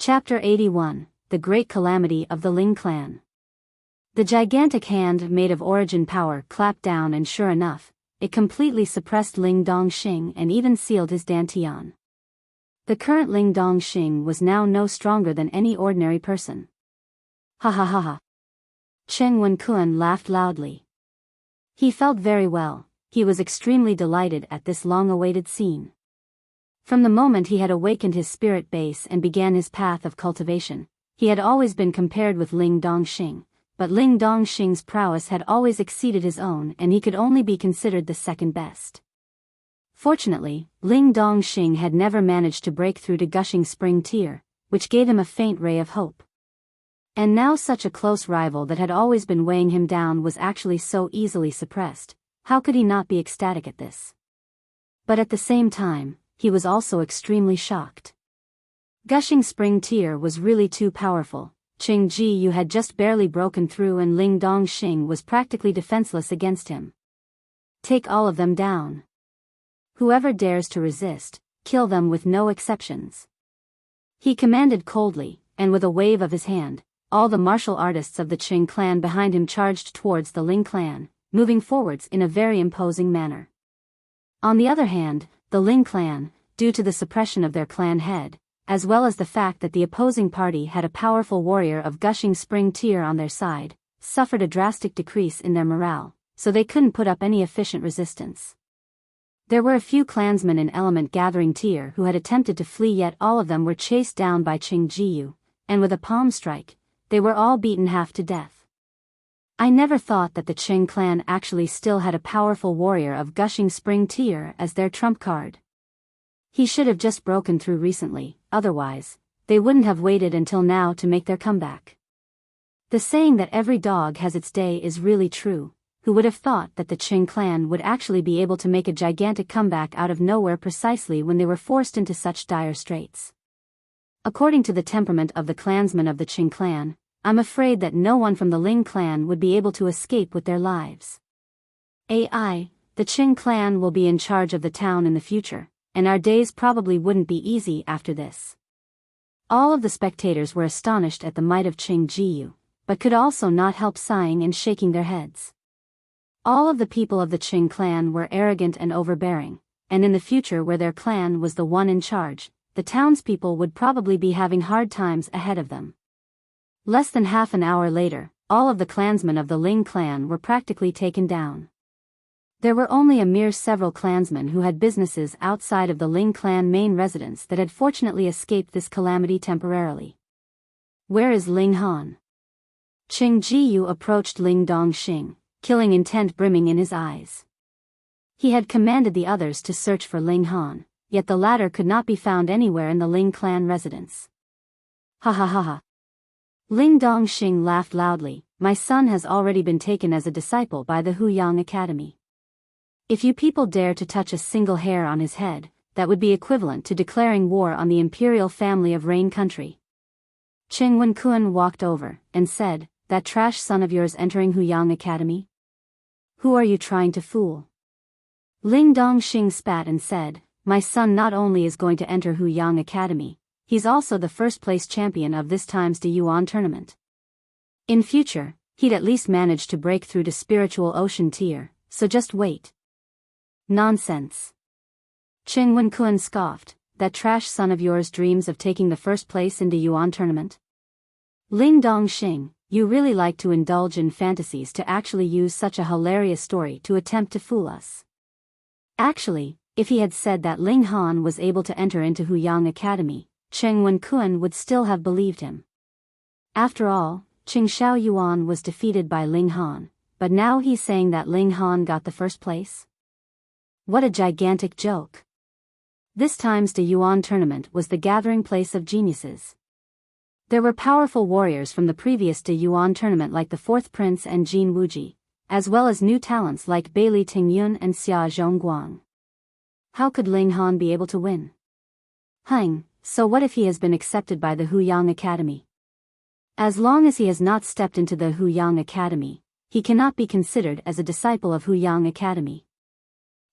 Chapter 81, The Great Calamity of the Ling Clan. The gigantic hand made of origin power clapped down, and sure enough, it completely suppressed Ling Dongxing and even sealed his dantian. The current Ling Dongxing was now no stronger than any ordinary person. Ha ha ha ha. Cheng Wenkuan laughed loudly. He felt very well. He was extremely delighted at this long-awaited scene. From the moment he had awakened his spirit base and began his path of cultivation, he had always been compared with Ling Dongxing, but Ling Dongxing's prowess had always exceeded his own, and he could only be considered the second best. Fortunately, Ling Dongxing had never managed to break through to Gushing Spring Tier, which gave him a faint ray of hope. And now such a close rival that had always been weighing him down was actually so easily suppressed. How could he not be ecstatic at this? But at the same time, he was also extremely shocked. Gushing Spring Tier was really too powerful. Qing Jiyu had just barely broken through, and Ling Dongxing was practically defenseless against him. Take all of them down. Whoever dares to resist, kill them with no exceptions. He commanded coldly, and with a wave of his hand, all the martial artists of the Qing clan behind him charged towards the Ling clan, moving forwards in a very imposing manner. On the other hand, the Ling clan, due to the suppression of their clan head, as well as the fact that the opposing party had a powerful warrior of Gushing Spring Tier on their side, suffered a drastic decrease in their morale, so they couldn't put up any efficient resistance. There were a few clansmen in Element Gathering Tier who had attempted to flee, yet all of them were chased down by Qing Jiyu, and with a palm strike, they were all beaten half to death. I never thought that the Qing clan actually still had a powerful warrior of Gushing Spring Tier as their trump card. He should have just broken through recently, otherwise, they wouldn't have waited until now to make their comeback. The saying that every dog has its day is really true. Who would have thought that the Qing clan would actually be able to make a gigantic comeback out of nowhere precisely when they were forced into such dire straits? According to the temperament of the clansmen of the Qing clan, I'm afraid that no one from the Ling clan would be able to escape with their lives. The Qing clan will be in charge of the town in the future, and our days probably wouldn't be easy after this. All of the spectators were astonished at the might of Qing Jiyu, but could also not help sighing and shaking their heads. All of the people of the Qing clan were arrogant and overbearing, and in the future where their clan was the one in charge, the townspeople would probably be having hard times ahead of them. Less than half an hour later, all of the clansmen of the Ling clan were practically taken down. There were only a mere several clansmen who had businesses outside of the Ling clan main residence that had fortunately escaped this calamity temporarily. Where is Ling Han? Qing Jiyu approached Ling Dongxing, killing intent brimming in his eyes. He had commanded the others to search for Ling Han, yet the latter could not be found anywhere in the Ling clan residence. Ha ha ha ha. Ling Dongxing laughed loudly. My son has already been taken as a disciple by the Huyang Academy. If you people dare to touch a single hair on his head, that would be equivalent to declaring war on the imperial family of Rain Country. Qing Wenkuan walked over and said, that trash son of yours entering Huyang Academy? Who are you trying to fool? Ling Dongxing spat and said, my son not only is going to enter Huyang Academy, he's also the first-place champion of this time's Deyuan tournament. In future, he'd at least manage to break through to Spiritual Ocean Tier, so just wait. Nonsense. Qing Wenkuan scoffed, that trash son of yours dreams of taking the first place in Deyuan tournament? Ling Dongxing, you really like to indulge in fantasies to actually use such a hilarious story to attempt to fool us. Actually, if he had said that Ling Han was able to enter into Huyang Academy, Qing Wenkuan would still have believed him. After all, Qing Shaoyuan was defeated by Ling Han, but now he's saying that Ling Han got the first place? What a gigantic joke. This time's Deyuan tournament was the gathering place of geniuses. There were powerful warriors from the previous Deyuan tournament like the Fourth Prince and Jin Wuji, as well as new talents like Beili Tingyun and Xia Zhongguang. How could Ling Han be able to win? So what if he has been accepted by the Huyang Academy? As long as he has not stepped into the Huyang Academy, he cannot be considered as a disciple of Huyang Academy.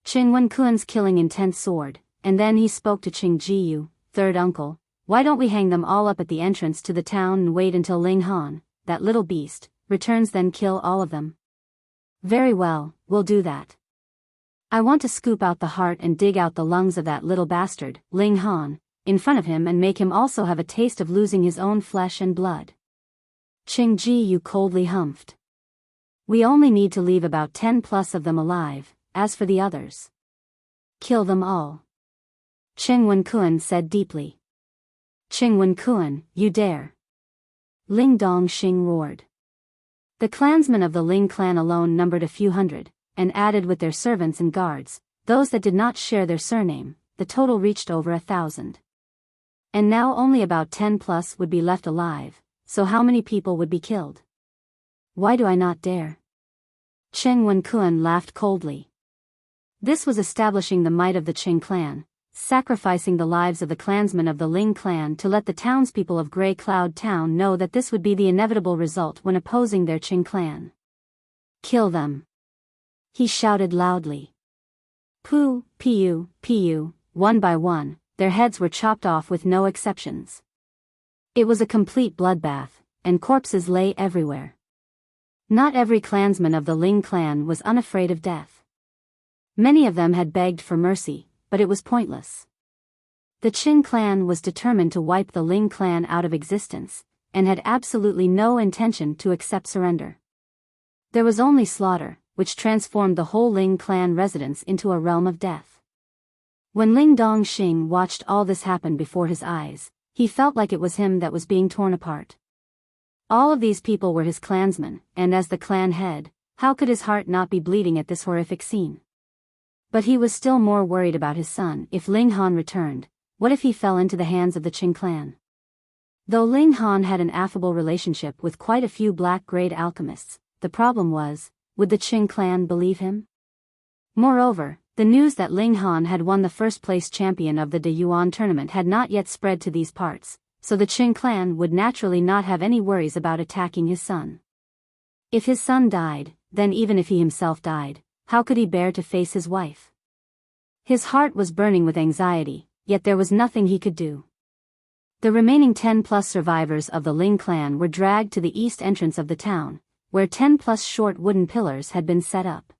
Qing Wenkuan's killing intent soared, and then he spoke to Qing Jiyu, third uncle, Why don't we hang them all up at the entrance to the town and wait until Ling Han, that little beast, returns, then kill all of them? Very well, we'll do that. I want to scoop out the heart and dig out the lungs of that little bastard, Ling Han, in front of him and make him also have a taste of losing his own flesh and blood. Qing Ji Yu coldly humphed. We only need to leave about 10 plus of them alive, as for the others, kill them all. Qing Wenkuan said deeply. Qing Wenkuan, you dare. Ling Dongxing roared. The clansmen of the Ling clan alone numbered a few hundred, and added with their servants and guards, those that did not share their surname, the total reached over 1,000. And now only about 10 plus would be left alive, so how many people would be killed? Why do I not dare? Qing Wenkuan laughed coldly. This was establishing the might of the Qing clan, sacrificing the lives of the clansmen of the Ling clan to let the townspeople of Grey Cloud Town know that this would be the inevitable result when opposing their Qing clan. Kill them! He shouted loudly. Pu, Pu, one by one, their heads were chopped off with no exceptions. It was a complete bloodbath, and corpses lay everywhere. Not every clansman of the Ling clan was unafraid of death. Many of them had begged for mercy, but it was pointless. The Qing clan was determined to wipe the Ling clan out of existence, and had absolutely no intention to accept surrender. There was only slaughter, which transformed the whole Ling clan residence into a realm of death. When Ling Dongxing watched all this happen before his eyes, he felt like it was him that was being torn apart. All of these people were his clansmen, and as the clan head, how could his heart not be bleeding at this horrific scene? But he was still more worried about his son. If Ling Han returned, what if he fell into the hands of the Qing clan? Though Ling Han had an affable relationship with quite a few black-grade alchemists, the problem was, would the Qing clan believe him? Moreover, the news that Ling Han had won the first-place champion of the De Yuan tournament had not yet spread to these parts, so the Qing clan would naturally not have any worries about attacking his son. If his son died, then even if he himself died, how could he bear to face his wife? His heart was burning with anxiety, yet there was nothing he could do. The remaining 10-plus survivors of the Ling clan were dragged to the east entrance of the town, where 10-plus short wooden pillars had been set up.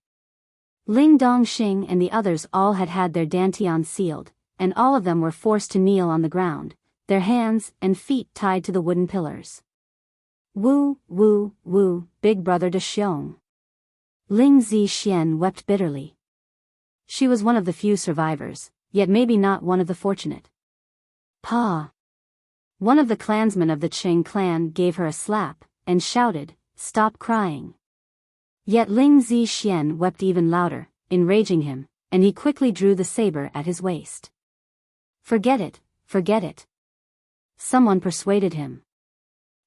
Ling Dongxing and the others all had had their dantians sealed, and all of them were forced to kneel on the ground, their hands and feet tied to the wooden pillars. Wu, big brother de Xiong. Ling Zixian wept bitterly. She was one of the few survivors, yet maybe not one of the fortunate. Pa! One of the clansmen of the Qing clan gave her a slap, and shouted, "Stop crying." Yet Ling Zixian wept even louder, enraging him, and he quickly drew the saber at his waist. Forget it, forget it. Someone persuaded him.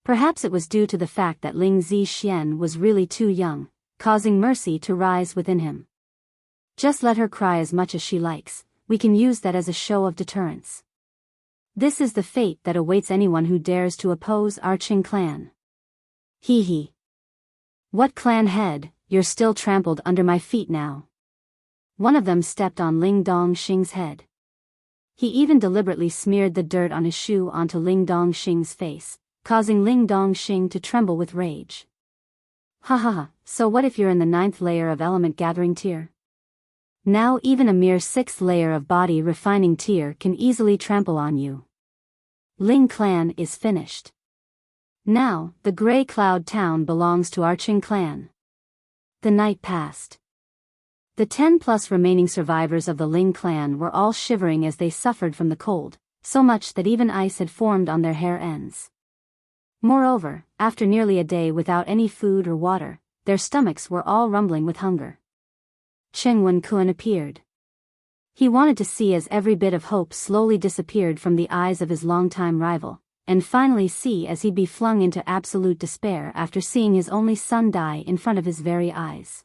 Perhaps it was due to the fact that Ling Zixian was really too young, causing mercy to rise within him. Just let her cry as much as she likes, we can use that as a show of deterrence. This is the fate that awaits anyone who dares to oppose our Qing clan. Hee hee. What clan head, you're still trampled under my feet now. One of them stepped on Ling Dongxing's head. He even deliberately smeared the dirt on his shoe onto Ling Dongxing's face, causing Ling Dongxing to tremble with rage. Ha ha ha, so what if you're in the 9th layer of element gathering tier? Now even a mere 6th layer of body refining tier can easily trample on you. Ling clan is finished. Now, the Grey Cloud Town belongs to our Qing clan. The night passed. The 10-plus remaining survivors of the Ling clan were all shivering as they suffered from the cold, so much that even ice had formed on their hair ends. Moreover, after nearly a day without any food or water, their stomachs were all rumbling with hunger. Qing Wenkuan appeared. He wanted to see as every bit of hope slowly disappeared from the eyes of his longtime rival, and finally see as he'd be flung into absolute despair after seeing his only son die in front of his very eyes.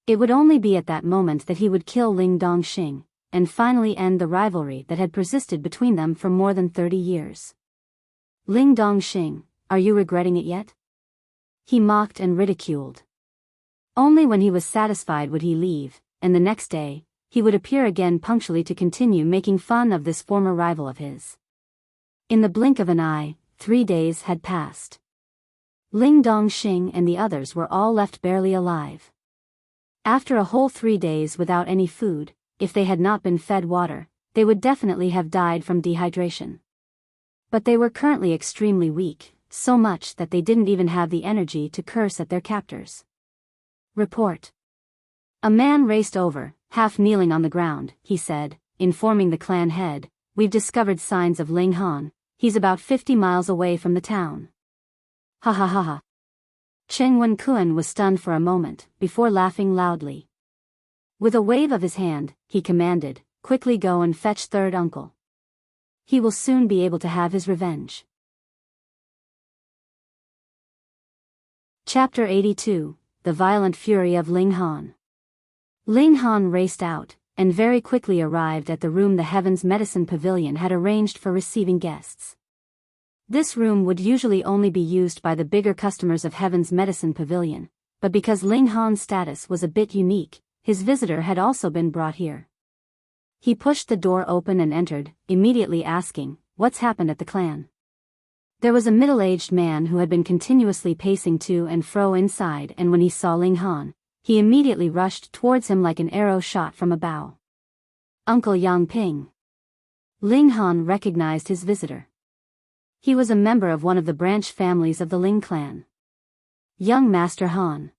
It would only be at that moment that he would kill Ling Dongxing, and finally end the rivalry that had persisted between them for more than 30 years. Ling Dongxing, are you regretting it yet? He mocked and ridiculed. Only when he was satisfied would he leave, and the next day, he would appear again punctually to continue making fun of this former rival of his. In the blink of an eye, 3 days had passed. Ling Dongxing and the others were all left barely alive. After a whole 3 days without any food, if they had not been fed water, they would definitely have died from dehydration. But they were currently extremely weak, so much that they didn't even have the energy to curse at their captors. Report. A man raced over, half kneeling on the ground. He said, informing the clan head, "We've discovered signs of Ling Han. He's about 50 miles away from the town." Ha ha ha ha. Cheng Wenkuan was stunned for a moment, before laughing loudly. With a wave of his hand, he commanded, "Quickly go and fetch third uncle. He will soon be able to have his revenge." Chapter 82, The Violent Fury of Ling Han. Ling Han raced out, and very quickly arrived at the room the Heaven's Medicine Pavilion had arranged for receiving guests. This room would usually only be used by the bigger customers of Heaven's Medicine Pavilion, but because Ling Han's status was a bit unique, his visitor had also been brought here. He pushed the door open and entered, immediately asking, "What's happened at the clan?" There was a middle-aged man who had been continuously pacing to and fro inside, and when he saw Ling Han, he immediately rushed towards him like an arrow shot from a bow. "Uncle Yang Ping." Ling Han recognized his visitor. He was a member of one of the branch families of the Ling clan. "Young Master Han."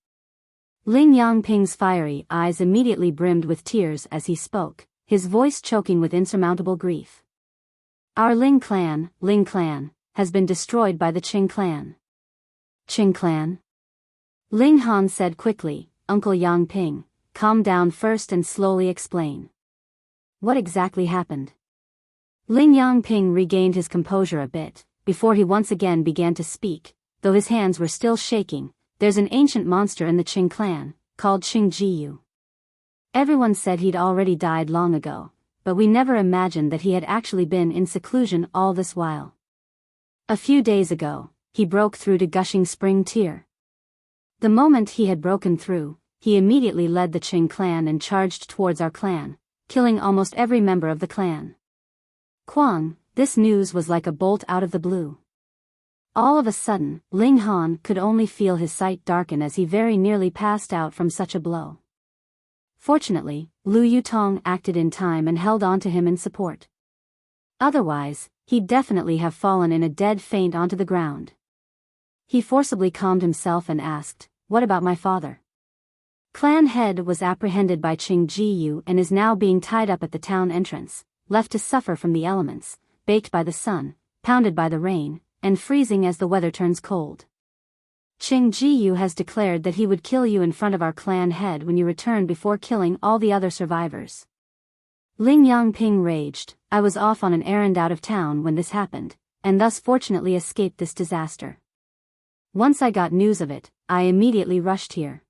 Ling Yangping's fiery eyes immediately brimmed with tears as he spoke, his voice choking with insurmountable grief. "Our Ling clan, has been destroyed by the Qing clan." "Qing clan?" Ling Han said quickly. "Uncle Yangping, calm down first and slowly explain. What exactly happened?" Ling Yangping regained his composure a bit, before he once again began to speak, though his hands were still shaking. "There's an ancient monster in the Qing clan, called Qing Jiyu. Everyone said he'd already died long ago, but we never imagined that he had actually been in seclusion all this while. A few days ago, he broke through to Gushing Spring Tier. The moment he had broken through, he immediately led the Qing clan and charged towards our clan, killing almost every member of the clan." Quang, this news was like a bolt out of the blue. All of a sudden, Ling Han could only feel his sight darken as he very nearly passed out from such a blow. Fortunately, Lu Yutong acted in time and held on to him in support. Otherwise, he'd definitely have fallen in a dead faint onto the ground. He forcibly calmed himself and asked, "What about my father?" Clan head was apprehended by Qing Jiyu and is now being tied up at the town entrance, left to suffer from the elements, baked by the sun, pounded by the rain, and freezing as the weather turns cold. Qing Jiyu has declared that he would kill you in front of our clan head when you return before killing all the other survivors." Ling Yangping raged. "I was off on an errand out of town when this happened, and thus fortunately escaped this disaster. Once I got news of it, I immediately rushed here.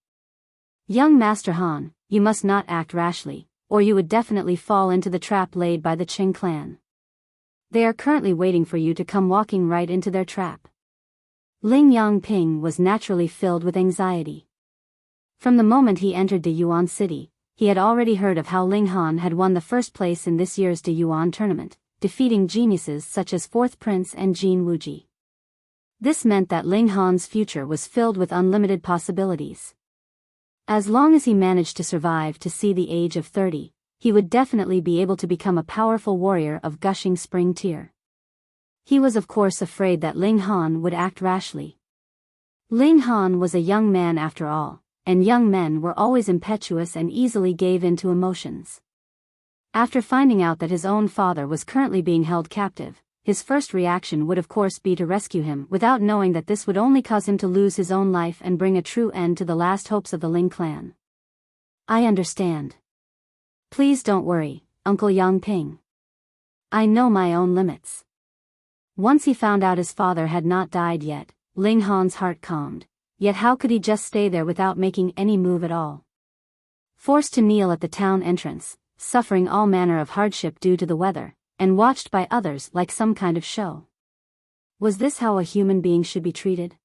Young Master Han, you must not act rashly, or you would definitely fall into the trap laid by the Qing clan. They are currently waiting for you to come walking right into their trap." Ling Yangping was naturally filled with anxiety. From the moment he entered the Yuan city, he had already heard of how Ling Han had won the first place in this year's De Yuan tournament, defeating geniuses such as Fourth Prince and Jin Wuji. This meant that Ling Han's future was filled with unlimited possibilities. As long as he managed to survive to see the age of 30, he would definitely be able to become a powerful warrior of Gushing Spring Tier. He was of course afraid that Ling Han would act rashly. Ling Han was a young man after all, and young men were always impetuous and easily gave in to emotions. After finding out that his own father was currently being held captive, his first reaction would of course be to rescue him without knowing that this would only cause him to lose his own life and bring a true end to the last hopes of the Ling clan. "I understand. Please don't worry, Uncle Yangping. I know my own limits." Once he found out his father had not died yet, Ling Han's heart calmed, yet how could he just stay there without making any move at all? Forced to kneel at the town entrance, suffering all manner of hardship due to the weather, and watched by others like some kind of show. Was this how a human being should be treated?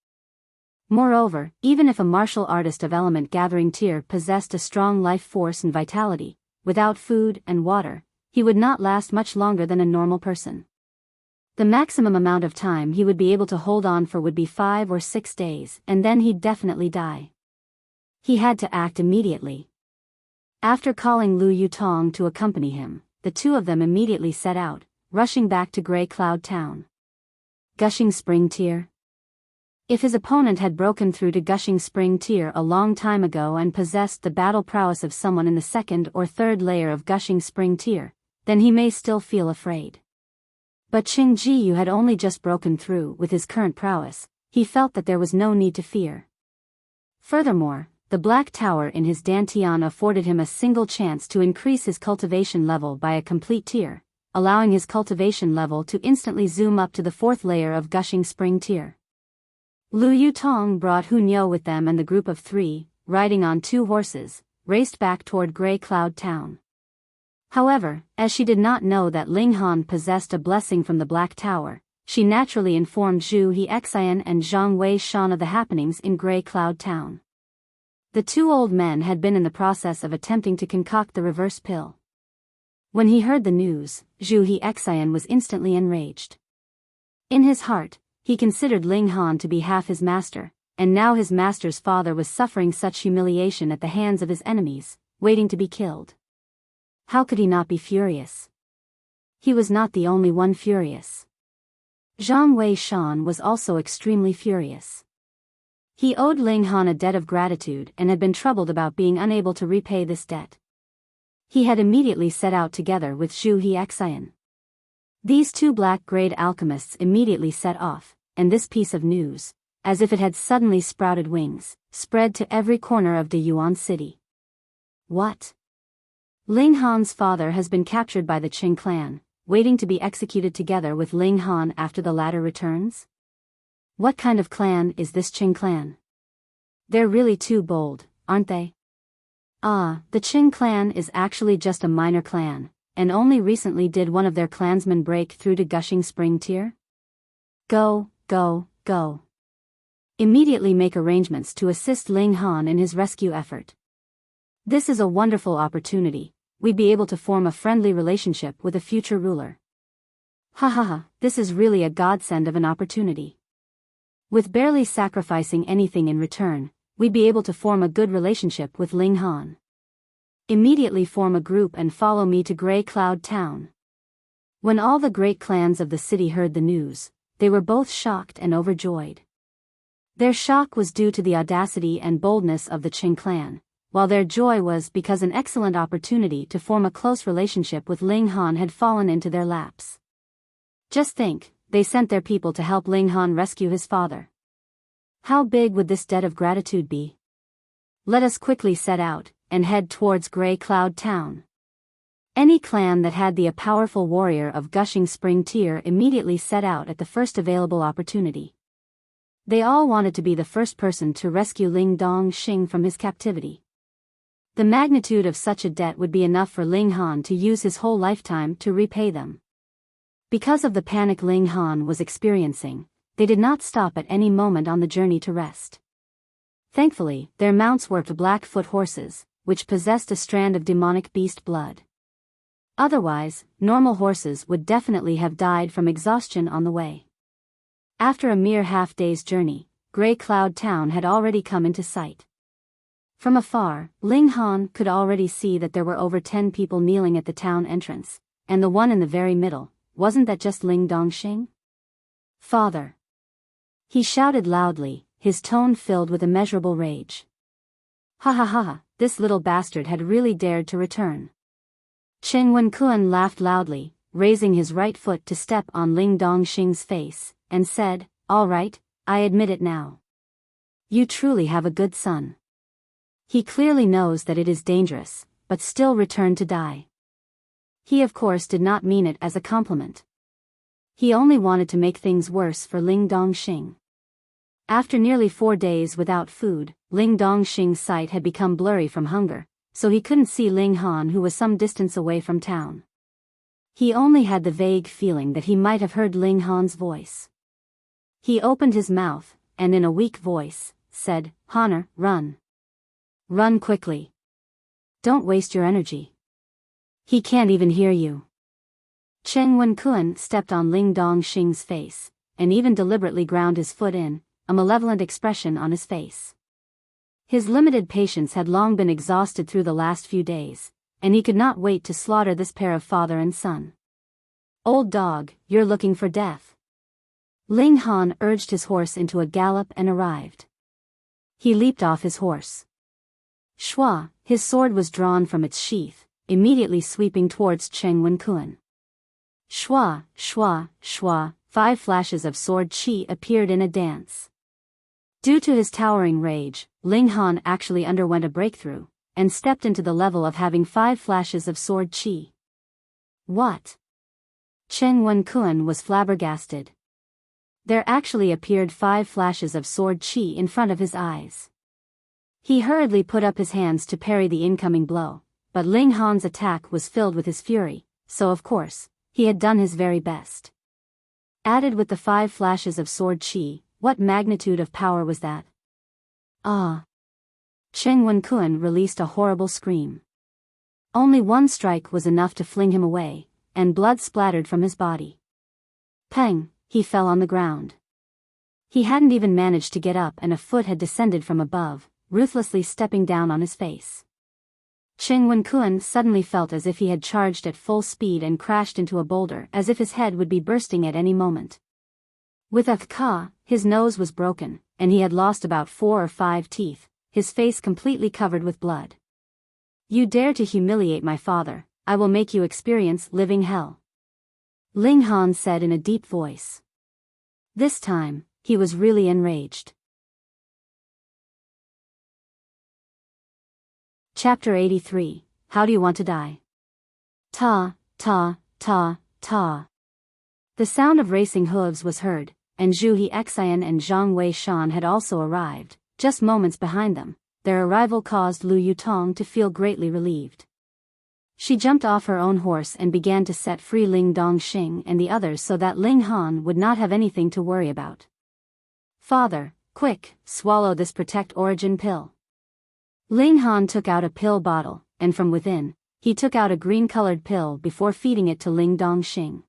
Moreover, even if a martial artist of element gathering tier possessed a strong life force and vitality, without food and water, he would not last much longer than a normal person. The maximum amount of time he would be able to hold on for would be 5 or 6 days, and then he'd definitely die. He had to act immediately. After calling Lu Yutong to accompany him, the two of them immediately set out, rushing back to Grey Cloud Town. Gushing Spring Tier. If his opponent had broken through to Gushing Spring Tier a long time ago and possessed the battle prowess of someone in the second or third layer of Gushing Spring Tier, then he may still feel afraid. But Qing Jiyu had only just broken through with his current prowess. He felt that there was no need to fear. Furthermore, the Black Tower in his Dantian afforded him a single chance to increase his cultivation level by a complete tier, allowing his cultivation level to instantly zoom up to the 4th layer of Gushing Spring Tier. Lu Yutong brought Hu Niu with them, and the group of 3, riding on 2 horses, raced back toward Grey Cloud Town. However, as she did not know that Ling Han possessed a blessing from the Black Tower, she naturally informed Zhu Hexian and Zhang Wei Shan of the happenings in Grey Cloud Town. The 2 old men had been in the process of attempting to concoct the reverse pill. When he heard the news, Zhu Hexian was instantly enraged. In his heart, he considered Ling Han to be half his master, and now his master's father was suffering such humiliation at the hands of his enemies, waiting to be killed. How could he not be furious? He was not the only one furious. Zhang Wei Shan was also extremely furious. He owed Ling Han a debt of gratitude and had been troubled about being unable to repay this debt. He had immediately set out together with Zhu Hexian. These 2 black-grade alchemists immediately set off, and this piece of news, as if it had suddenly sprouted wings, spread to every corner of the Yuan city. What? Ling Han's father has been captured by the Qing clan, waiting to be executed together with Ling Han after the latter returns? What kind of clan is this Qing clan? They're really too bold, aren't they? The Qing clan is actually just a minor clan, and only recently did one of their clansmen break through to Gushing Spring Tier? Go, go, go. Immediately make arrangements to assist Ling Han in his rescue effort. This is a wonderful opportunity. We'd be able to form a friendly relationship with a future ruler. Ha ha ha, this is really a godsend of an opportunity. With barely sacrificing anything in return, we'd be able to form a good relationship with Ling Han. Immediately form a group and follow me to Grey Cloud Town. When all the great clans of the city heard the news, they were both shocked and overjoyed. Their shock was due to the audacity and boldness of the Qing clan, while their joy was because an excellent opportunity to form a close relationship with Ling Han had fallen into their laps. Just think, they sent their people to help Ling Han rescue his father. How big would this debt of gratitude be? Let us quickly set out, and head towards Grey Cloud Town. Any clan that had the powerful warrior of Gushing Spring Tier immediately set out at the first available opportunity. They all wanted to be the first person to rescue Ling Dongxing from his captivity. The magnitude of such a debt would be enough for Ling Han to use his whole lifetime to repay them. Because of the panic Ling Han was experiencing, they did not stop at any moment on the journey to rest. Thankfully, their mounts were Blackfoot horses, which possessed a strand of demonic beast blood. Otherwise, normal horses would definitely have died from exhaustion on the way. After a mere half-day's journey, Grey Cloud Town had already come into sight. From afar, Ling Han could already see that there were over 10 people kneeling at the town entrance, and the one in the very middle, wasn't that just Ling Dongxing? Father! He shouted loudly, his tone filled with immeasurable rage. Ha ha ha, this little bastard had really dared to return. Chen Wenkuan laughed loudly, raising his right foot to step on Ling Dongxing's face, and said, "All right, I admit it now. You truly have a good son." He clearly knows that it is dangerous, but still returned to die. He of course did not mean it as a compliment. He only wanted to make things worse for Ling Dongxing. After nearly 4 days without food, Ling Dongxing's sight had become blurry from hunger, so he couldn't see Ling Han, who was some distance away from town. He only had the vague feeling that he might have heard Ling Han's voice. He opened his mouth, and in a weak voice, said, "Honor, run. Run quickly. Don't waste your energy. He can't even hear you." Cheng Wenkuan stepped on Ling Dongxing's face, and even deliberately ground his foot in, a malevolent expression on his face. His limited patience had long been exhausted through the last few days, and he could not wait to slaughter this pair of father and son. Old dog, you're looking for death. Ling Han urged his horse into a gallop and arrived. He leaped off his horse. Shua, his sword was drawn from its sheath, immediately sweeping towards Cheng Wenkuan. Shua, shua, shua, 5 flashes of sword qi appeared in a dance. Due to his towering rage, Ling Han actually underwent a breakthrough, and stepped into the level of having 5 flashes of sword qi. What? Cheng Wenkuan was flabbergasted. There actually appeared 5 flashes of sword qi in front of his eyes. He hurriedly put up his hands to parry the incoming blow, but Ling Han's attack was filled with his fury, so of course, he had done his very best. Added with the 5 flashes of sword qi, what magnitude of power was that? Ah! Cheng Wenkuan released a horrible scream. Only one strike was enough to fling him away, and blood splattered from his body. Peng! He fell on the ground. He hadn't even managed to get up and a foot had descended from above, ruthlessly stepping down on his face. Cheng Wenkuan suddenly felt as if he had charged at full speed and crashed into a boulder, as if his head would be bursting at any moment. With a ka, his nose was broken, and he had lost about 4 or 5 teeth, his face completely covered with blood. You dare to humiliate my father, I will make you experience living hell. Ling Han said in a deep voice. This time, he was really enraged. Chapter 83, How Do You Want to Die? Ta, ta, ta, ta. The sound of racing hooves was heard, and Zhu Hexian and Zhang Wei Shan had also arrived, just moments behind them. Their arrival caused Lu Yutong to feel greatly relieved. She jumped off her own horse and began to set free Ling Dongxing and the others so that Ling Han would not have anything to worry about. Father, quick, swallow this Protect Origin pill. Ling Han took out a pill bottle, and from within, he took out a green-colored pill before feeding it to Ling Dongxing.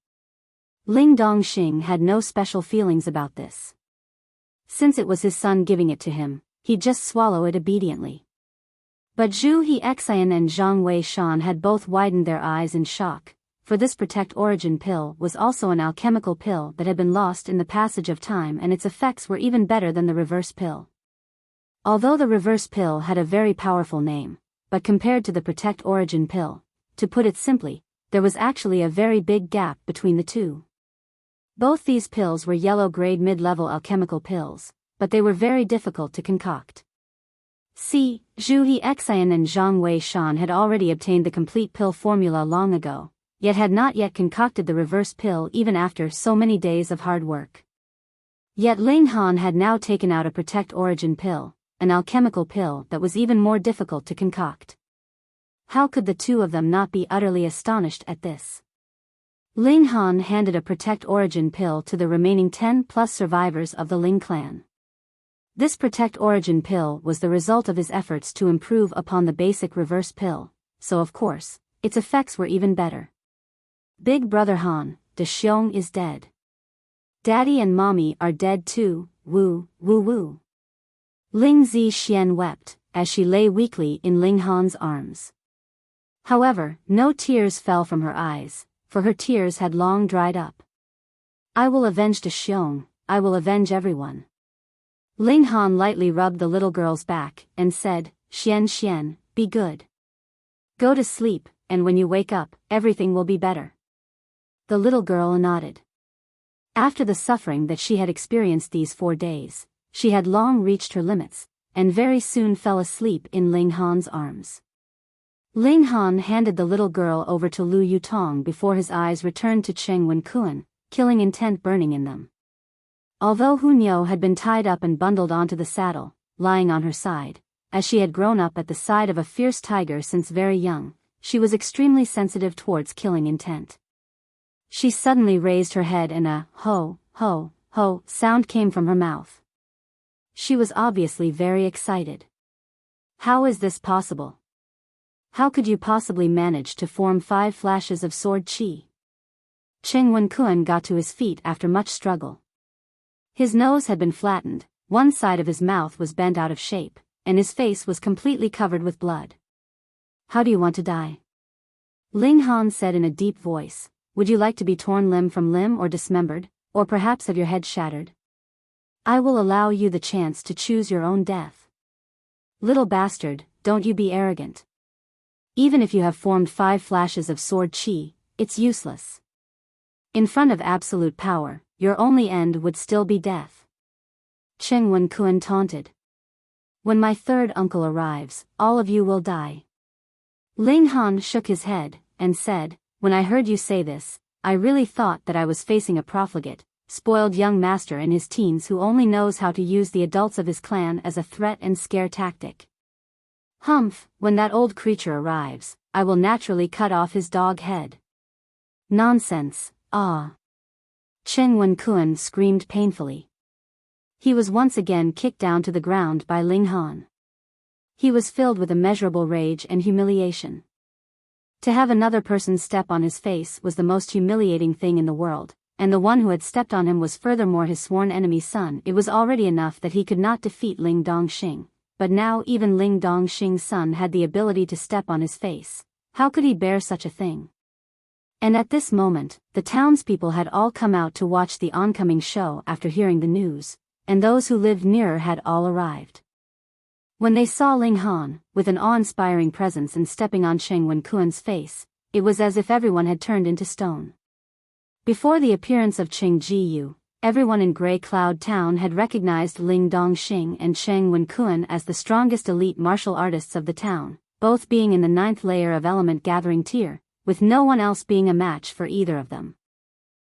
Ling Dongxing had no special feelings about this. Since it was his son giving it to him, he'd just swallow it obediently. But Zhu Hexian and Zhang Wei Shan had both widened their eyes in shock, for this Protect Origin pill was also an alchemical pill that had been lost in the passage of time, and its effects were even better than the reverse pill. Although the reverse pill had a very powerful name, but compared to the Protect Origin pill, to put it simply, there was actually a very big gap between the two. Both these pills were yellow-grade mid-level alchemical pills, but they were very difficult to concoct. See, Zhu Hexian and Zhang Wei Shan had already obtained the complete pill formula long ago, yet had not yet concocted the reverse pill even after so many days of hard work. Yet Ling Han had now taken out a Protect Origin pill, an alchemical pill that was even more difficult to concoct. How could the two of them not be utterly astonished at this? Ling Han handed a Protect Origin pill to the remaining 10+ survivors of the Ling clan. This Protect Origin pill was the result of his efforts to improve upon the basic reverse pill, so of course, its effects were even better. Big brother Han, De Xiong is dead. Daddy and Mommy are dead too, woo, woo woo. Ling Zixian wept, as she lay weakly in Ling Han's arms. However, no tears fell from her eyes, for her tears had long dried up. I will avenge De Xiong, I will avenge everyone. Ling Han lightly rubbed the little girl's back, and said, Xian, be good. Go to sleep, and when you wake up, everything will be better. The little girl nodded. After the suffering that she had experienced these 4 days, she had long reached her limits, and very soon fell asleep in Ling Han's arms. Ling Han handed the little girl over to Lu Yutong before his eyes returned to Cheng Wenkuan, killing intent burning in them. Although Hunyou had been tied up and bundled onto the saddle, lying on her side, as she had grown up at the side of a fierce tiger since very young, she was extremely sensitive towards killing intent. She suddenly raised her head and a ho, ho, ho sound came from her mouth. She was obviously very excited. How is this possible? How could you possibly manage to form 5 flashes of sword qi? Cheng Wenkuan got to his feet after much struggle. His nose had been flattened, one side of his mouth was bent out of shape, and his face was completely covered with blood. "How do you want to die?" Ling Han said in a deep voice. "Would you like to be torn limb from limb or dismembered, or perhaps have your head shattered? I will allow you the chance to choose your own death. Little bastard, don't you be arrogant. Even if you have formed 5 flashes of sword qi, it's useless. In front of absolute power, your only end would still be death." Cheng Wenkuan taunted. "When my third uncle arrives, all of you will die." Ling Han shook his head, and said, "When I heard you say this, I really thought that I was facing a profligate, spoiled young master in his teens who only knows how to use the adults of his clan as a threat and scare tactic. Humph, when that old creature arrives, I will naturally cut off his dog head." "Nonsense, ah!" Cheng Wenkuan screamed painfully. He was once again kicked down to the ground by Ling Han. He was filled with immeasurable rage and humiliation. To have another person step on his face was the most humiliating thing in the world, and the one who had stepped on him was furthermore his sworn enemy's son. It was already enough that he could not defeat Ling Dongxing, but now even Ling Dongxing's son had the ability to step on his face. How could he bear such a thing? And at this moment, the townspeople had all come out to watch the oncoming show after hearing the news, and those who lived nearer had all arrived. When they saw Ling Han, with an awe-inspiring presence and stepping on Cheng Wenkuan's face, it was as if everyone had turned into stone. Before the appearance of Cheng Jiyu, everyone in Grey Cloud Town had recognized Ling Dongxing and Cheng Wenkuan as the strongest elite martial artists of the town, both being in the 9th layer of element gathering tier, with no one else being a match for either of them.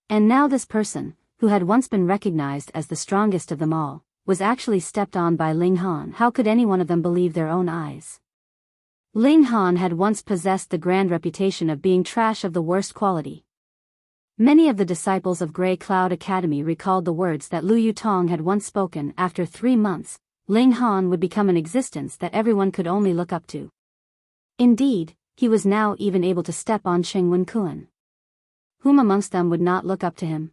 And now this person, who had once been recognized as the strongest of them all, was actually stepped on by Ling Han. How could any one of them believe their own eyes? Ling Han had once possessed the grand reputation of being trash of the worst quality. Many of the disciples of Grey Cloud Academy recalled the words that Lu Yutong had once spoken. After 3 months, Ling Han would become an existence that everyone could only look up to. Indeed, he was now even able to step on Cheng Wenkuan. Whom amongst them would not look up to him?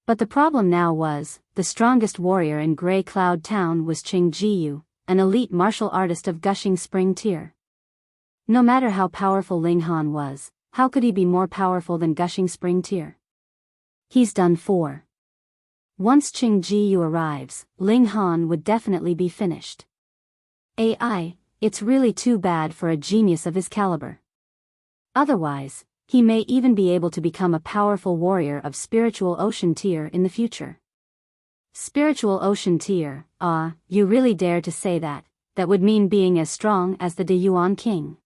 But the problem now was, the strongest warrior in Grey Cloud Town was Cheng Jiyu, an elite martial artist of Gushing Spring tier. No matter how powerful Ling Han was, how could he be more powerful than Gushing Spring tier? He's done for. Once Cheng Jiyu arrives, Ling Han would definitely be finished. AI, it's really too bad for a genius of his caliber. Otherwise, he may even be able to become a powerful warrior of Spiritual Ocean tier in the future. Spiritual Ocean tier, you really dare to say that? That would mean being as strong as the De Yuan King.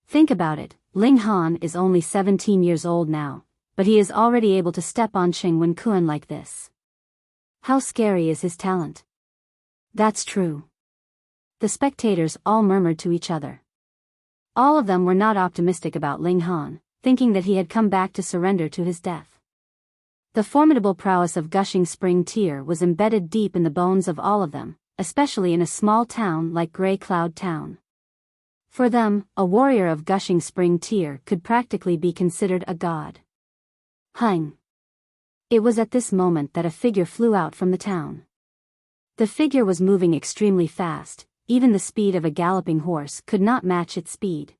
Think about it, Ling Han is only 17 years old now, but he is already able to step on Cheng Wenkuan like this. How scary is his talent? That's true. The spectators all murmured to each other. All of them were not optimistic about Ling Han, thinking that he had come back to surrender to his death. The formidable prowess of Gushing Spring tier was embedded deep in the bones of all of them, especially in a small town like Grey Cloud Town. For them, a warrior of Gushing Spring tier could practically be considered a god. Hung. It was at this moment that a figure flew out from the town. The figure was moving extremely fast, even the speed of a galloping horse could not match its speed.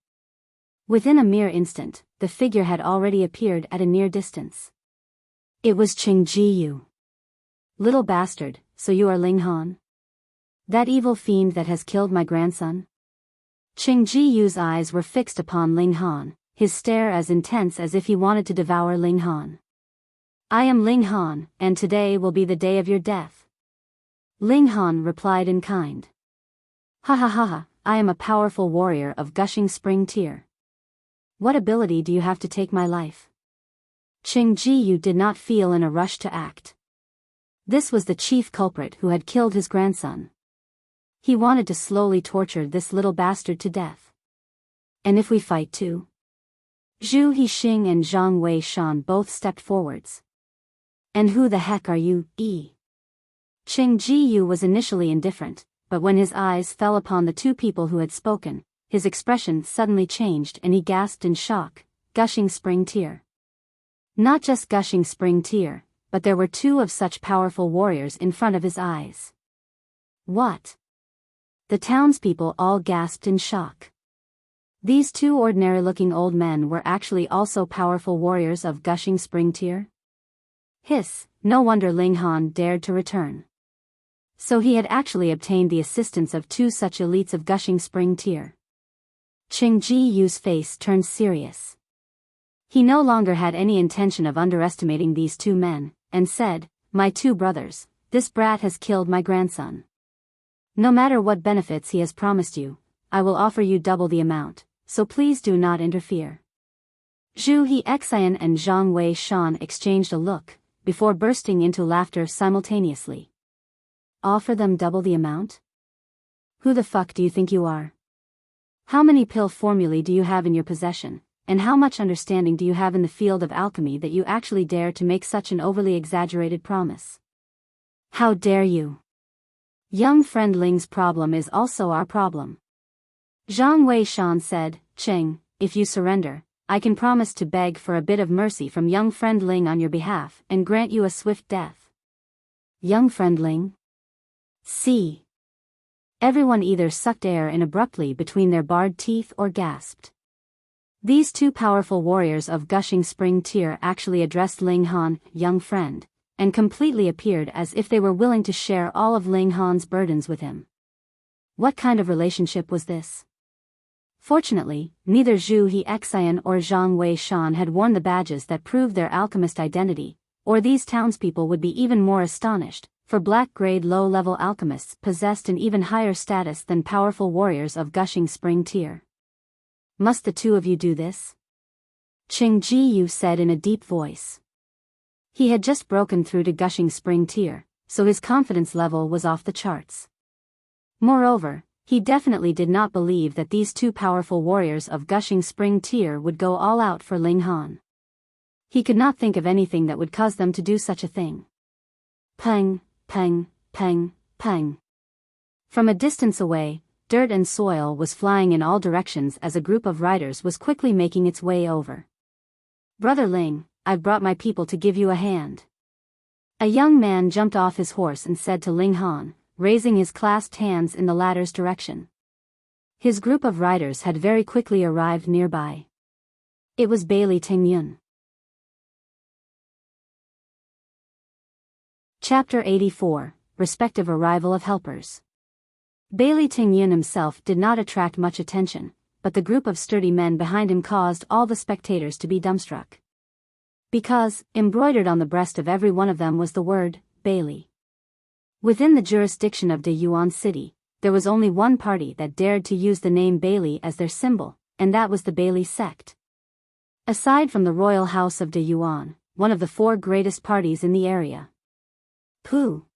Within a mere instant, the figure had already appeared at a near distance. It was Cheng Jiyu. Little bastard, so you are Ling Han? That evil fiend that has killed my grandson? Cheng Jiyu's eyes were fixed upon Ling Han, his stare as intense as if he wanted to devour Ling Han. I am Ling Han, and today will be the day of your death. Ling Han replied in kind. Ha ha ha ha, I am a powerful warrior of Gushing Spring tier. What ability do you have to take my life? Cheng Jiyu did not feel in a rush to act. This was the chief culprit who had killed his grandson. He wanted to slowly torture this little bastard to death. And if we fight too? Zhu Hixing and Zhang Wei Shan both stepped forwards. And who the heck are you, E? Cheng Jiyu was initially indifferent, but when his eyes fell upon the two people who had spoken, his expression suddenly changed and he gasped in shock, Gushing Spring tier. Not just gushing spring tear, but there were two of such powerful warriors in front of his eyes. What? The townspeople all gasped in shock. These two ordinary-looking old men were actually also powerful warriors of gushing spring tear? Hiss, no wonder Ling Han dared to return. So he had actually obtained the assistance of two such elites of gushing spring tear. Qing Ji Yu's face turned serious. He no longer had any intention of underestimating these two men, and said, "My two brothers, this brat has killed my grandson. No matter what benefits he has promised you, I will offer you double the amount, so please do not interfere." Zhu He Xian and Zhang Wei Shan exchanged a look, before bursting into laughter simultaneously. Offer them double the amount? Who the fuck do you think you are? How many pill formulae do you have in your possession, and how much understanding do you have in the field of alchemy that you actually dare to make such an overly exaggerated promise? How dare you? Young friend Ling's problem is also our problem. Zhang Wei Shan said, "Cheng, if you surrender, I can promise to beg for a bit of mercy from young friend Ling on your behalf and grant you a swift death." Young friend Ling? See. Everyone either sucked air in abruptly between their bared teeth or gasped. These two powerful warriors of gushing spring tear actually addressed Ling Han, young friend, and completely appeared as if they were willing to share all of Ling Han's burdens with him. What kind of relationship was this? Fortunately, neither Zhu He Xian or Zhang Wei Shan had worn the badges that proved their alchemist identity, or these townspeople would be even more astonished, for black-grade low-level alchemists possessed an even higher status than powerful warriors of gushing spring tear. Must the two of you do this? Qing Ji Yu said in a deep voice. He had just broken through to gushing spring tear, so his confidence level was off the charts. Moreover, he definitely did not believe that these two powerful warriors of gushing spring tear would go all out for Ling Han. He could not think of anything that would cause them to do such a thing. Peng, peng, peng, peng. From a distance away, dirt and soil was flying in all directions as a group of riders was quickly making its way over. "Brother Ling, I've brought my people to give you a hand." A young man jumped off his horse and said to Ling Han, raising his clasped hands in the latter's direction. His group of riders had very quickly arrived nearby. It was Bailey Tingyun. Chapter 84, Respective Arrival of Helpers. Bailey Tingyun himself did not attract much attention, but the group of sturdy men behind him caused all the spectators to be dumbstruck. Because, embroidered on the breast of every one of them was the word, Bailey. Within the jurisdiction of De Yuan City, there was only one party that dared to use the name Bailey as their symbol, and that was the Bailey sect. Aside from the royal house of De Yuan, one of the four greatest parties in the area. Pooh!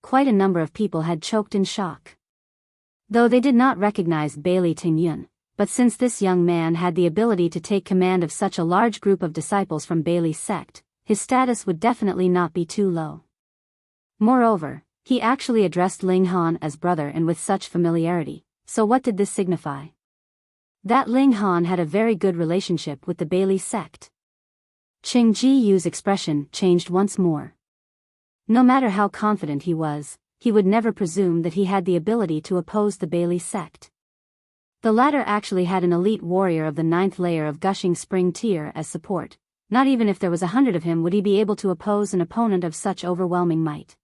Quite a number of people had choked in shock. Though they did not recognize Bailey Tingyun, but since this young man had the ability to take command of such a large group of disciples from Bailey's sect, his status would definitely not be too low. Moreover, he actually addressed Ling Han as brother and with such familiarity, so what did this signify? That Ling Han had a very good relationship with the Bailey sect. Qing Ji Yu's expression changed once more. No matter how confident he was, he would never presume that he had the ability to oppose the Bailey sect. The latter actually had an elite warrior of the 9th layer of gushing spring tear as support. Not even if there was 100 of him would he be able to oppose an opponent of such overwhelming might.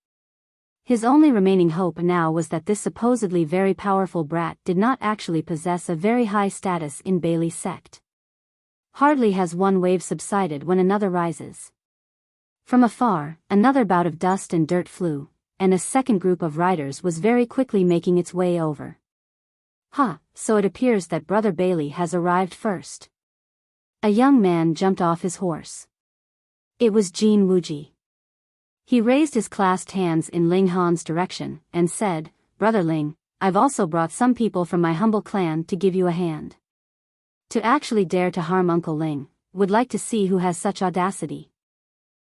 His only remaining hope now was that this supposedly very powerful brat did not actually possess a very high status in Bailey's sect. Hardly has one wave subsided when another rises. From afar, another bout of dust and dirt flew, and a second group of riders was very quickly making its way over. So it appears that Brother Bailey has arrived first. A young man jumped off his horse. It was Jin Wuji. He raised his clasped hands in Ling Han's direction, and said, "Brother Ling, I've also brought some people from my humble clan to give you a hand. To actually dare to harm Uncle Ling, would like to see who has such audacity."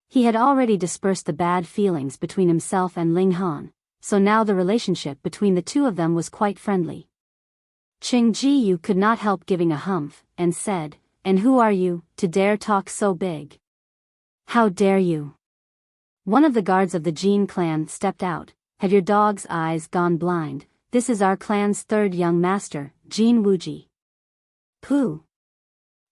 He had already dispersed the bad feelings between himself and Ling Han, so now the relationship between the two of them was quite friendly. Qing Ji Yu could not help giving a humph, and said, "And who are you, to dare talk so big? How dare you? One of the guards of the Jin clan stepped out. Have your dog's eyes gone blind? This is our clan's third young master, Jin Wuji. Pooh.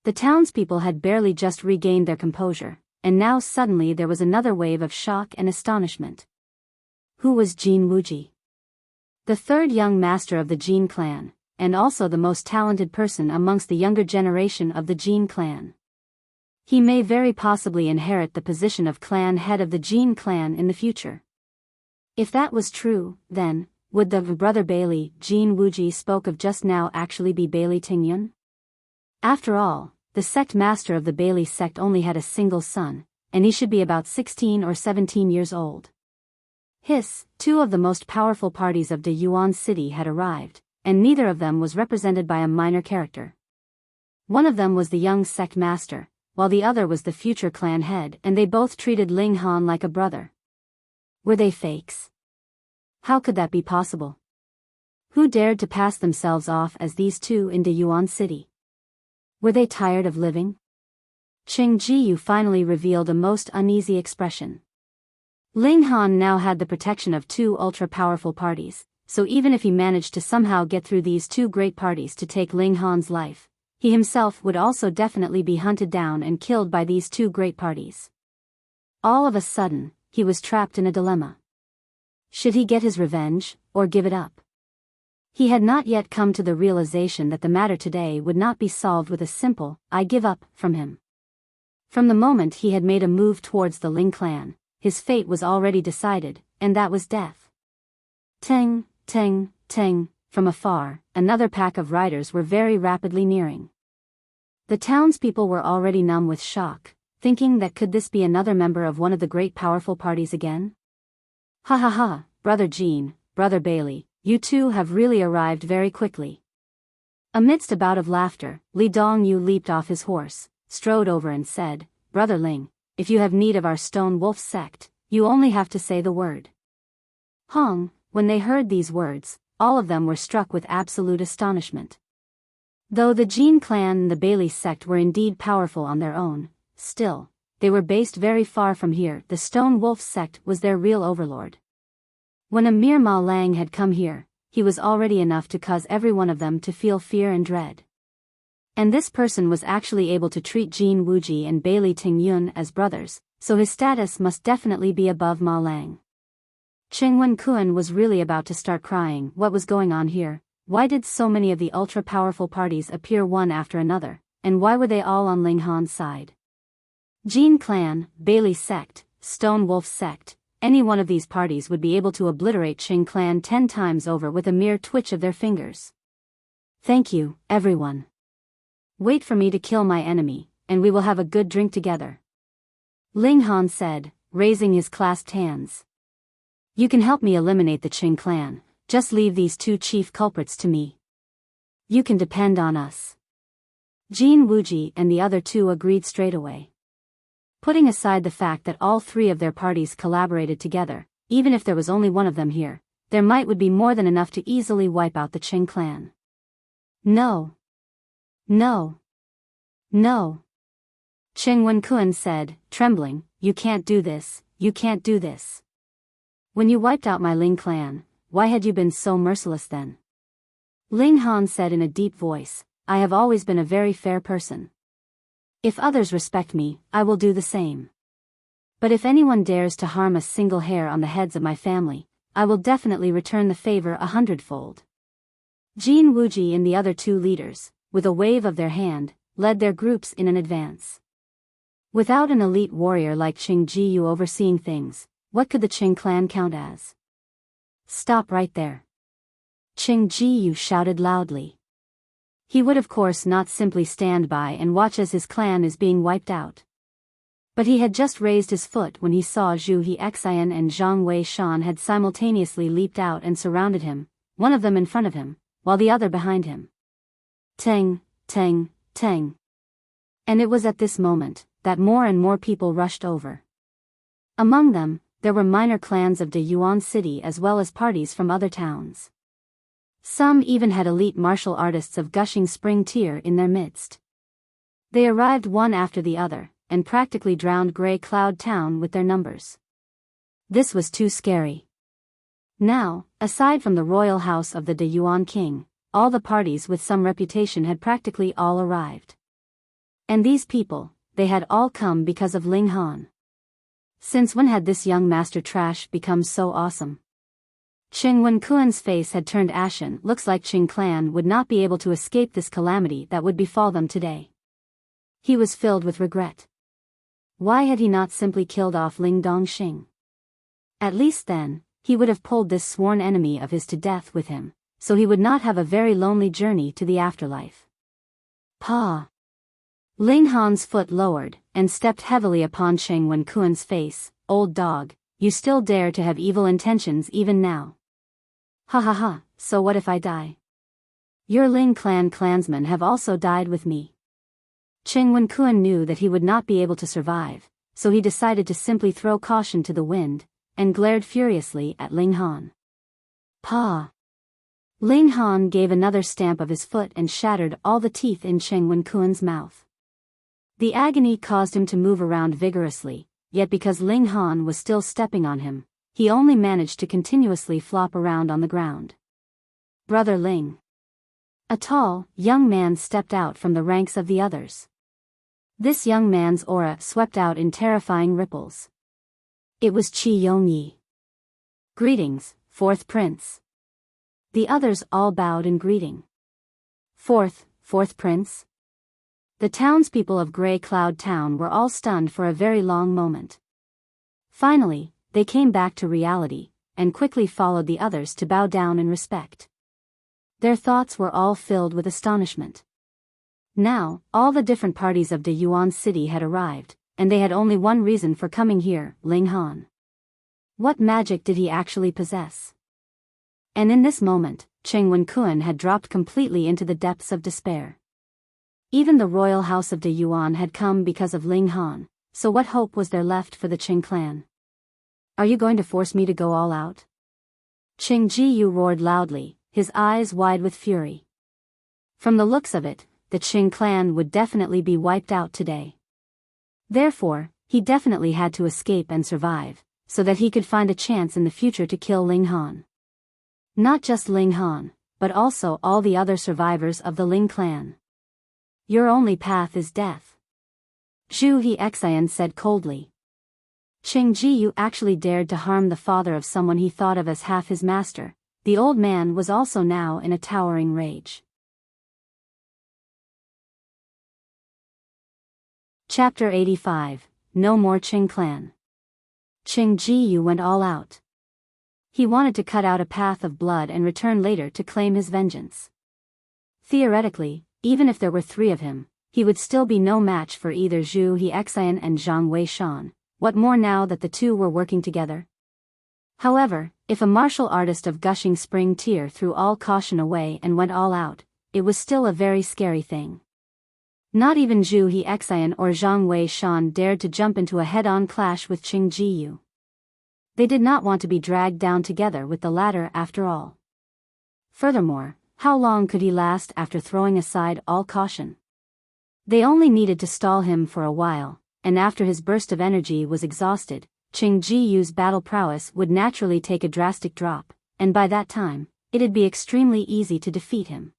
The townspeople had barely just regained their composure, and now suddenly there was another wave of shock and astonishment. Who was Jin Wuji? The third young master of the Jin clan, and also the most talented person amongst the younger generation of the Jin clan. He may very possibly inherit the position of clan head of the Jin clan in the future. If that was true, then, would the brother Bailey Jin Wuji spoke of just now actually be Bailey Tingyun? After all, the sect master of the Bailey sect only had a single son, and he should be about 16 or 17 years old. Two of the most powerful parties of De Yuan City had arrived, and neither of them was represented by a minor character. One of them was the young sect master, while the other was the future clan head, and they both treated Ling Han like a brother. Were they fakes? How could that be possible? Who dared to pass themselves off as these two in De Yuan City? Were they tired of living? Qing Jiyu finally revealed a most uneasy expression. Ling Han now had the protection of two ultra-powerful parties, so even if he managed to somehow get through these two great parties to take Ling Han's life, he himself would also definitely be hunted down and killed by these two great parties. All of a sudden, he was trapped in a dilemma. Should he get his revenge, or give it up? He had not yet come to the realization that the matter today would not be solved with a simple, "I give up," from him. From the moment he had made a move towards the Ling clan, his fate was already decided, and that was death. Teng, teng, teng, from afar, another pack of riders were very rapidly nearing. The townspeople were already numb with shock, thinking that could this be another member of one of the great powerful parties again? Ha ha ha, Brother Jean, Brother Bailey, you two have really arrived very quickly. Amidst a bout of laughter, Li Dongyu leaped off his horse, strode over and said, Brother Ling, if you have need of our Stone Wolf sect, you only have to say the word. Hong, when they heard these words, all of them were struck with absolute astonishment. Though the Jin clan and the Bailey sect were indeed powerful on their own, still, they were based very far from here. The Stone Wolf sect was their real overlord. When a mere Ma Lang had come here, he was already enough to cause every one of them to feel fear and dread. And this person was actually able to treat Jin Wuji and Bailey Tingyun as brothers, so his status must definitely be above Ma Lang. Qingwen Kuan was really about to start crying. What was going on here? Why did so many of the ultra-powerful parties appear one after another, and why were they all on Ling Han's side? Jin clan, Bailey sect, Stone Wolf sect, any one of these parties would be able to obliterate Qing clan 10 times over with a mere twitch of their fingers. Thank you, everyone. Wait for me to kill my enemy, and we will have a good drink together. Ling Han said, raising his clasped hands. You can help me eliminate the Qing clan, just leave these two chief culprits to me. You can depend on us. Jin Wuji and the other two agreed straight away. Putting aside the fact that all three of their parties collaborated together, even if there was only one of them here, their might would be more than enough to easily wipe out the Qing clan. No. No. No. Qingwen Kuan said, trembling, you can't do this, you can't do this. When you wiped out my Ling clan, why had you been so merciless then? Ling Han said in a deep voice, I have always been a very fair person. If others respect me, I will do the same. But if anyone dares to harm a single hair on the heads of my family, I will definitely return the favor 100-fold. Jin Wuji and the other two leaders, with a wave of their hand, led their groups in an advance. Without an elite warrior like Qing Jiyu overseeing things, what could the Qing clan count as? Stop right there. Qing Jiyu shouted loudly. He would of course not simply stand by and watch as his clan is being wiped out. But he had just raised his foot when he saw Zhu He Xian and Zhang Wei Shan had simultaneously leaped out and surrounded him, one of them in front of him, while the other behind him. Teng, teng, teng. And it was at this moment that more and more people rushed over. Among them, there were minor clans of De Yuan City as well as parties from other towns. Some even had elite martial artists of Gushing Spring tier in their midst. They arrived one after the other, and practically drowned Grey Cloud Town with their numbers. This was too scary. Now, aside from the royal house of the De Yuan king, all the parties with some reputation had practically all arrived. And these people, they had all come because of Ling Han. Since when had this young master trash become so awesome? Qing Wenkuan's face had turned ashen. Looks like Qing clan would not be able to escape this calamity that would befall them today. He was filled with regret. Why had he not simply killed off Ling Dongxing? At least then, he would have pulled this sworn enemy of his to death with him, so he would not have a very lonely journey to the afterlife. Pa! Ling Han's foot lowered, and stepped heavily upon Qing Wenkuan's face. Old dog, you still dare to have evil intentions even now. Ha ha ha, so what if I die? Your Ling clan clansmen have also died with me. Qing Wenkuan knew that he would not be able to survive, so he decided to simply throw caution to the wind, and glared furiously at Ling Han. Pa! Ling Han gave another stamp of his foot and shattered all the teeth in Qing Wenkuan's mouth. The agony caused him to move around vigorously, yet because Ling Han was still stepping on him, he only managed to continuously flop around on the ground. Brother Ling. A tall, young man stepped out from the ranks of the others. This young man's aura swept out in terrifying ripples. It was Qi Yongyi. Greetings, fourth prince. The others all bowed in greeting. Fourth prince? The townspeople of Grey Cloud Town were all stunned for a very long moment. Finally, they came back to reality, and quickly followed the others to bow down in respect. Their thoughts were all filled with astonishment. Now, all the different parties of De Yuan City had arrived, and they had only one reason for coming here, Ling Han. What magic did he actually possess? And in this moment, Qing Wenkuan had dropped completely into the depths of despair. Even the royal house of De Yuan had come because of Ling Han, so what hope was there left for the Qing clan? Are you going to force me to go all out? Qing Jiyu roared loudly, his eyes wide with fury. From the looks of it, the Qing clan would definitely be wiped out today. Therefore, he definitely had to escape and survive, so that he could find a chance in the future to kill Ling Han. Not just Ling Han, but also all the other survivors of the Ling clan. Your only path is death. Zhu Hexian said coldly. Qing Jiyu actually dared to harm the father of someone he thought of as half his master. The old man was also now in a towering rage. Chapter 85, No More Qing Clan. Qing Jiyu went all out. He wanted to cut out a path of blood and return later to claim his vengeance. Theoretically, even if there were 3 of him, he would still be no match for either Zhu Hexian and Zhang Weishan, what more now that the two were working together? However, if a martial artist of gushing spring tear threw all caution away and went all out, it was still a very scary thing. Not even Zhu Hexian or Zhang Weishan dared to jump into a head-on clash with Qing Jiyu. They did not want to be dragged down together with the latter after all. Furthermore, how long could he last after throwing aside all caution? They only needed to stall him for a while, and after his burst of energy was exhausted, Qing Jiyu's battle prowess would naturally take a drastic drop, and by that time, it'd be extremely easy to defeat him.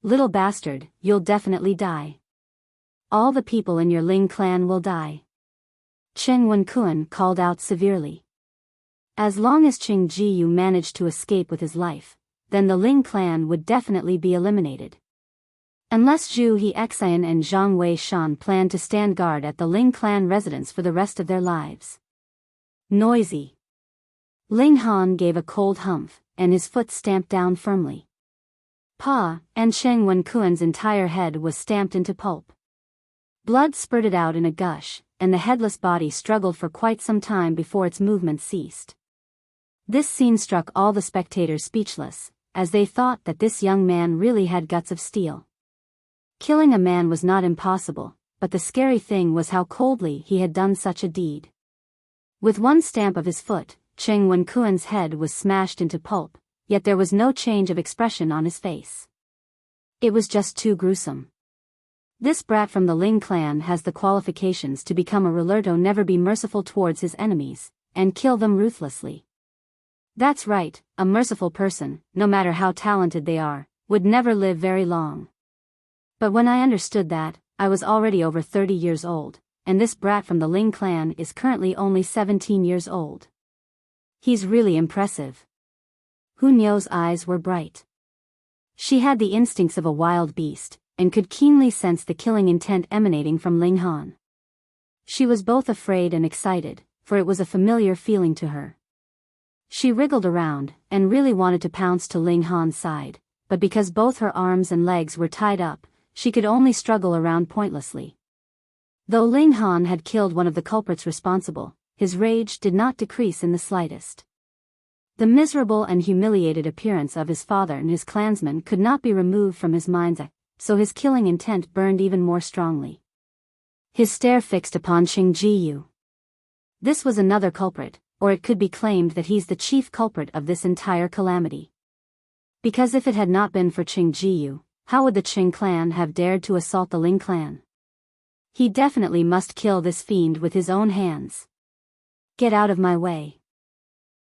Little bastard, you'll definitely die. All the people in your Ling clan will die. Qing Wenkuan called out severely. As long as Qing Jiyu managed to escape with his life, then the Ling clan would definitely be eliminated. Unless Zhu Hexian and Zhang Weishan planned to stand guard at the Ling clan residence for the rest of their lives. Noisy. Ling Han gave a cold humph, and his foot stamped down firmly. Pa, and Qing Wenkuan's entire head was stamped into pulp. Blood spurted out in a gush, and the headless body struggled for quite some time before its movement ceased. This scene struck all the spectators speechless, as they thought that this young man really had guts of steel. Killing a man was not impossible, but the scary thing was how coldly he had done such a deed. With one stamp of his foot, Qing Wenkuan's head was smashed into pulp, yet there was no change of expression on his face. It was just too gruesome. This brat from the Ling clan has the qualifications to become a ruler, never be merciful towards his enemies, and kill them ruthlessly. That's right, a merciful person, no matter how talented they are, would never live very long. But when I understood that, I was already over 30 years old, and this brat from the Ling clan is currently only 17 years old. He's really impressive. Hu Niu's eyes were bright. She had the instincts of a wild beast, and could keenly sense the killing intent emanating from Ling Han. She was both afraid and excited, for it was a familiar feeling to her. She wriggled around, and really wanted to pounce to Ling Han's side, but because both her arms and legs were tied up, she could only struggle around pointlessly. Though Ling Han had killed one of the culprits responsible, his rage did not decrease in the slightest. The miserable and humiliated appearance of his father and his clansmen could not be removed from his mind's eye, so his killing intent burned even more strongly. His stare fixed upon Qing Jiyu. This was another culprit, or it could be claimed that he's the chief culprit of this entire calamity. Because if it had not been for Qing Jiyu, how would the Qing clan have dared to assault the Ling clan? He definitely must kill this fiend with his own hands. Get out of my way.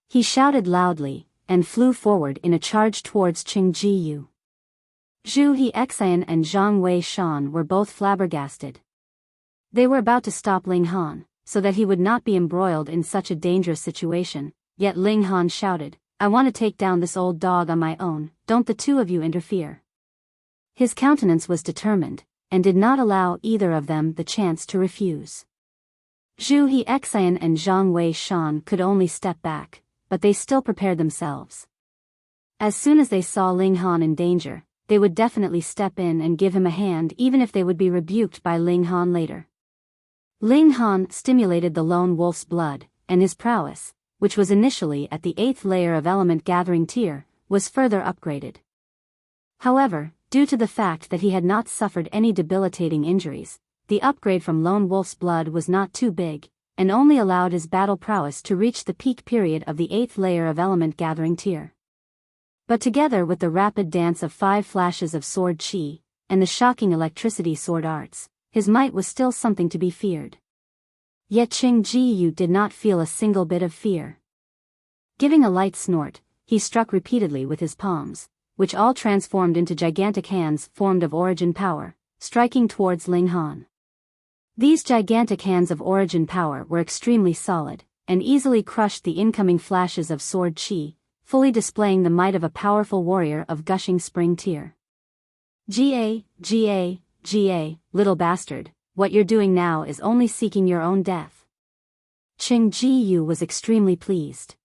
He shouted loudly, and flew forward in a charge towards Qing Jiyu. Zhu Hexian and Zhang Wei Shan were both flabbergasted. They were about to stop Ling Han, so that he would not be embroiled in such a dangerous situation, yet Ling Han shouted, "I want to take down this old dog on my own, don't the two of you interfere." His countenance was determined, and did not allow either of them the chance to refuse. Zhu Hexian and Zhang Wei Shan could only step back, but they still prepared themselves. As soon as they saw Ling Han in danger, they would definitely step in and give him a hand even if they would be rebuked by Ling Han later. Ling Han stimulated the lone wolf's blood, and his prowess, which was initially at the 8th layer of element gathering tier, was further upgraded. However, due to the fact that he had not suffered any debilitating injuries, the upgrade from lone wolf's blood was not too big, and only allowed his battle prowess to reach the peak period of the 8th layer of element gathering tier. But together with the rapid dance of 5 flashes of sword chi, and the shocking electricity sword arts, his might was still something to be feared. Yet Qing Jiyu did not feel a single bit of fear. Giving a light snort, he struck repeatedly with his palms, which all transformed into gigantic hands formed of origin power, striking towards Ling Han. These gigantic hands of origin power were extremely solid, and easily crushed the incoming flashes of sword chi, fully displaying the might of a powerful warrior of gushing spring tier. Ga, little bastard, what you're doing now is only seeking your own death. Qing Jiyu was extremely pleased.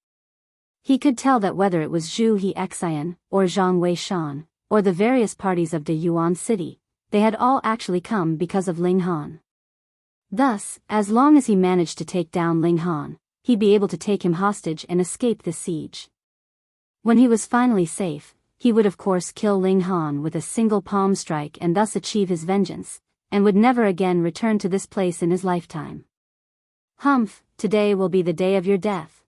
He could tell that whether it was Zhu Hexian, or Zhang Wei Shan, or the various parties of De Yuan City, they had all actually come because of Ling Han. Thus, as long as he managed to take down Ling Han, he'd be able to take him hostage and escape the siege. When he was finally safe, he would of course kill Ling Han with a single palm strike and thus achieve his vengeance, and would never again return to this place in his lifetime. Humph, today will be the day of your death.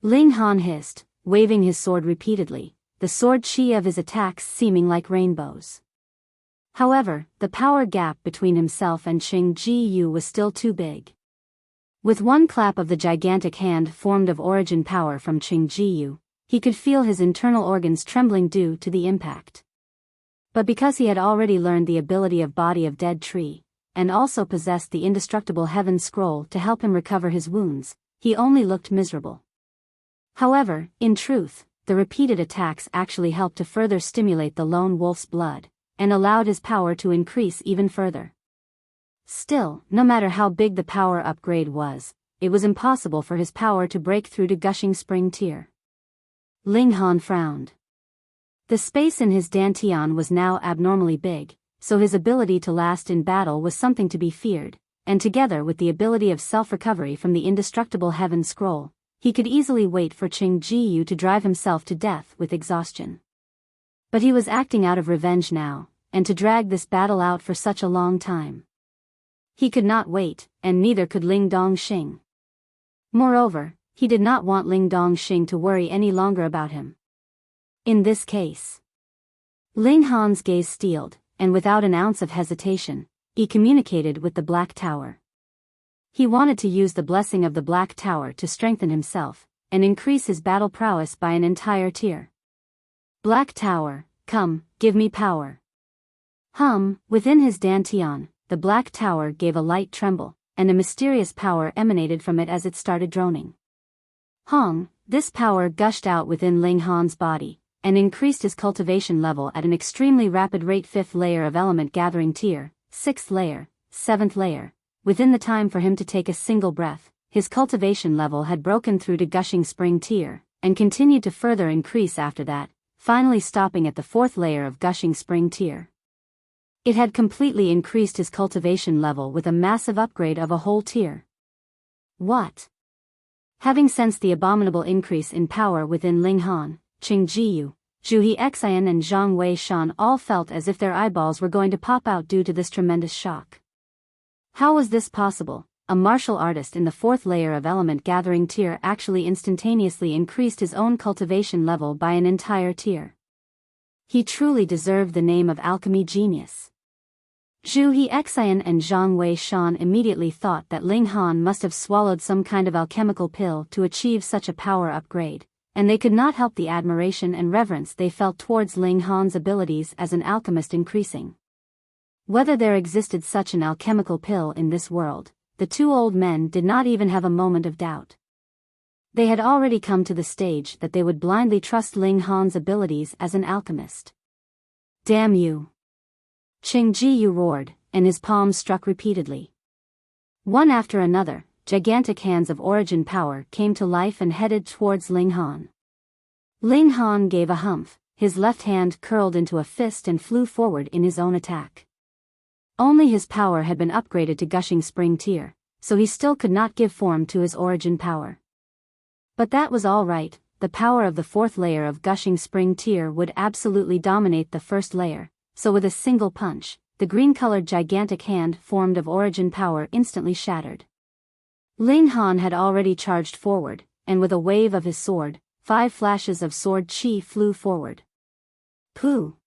Ling Han hissed, waving his sword repeatedly, the sword chi of his attacks seeming like rainbows. However, the power gap between himself and Qing Jiyu was still too big. With one clap of the gigantic hand formed of origin power from Qing Jiyu, he could feel his internal organs trembling due to the impact. But because he had already learned the ability of Body of Dead Tree, and also possessed the indestructible Heaven Scroll to help him recover his wounds, he only looked miserable. However, in truth, the repeated attacks actually helped to further stimulate the lone wolf's blood, and allowed his power to increase even further. Still, no matter how big the power upgrade was, it was impossible for his power to break through to gushing spring tier. Ling Han frowned. The space in his dantian was now abnormally big, so his ability to last in battle was something to be feared, and together with the ability of self-recovery from the indestructible Heaven Scroll, he could easily wait for Qing Jiyu to drive himself to death with exhaustion. But he was acting out of revenge now, and to drag this battle out for such a long time. He could not wait, and neither could Ling Dongxing. Moreover, he did not want Ling Dongxing to worry any longer about him. In this case, Ling Han's gaze steeled, and without an ounce of hesitation, he communicated with the Black Tower. He wanted to use the blessing of the Black Tower to strengthen himself, and increase his battle prowess by an entire tier. Black Tower, come, give me power. Within his dantian, the Black Tower gave a light tremble, and a mysterious power emanated from it as it started droning. This power gushed out within Ling Han's body, and increased his cultivation level at an extremely rapid rate. 5th layer of element gathering tier, 6th layer, 7th layer. Within the time for him to take a single breath, his cultivation level had broken through to gushing spring tier, and continued to further increase after that, finally stopping at the 4th layer of gushing spring tier. It had completely increased his cultivation level with a massive upgrade of a whole tier. What? Having sensed the abominable increase in power within Ling Han, Qing Jiyu, Zhu Xian and Zhang Wei Shan all felt as if their eyeballs were going to pop out due to this tremendous shock. How was this possible? A martial artist in the 4th layer of element gathering tier actually instantaneously increased his own cultivation level by an entire tier. He truly deserved the name of alchemy genius. Zhu Xian and Zhang Wei Shan immediately thought that Ling Han must have swallowed some kind of alchemical pill to achieve such a power upgrade, and they could not help the admiration and reverence they felt towards Ling Han's abilities as an alchemist increasing. Whether there existed such an alchemical pill in this world, the two old men did not even have a moment of doubt. They had already come to the stage that they would blindly trust Ling Han's abilities as an alchemist. Damn you! Qing Jiyu roared, and his palms struck repeatedly. One after another, gigantic hands of origin power came to life and headed towards Ling Han. Ling Han gave a humph, his left hand curled into a fist and flew forward in his own attack. Only his power had been upgraded to gushing spring tier, so he still could not give form to his origin power. But that was all right, the power of the 4th layer of gushing spring tier would absolutely dominate the 1st layer, so with a single punch, the green-colored gigantic hand formed of origin power instantly shattered. Ling Han had already charged forward, and with a wave of his sword, 5 flashes of sword chi flew forward. Pooh!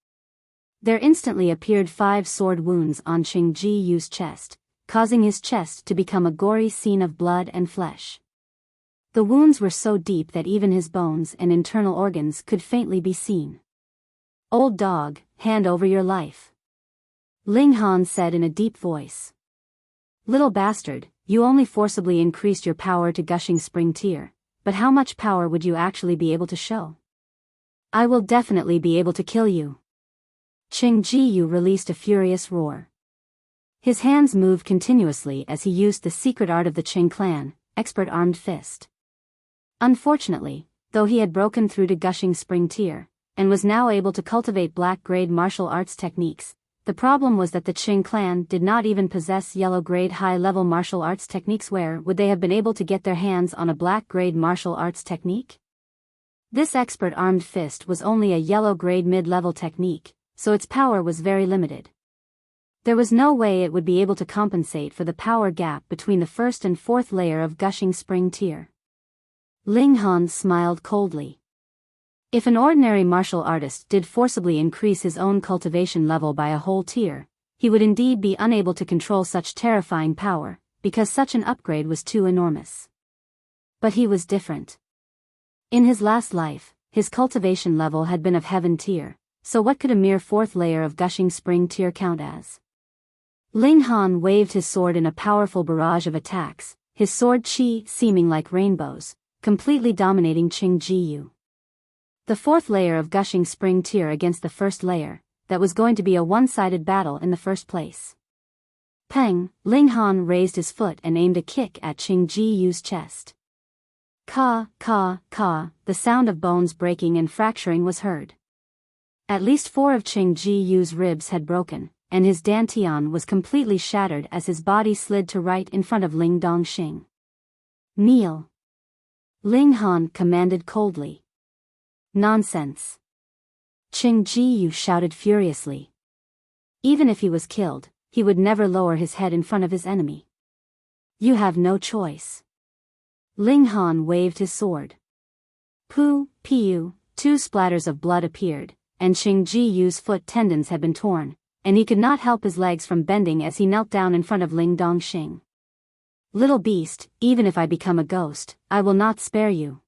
There instantly appeared 5 sword wounds on Qing Jiyu's chest, causing his chest to become a gory scene of blood and flesh. The wounds were so deep that even his bones and internal organs could faintly be seen. Old dog, hand over your life. Ling Han said in a deep voice. Little bastard, you only forcibly increased your power to gushing spring tier, but how much power would you actually be able to show? I will definitely be able to kill you. Qing Jiyu released a furious roar. His hands moved continuously as he used the secret art of the Qing clan, expert armed fist. Unfortunately, though he had broken through to gushing spring tier, and was now able to cultivate black-grade martial arts techniques, the problem was that the Qing clan did not even possess yellow-grade high-level martial arts techniques. Where would they have been able to get their hands on a black-grade martial arts technique? This expert armed fist was only a yellow-grade mid-level technique, so its power was very limited. There was no way it would be able to compensate for the power gap between the 1st and 4th layer of gushing spring tier. Ling Han smiled coldly. If an ordinary martial artist did forcibly increase his own cultivation level by a whole tier, he would indeed be unable to control such terrifying power, because such an upgrade was too enormous. But he was different. In his last life, his cultivation level had been of heaven tier, so what could a mere 4th layer of gushing spring tier count as? Ling Han waved his sword in a powerful barrage of attacks, his sword chi seeming like rainbows, completely dominating Qing Jiyu. The 4th layer of gushing spring tier against the 1st layer, that was going to be a one-sided battle in the first place. Peng, Ling Han raised his foot and aimed a kick at Qing Jiyu's chest. Ka, ka, ka, the sound of bones breaking and fracturing was heard. At least 4 of Qing Jiyu's ribs had broken, and his dantian was completely shattered as his body slid to right in front of Ling Dongxing. Kneel! Ling Han commanded coldly. Nonsense! Qing Jiyu shouted furiously. Even if he was killed, he would never lower his head in front of his enemy. You have no choice. Ling Han waved his sword. Pu, piu, 2 splatters of blood appeared, and Qing Jiyu's foot tendons had been torn, and he could not help his legs from bending as he knelt down in front of Ling Dongxing. "Little beast, even if I become a ghost, I will not spare you."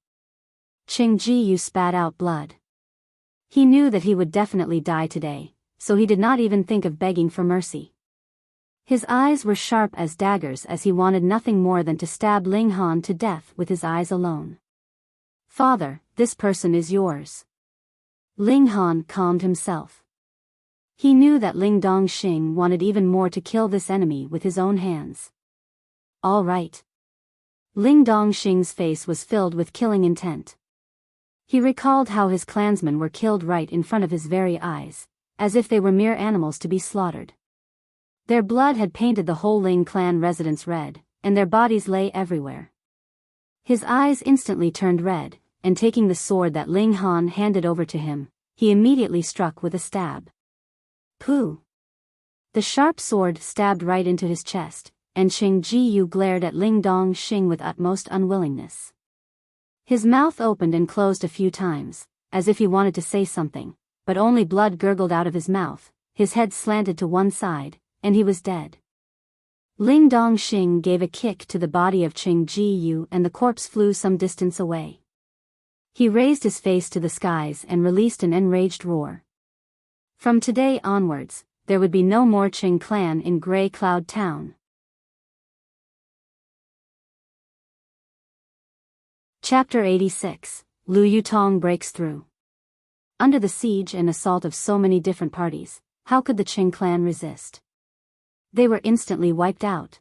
Qing Jiyu spat out blood. He knew that he would definitely die today, so he did not even think of begging for mercy. His eyes were sharp as daggers as he wanted nothing more than to stab Ling Han to death with his eyes alone. "Father, this person is yours." Ling Han calmed himself. He knew that Ling Dongxing wanted even more to kill this enemy with his own hands. "All right." Ling Dongxing's face was filled with killing intent. He recalled how his clansmen were killed right in front of his very eyes, as if they were mere animals to be slaughtered. Their blood had painted the whole Ling clan residence red, and their bodies lay everywhere. His eyes instantly turned red, and taking the sword that Ling Han handed over to him, he immediately struck with a stab. Pooh! The sharp sword stabbed right into his chest, and Qing Jiyu glared at Ling Dongxing with utmost unwillingness. His mouth opened and closed a few times, as if he wanted to say something, but only blood gurgled out of his mouth, his head slanted to one side, and he was dead. Ling Dongxing gave a kick to the body of Qing Jiyu and the corpse flew some distance away. He raised his face to the skies and released an enraged roar. From today onwards, there would be no more Qing clan in Grey Cloud Town. Chapter 86, Lu Yutong breaks through. Under the siege and assault of so many different parties, how could the Qing clan resist? They were instantly wiped out.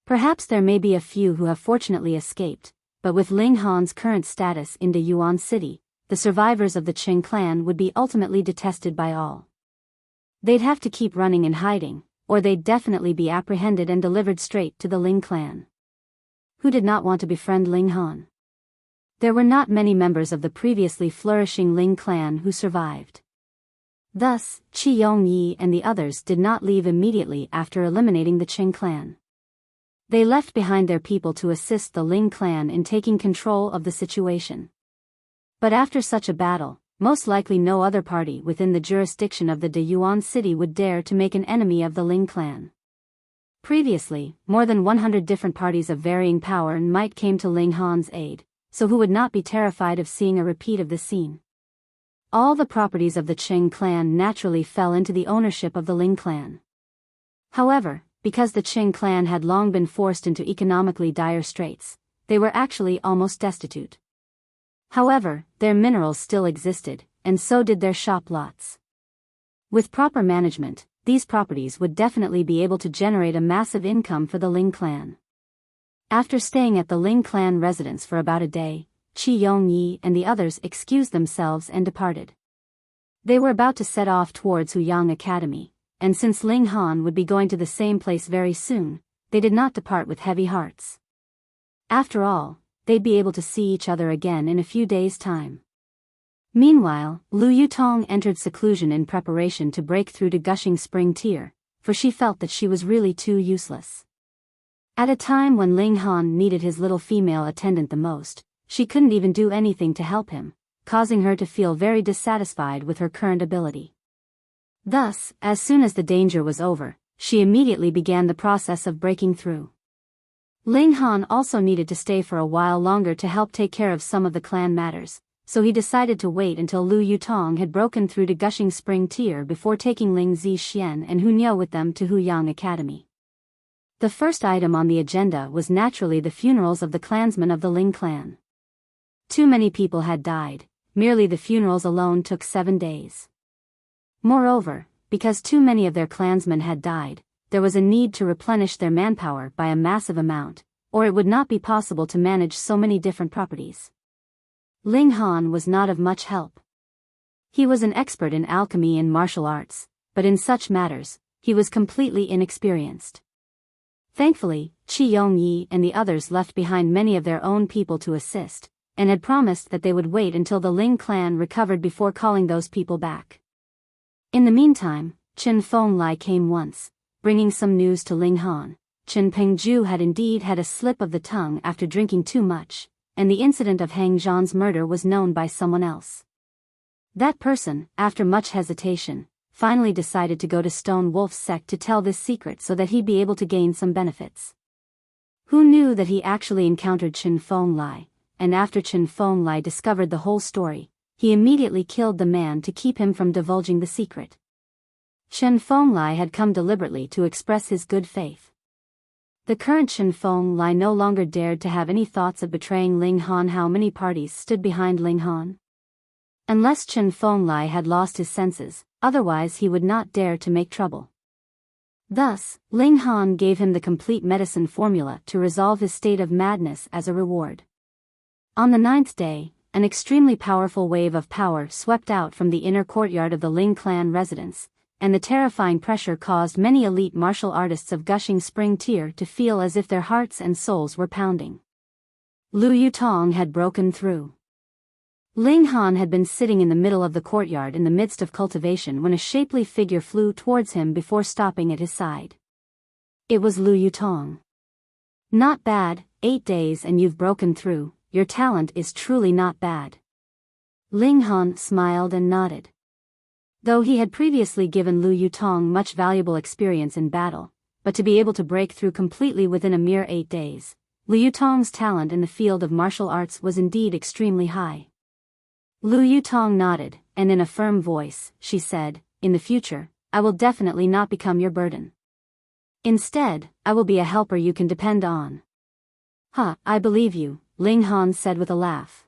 Perhaps there may be a few who have fortunately escaped, but with Ling Han's current status in the Yuan city, the survivors of the Qing clan would be ultimately detested by all. They'd have to keep running and hiding, or they'd definitely be apprehended and delivered straight to the Ling clan. Who did not want to befriend Ling Han? There were not many members of the previously flourishing Ling clan who survived. Thus, Qi Yongyi and the others did not leave immediately after eliminating the Qing clan. They left behind their people to assist the Ling clan in taking control of the situation. But after such a battle, most likely no other party within the jurisdiction of the Deyuan city would dare to make an enemy of the Ling clan. Previously, more than 100 different parties of varying power and might came to Ling Han's aid, so who would not be terrified of seeing a repeat of the scene? All the properties of the Qing clan naturally fell into the ownership of the Ling clan. However, because the Qing clan had long been forced into economically dire straits, they were actually almost destitute. However, their minerals still existed, and so did their shop lots. With proper management, these properties would definitely be able to generate a massive income for the Ling clan. After staying at the Ling clan residence for about a day, Qi Yongyi and the others excused themselves and departed. They were about to set off towards Huyang Academy, and since Ling Han would be going to the same place very soon, they did not depart with heavy hearts. After all, they'd be able to see each other again in a few days' time. Meanwhile, Lu Yutong entered seclusion in preparation to break through to Gushing Spring Tier, for she felt that she was really too useless. At a time when Ling Han needed his little female attendant the most, she couldn't even do anything to help him, causing her to feel very dissatisfied with her current ability. Thus, as soon as the danger was over, she immediately began the process of breaking through. Ling Han also needed to stay for a while longer to help take care of some of the clan matters, so he decided to wait until Lu Yutong had broken through to Gushing Spring Tier before taking Ling Zixian and Hu Niu with them to Huyang Academy. The first item on the agenda was naturally the funerals of the clansmen of the Ling clan. Too many people had died, merely the funerals alone took 7 days. Moreover, because too many of their clansmen had died, there was a need to replenish their manpower by a massive amount, or it would not be possible to manage so many different properties. Ling Han was not of much help. He was an expert in alchemy and martial arts, but in such matters, he was completely inexperienced. Thankfully, Qi Yongyi and the others left behind many of their own people to assist, and had promised that they would wait until the Ling clan recovered before calling those people back. In the meantime, Qin Fenglai came once, bringing some news to Ling Han. Qin Pengju had indeed had a slip of the tongue after drinking too much, and the incident of Hang Zhan's murder was known by someone else. That person, after much hesitation, finally decided to go to Stone Wolf's sect to tell this secret so that he'd be able to gain some benefits. Who knew that he actually encountered Chen Fenglai, and after Chen Fenglai discovered the whole story, he immediately killed the man to keep him from divulging the secret. Chen Fenglai had come deliberately to express his good faith. The current Chen Fenglai no longer dared to have any thoughts of betraying Ling Han. How many parties stood behind Ling Han? Unless Chen Fenglai had lost his senses, otherwise he would not dare to make trouble. Thus, Ling Han gave him the complete medicine formula to resolve his state of madness as a reward. On the 9th day, an extremely powerful wave of power swept out from the inner courtyard of the Ling clan residence, and the terrifying pressure caused many elite martial artists of Gushing Spring Tier to feel as if their hearts and souls were pounding. Lu Yutong had broken through. Ling Han had been sitting in the middle of the courtyard in the midst of cultivation when a shapely figure flew towards him before stopping at his side. It was Lu Yutong. Not bad, 8 days and you've broken through, your talent is truly not bad. Ling Han smiled and nodded. Though he had previously given Lu Yutong much valuable experience in battle, but to be able to break through completely within a mere 8 days, Lu Yutong's talent in the field of martial arts was indeed extremely high. Lu Yutong nodded, and in a firm voice, she said, "In the future, I will definitely not become your burden. Instead, I will be a helper you can depend on." I believe you," Ling Han said with a laugh.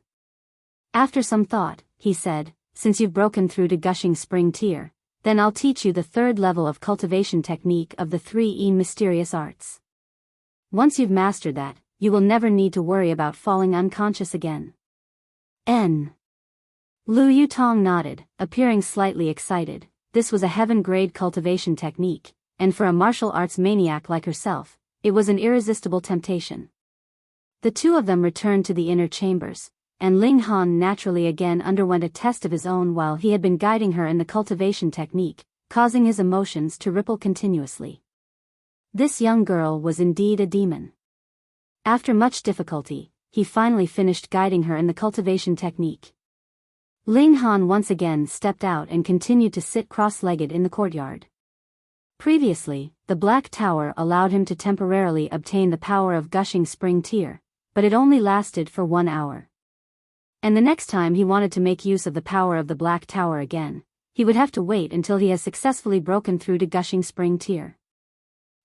After some thought, he said, "Since you've broken through to Gushing Spring Tier, then I'll teach you the 3rd level of cultivation technique of the 3 mysterious arts. Once you've mastered that, you will never need to worry about falling unconscious again." Lu Yutong nodded, appearing slightly excited. This was a heaven-grade cultivation technique, and for a martial arts maniac like herself, it was an irresistible temptation. The two of them returned to the inner chambers, and Ling Han naturally again underwent a test of his own while he had been guiding her in the cultivation technique, causing his emotions to ripple continuously. This young girl was indeed a demon. After much difficulty, he finally finished guiding her in the cultivation technique. Ling Han once again stepped out and continued to sit cross-legged in the courtyard. Previously, the Black Tower allowed him to temporarily obtain the power of Gushing Spring Tier, but it only lasted for 1 hour. And the next time he wanted to make use of the power of the Black Tower again, he would have to wait until he has successfully broken through to Gushing Spring Tier.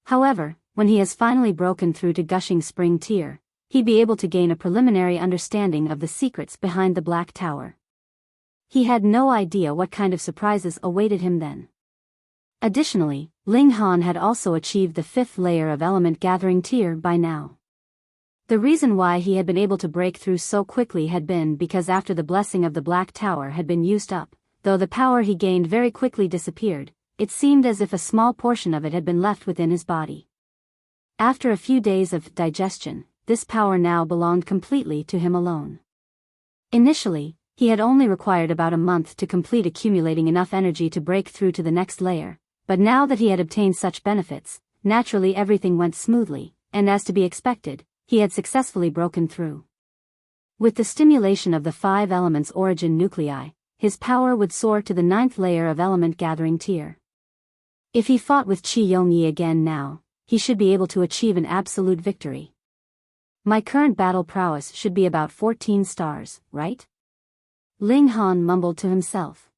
However, when he has finally broken through to Gushing Spring Tier, he'd be able to gain a preliminary understanding of the secrets behind the Black Tower. He had no idea what kind of surprises awaited him then. Additionally, Ling Han had also achieved the 5th layer of Element Gathering Tier by now. The reason why he had been able to break through so quickly had been because after the blessing of the Black Tower had been used up, though the power he gained very quickly disappeared, it seemed as if a small portion of it had been left within his body. After a few days of digestion, this power now belonged completely to him alone. Initially, he had only required about a month to complete accumulating enough energy to break through to the next layer, but now that he had obtained such benefits, naturally everything went smoothly, and as to be expected, he had successfully broken through. With the stimulation of the 5 elements origin nuclei, his power would soar to the 9th layer of Element Gathering Tier. If he fought with Qi Yongyi again now, he should be able to achieve an absolute victory. My current battle prowess should be about 14 stars, right? Ling Han mumbled to himself.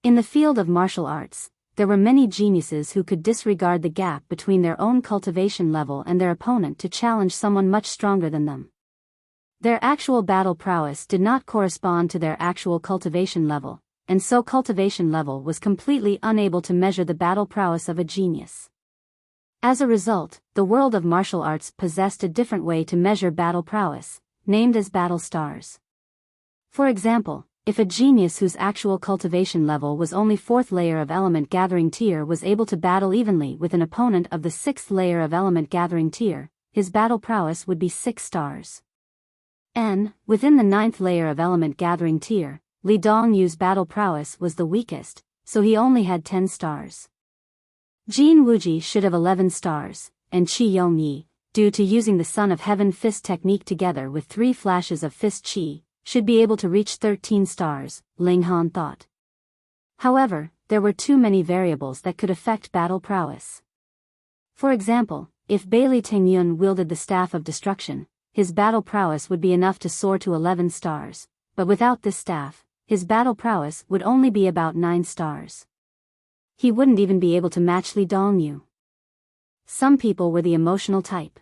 In the field of martial arts, there were many geniuses who could disregard the gap between their own cultivation level and their opponent to challenge someone much stronger than them. Their actual battle prowess did not correspond to their actual cultivation level, and so cultivation level was completely unable to measure the battle prowess of a genius. As a result, the world of martial arts possessed a different way to measure battle prowess, named as battle stars. For example, if a genius whose actual cultivation level was only 4th layer of Element Gathering Tier was able to battle evenly with an opponent of the 6th layer of Element Gathering Tier, his battle prowess would be 6 stars. Within the 9th layer of Element Gathering Tier, Li Dongyu's battle prowess was the weakest, so he only had 10 stars. Jin Wuji should have 11 stars, and Qi Yongyi, due to using the Son of Heaven Fist technique together with 3 flashes of Fist Qi, should be able to reach 13 stars, Ling Han thought. However, there were too many variables that could affect battle prowess. For example, if Bailey Tingyun wielded the Staff of Destruction, his battle prowess would be enough to soar to 11 stars, but without this staff, his battle prowess would only be about 9 stars. He wouldn't even be able to match Li Dongyu. Some people were the emotional type.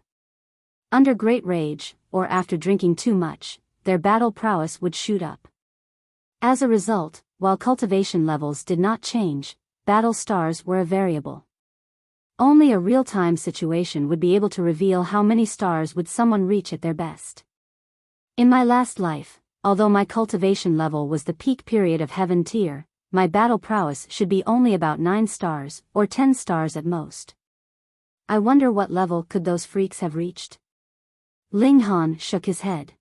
Under great rage, or after drinking too much, their battle prowess would shoot up. As a result, while cultivation levels did not change, battle stars were a variable. Only a real-time situation would be able to reveal how many stars would someone reach at their best. In my last life, although my cultivation level was the peak period of heaven tier, my battle prowess should be only about 9 stars, or 10 stars at most. I wonder what level could those freaks have reached? Ling Han shook his head.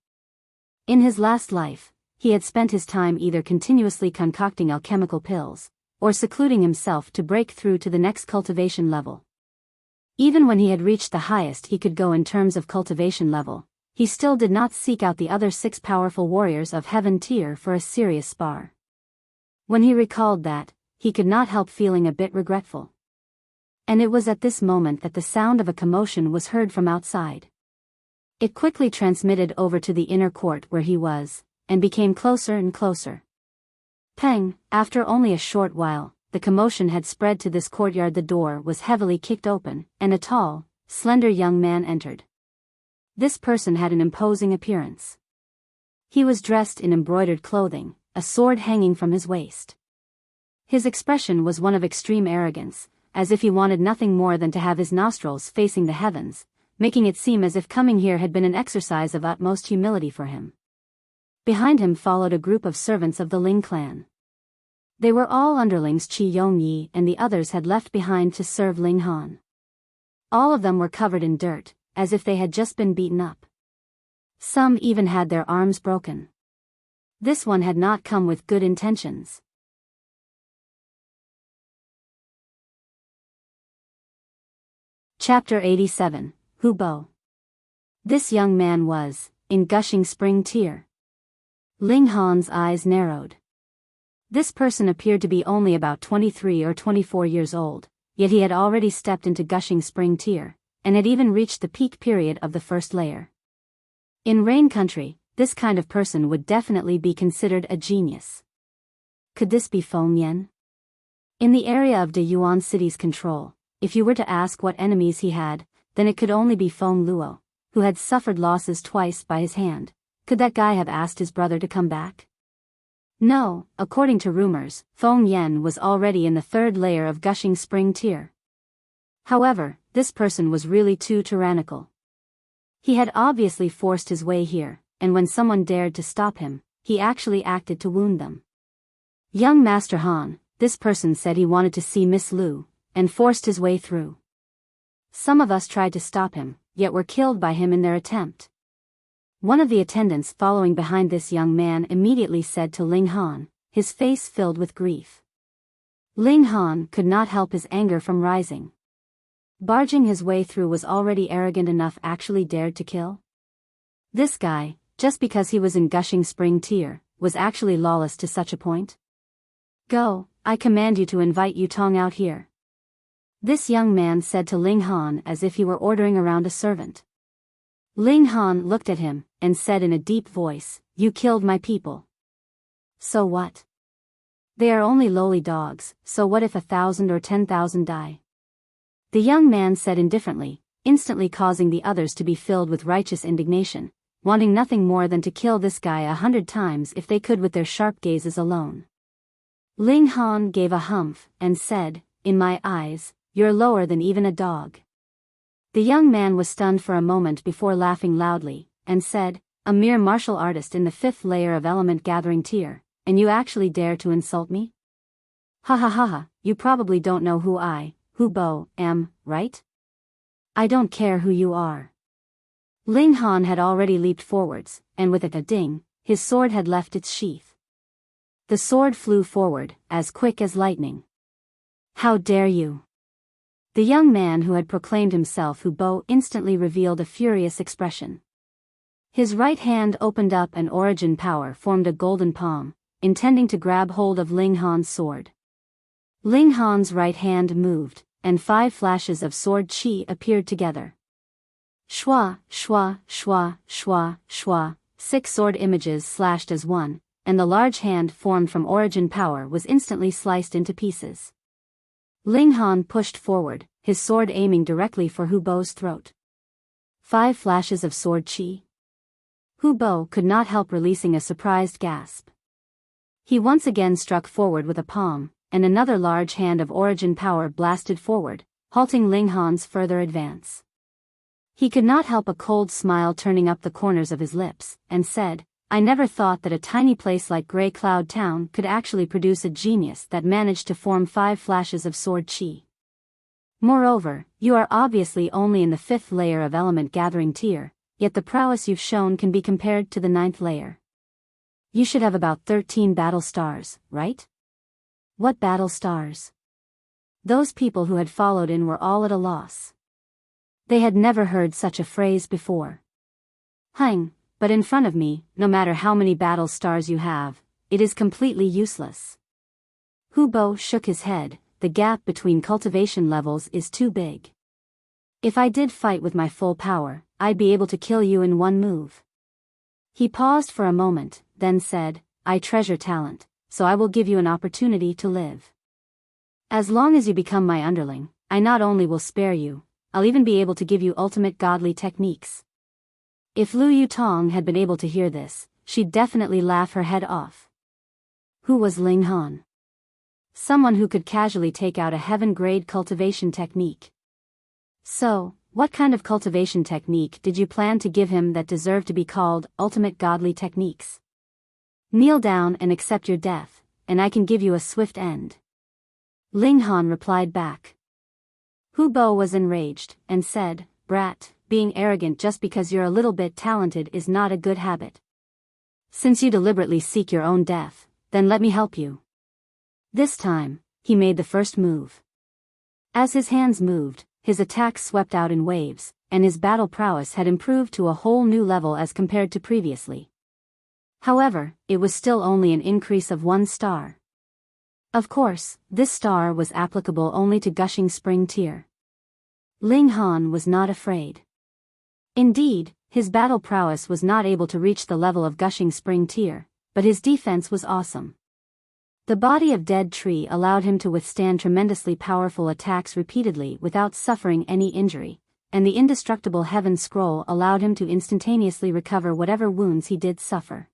In his last life, he had spent his time either continuously concocting alchemical pills, or secluding himself to break through to the next cultivation level. Even when he had reached the highest he could go in terms of cultivation level, he still did not seek out the other 6 powerful warriors of heaven tier for a serious spar. When he recalled that, he could not help feeling a bit regretful. And it was at this moment that the sound of a commotion was heard from outside. It quickly transmitted over to the inner court where he was, and became closer and closer. Peng, after only a short while, the commotion had spread to this courtyard. The door was heavily kicked open, and a tall, slender young man entered. This person had an imposing appearance. He was dressed in embroidered clothing, a sword hanging from his waist. His expression was one of extreme arrogance, as if he wanted nothing more than to have his nostrils facing the heavens, making it seem as if coming here had been an exercise of utmost humility for him. Behind him followed a group of servants of the Ling clan. They were all underlings Qi Yongyi, and the others had left behind to serve Ling Han. All of them were covered in dirt, as if they had just been beaten up. Some even had their arms broken. This one had not come with good intentions. Chapter 87, Hu Bo. This young man was, in gushing spring tier. Ling Han's eyes narrowed. This person appeared to be only about 23 or 24 years old, yet he had already stepped into gushing spring tier, and had even reached the peak period of the first layer. In Rain Country, this kind of person would definitely be considered a genius. Could this be Feng Yan? In the area of De Yuan City's control, if you were to ask what enemies he had, then it could only be Feng Luo, who had suffered losses twice by his hand. Could that guy have asked his brother to come back? No, according to rumors, Feng Yan was already in the 3rd layer of gushing spring tier. However, this person was really too tyrannical. He had obviously forced his way here, and when someone dared to stop him, he actually acted to wound them. Young Master Han, this person said he wanted to see Miss Lu, and forced his way through. Some of us tried to stop him, yet were killed by him in their attempt. One of the attendants following behind this young man immediately said to Ling Han, his face filled with grief. Ling Han could not help his anger from rising. Barging his way through was already arrogant enough, actually dared to kill? This guy, just because he was in gushing spring tier, was actually lawless to such a point? Go, I command you to invite Yu Tong out here. This young man said to Ling Han as if he were ordering around a servant. Ling Han looked at him, and said in a deep voice, "You killed my people. So what? They are only lowly dogs, so what if 1,000 or 10,000 die?" The young man said indifferently, instantly causing the others to be filled with righteous indignation, wanting nothing more than to kill this guy 100 times if they could with their sharp gazes alone. Ling Han gave a humph, and said, "In my eyes, you're lower than even a dog." The young man was stunned for a moment before laughing loudly, and said, "A mere martial artist in the 5th layer of element gathering tier, and you actually dare to insult me? Ha ha ha ha, you probably don't know who I, Hu Bo, am, right? I don't care who you are." Ling Han had already leaped forwards, and with it a ding, his sword had left its sheath. The sword flew forward, as quick as lightning. "How dare you!" The young man who had proclaimed himself Hu Bo instantly revealed a furious expression. His right hand opened up and origin power formed a golden palm, intending to grab hold of Ling Han's sword. Ling Han's right hand moved, and 5 flashes of sword qi appeared together. Shwa, shwa, shwa, shwa, shwa, 6 sword images slashed as one, and the large hand formed from origin power was instantly sliced into pieces. Ling Han pushed forward, his sword aiming directly for Hu Bo's throat. 5 flashes of sword qi. Hu Bo could not help releasing a surprised gasp. He once again struck forward with a palm, and another large hand of origin power blasted forward, halting Ling Han's further advance. He could not help a cold smile turning up the corners of his lips, and said, "I never thought that a tiny place like Grey Cloud Town could actually produce a genius that managed to form 5 flashes of sword qi. Moreover, you are obviously only in the 5th layer of element gathering tier, yet the prowess you've shown can be compared to the 9th layer. You should have about 13 battle stars, right?" What battle stars? Those people who had followed in were all at a loss. They had never heard such a phrase before. "Hein, but in front of me, no matter how many battle stars you have, it is completely useless." Hu Bo shook his head. "The gap between cultivation levels is too big. If I did fight with my full power, I'd be able to kill you in one move." He paused for a moment, then said, "I treasure talent, so I will give you an opportunity to live. As long as you become my underling, I not only will spare you, I'll even be able to give you ultimate godly techniques." If Lu Yutong had been able to hear this, she'd definitely laugh her head off. Who was Ling Han? Someone who could casually take out a heaven-grade cultivation technique. So, what kind of cultivation technique did you plan to give him that deserved to be called ultimate godly techniques? "Kneel down and accept your death, and I can give you a swift end." Ling Han replied back. Hu Bo was enraged, and said, "Brat, being arrogant just because you're a little bit talented is not a good habit. Since you deliberately seek your own death, then let me help you." This time, he made the first move. As his hands moved, his attacks swept out in waves, and his battle prowess had improved to a whole new level as compared to previously. However, it was still only an increase of 1 star. Of course, this star was applicable only to Gushing Spring tier. Ling Han was not afraid. Indeed, his battle prowess was not able to reach the level of Gushing Spring tier, but his defense was awesome. The body of Dead Tree allowed him to withstand tremendously powerful attacks repeatedly without suffering any injury, and the indestructible Heaven Scroll allowed him to instantaneously recover whatever wounds he did suffer.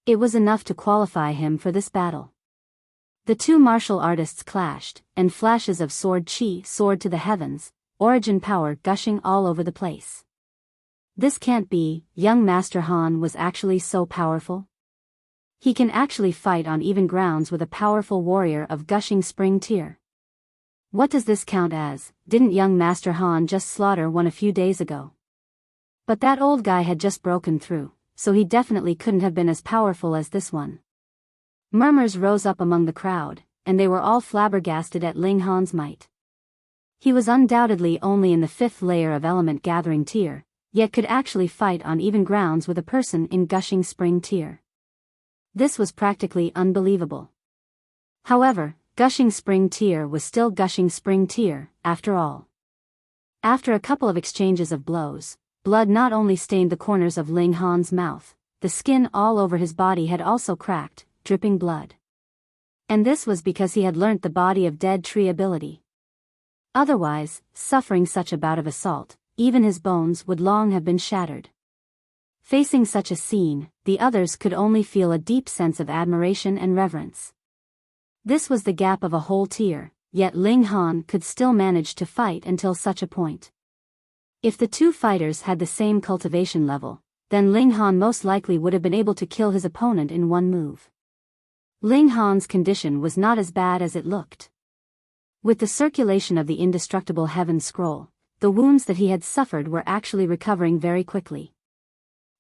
It was enough to qualify him for this battle. The two martial artists clashed, and flashes of sword qi soared to the heavens, origin power gushing all over the place. This can't be, young Master Han was actually so powerful? He can actually fight on even grounds with a powerful warrior of Gushing Spring tier. What does this count as? Didn't young Master Han just slaughter one a few days ago? But that old guy had just broken through, so he definitely couldn't have been as powerful as this one. Murmurs rose up among the crowd, and they were all flabbergasted at Ling Han's might. He was undoubtedly only in the 5th layer of element gathering tier, yet could actually fight on even grounds with a person in Gushing Spring tier. This was practically unbelievable. However, Gushing Spring tier was still Gushing Spring tier, after all. After a couple of exchanges of blows, blood not only stained the corners of Ling Han's mouth, the skin all over his body had also cracked, dripping blood. And this was because he had learnt the body of Dead Tree ability. Otherwise, suffering such a bout of assault, even his bones would long have been shattered. Facing such a scene, the others could only feel a deep sense of admiration and reverence. This was the gap of a whole tier, yet Ling Han could still manage to fight until such a point. If the two fighters had the same cultivation level, then Ling Han most likely would have been able to kill his opponent in one move. Ling Han's condition was not as bad as it looked. With the circulation of the indestructible Heaven Scroll, the wounds that he had suffered were actually recovering very quickly.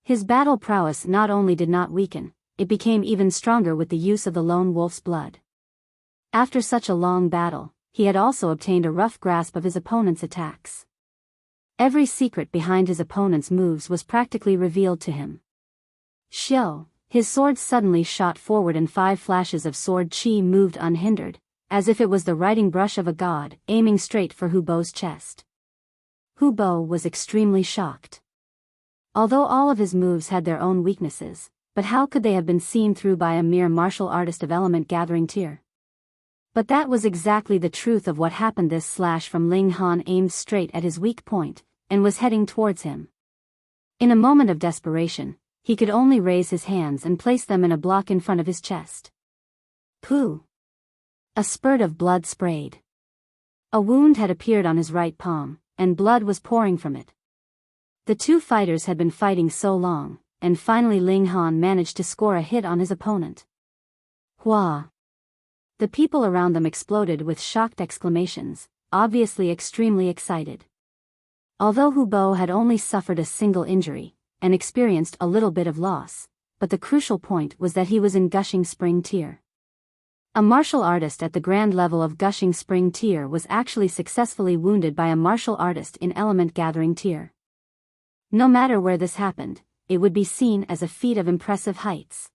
His battle prowess not only did not weaken, it became even stronger with the use of the lone wolf's blood. After such a long battle, he had also obtained a rough grasp of his opponent's attacks. Every secret behind his opponent's moves was practically revealed to him. Xiao, his sword suddenly shot forward and 5 flashes of sword qi moved unhindered, as if it was the writing brush of a god, aiming straight for Hu Bo's chest. Hu Bo was extremely shocked. Although all of his moves had their own weaknesses, but how could they have been seen through by a mere martial artist of element gathering tier? But that was exactly the truth of what happened. This slash from Ling Han aimed straight at his weak point, and was heading towards him. In a moment of desperation, he could only raise his hands and place them in a block in front of his chest. Pooh! A spurt of blood sprayed. A wound had appeared on his right palm, and blood was pouring from it. The two fighters had been fighting so long, and finally Ling Han managed to score a hit on his opponent. Hua! The people around them exploded with shocked exclamations, obviously extremely excited. Although Hu Bo had only suffered a single injury, and experienced a little bit of loss, but the crucial point was that he was in Gushing Spring tier. A martial artist at the grand level of Gushing Spring tier was actually successfully wounded by a martial artist in Element Gathering tier. No matter where this happened, it would be seen as a feat of impressive heights.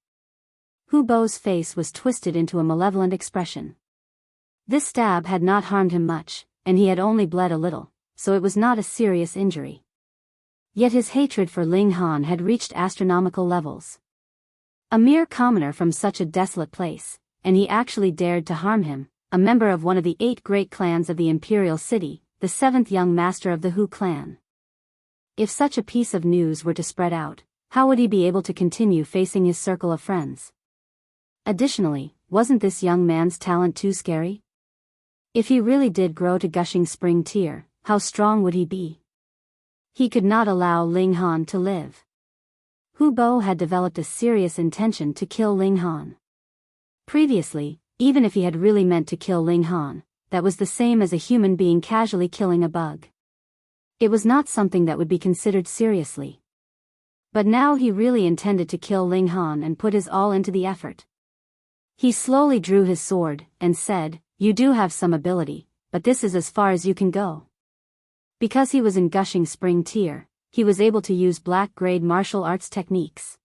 Hu Bo's face was twisted into a malevolent expression. This stab had not harmed him much, and he had only bled a little, so it was not a serious injury. Yet his hatred for Ling Han had reached astronomical levels. A mere commoner from such a desolate place, and he actually dared to harm him, a member of one of the 8 great clans of the imperial city, the 7th young master of the Hu clan. If such a piece of news were to spread out, how would he be able to continue facing his circle of friends? Additionally, wasn't this young man's talent too scary? If he really did grow to Gushing Spring tier, how strong would he be? He could not allow Ling Han to live. Hu Bo had developed a serious intention to kill Ling Han. Previously, even if he had really meant to kill Ling Han, that was the same as a human being casually killing a bug. It was not something that would be considered seriously. But now he really intended to kill Ling Han and put his all into the effort. He slowly drew his sword, and said, "You do have some ability, but this is as far as you can go." Because he was in Gushing Spring tier, he was able to use black-grade martial arts techniques.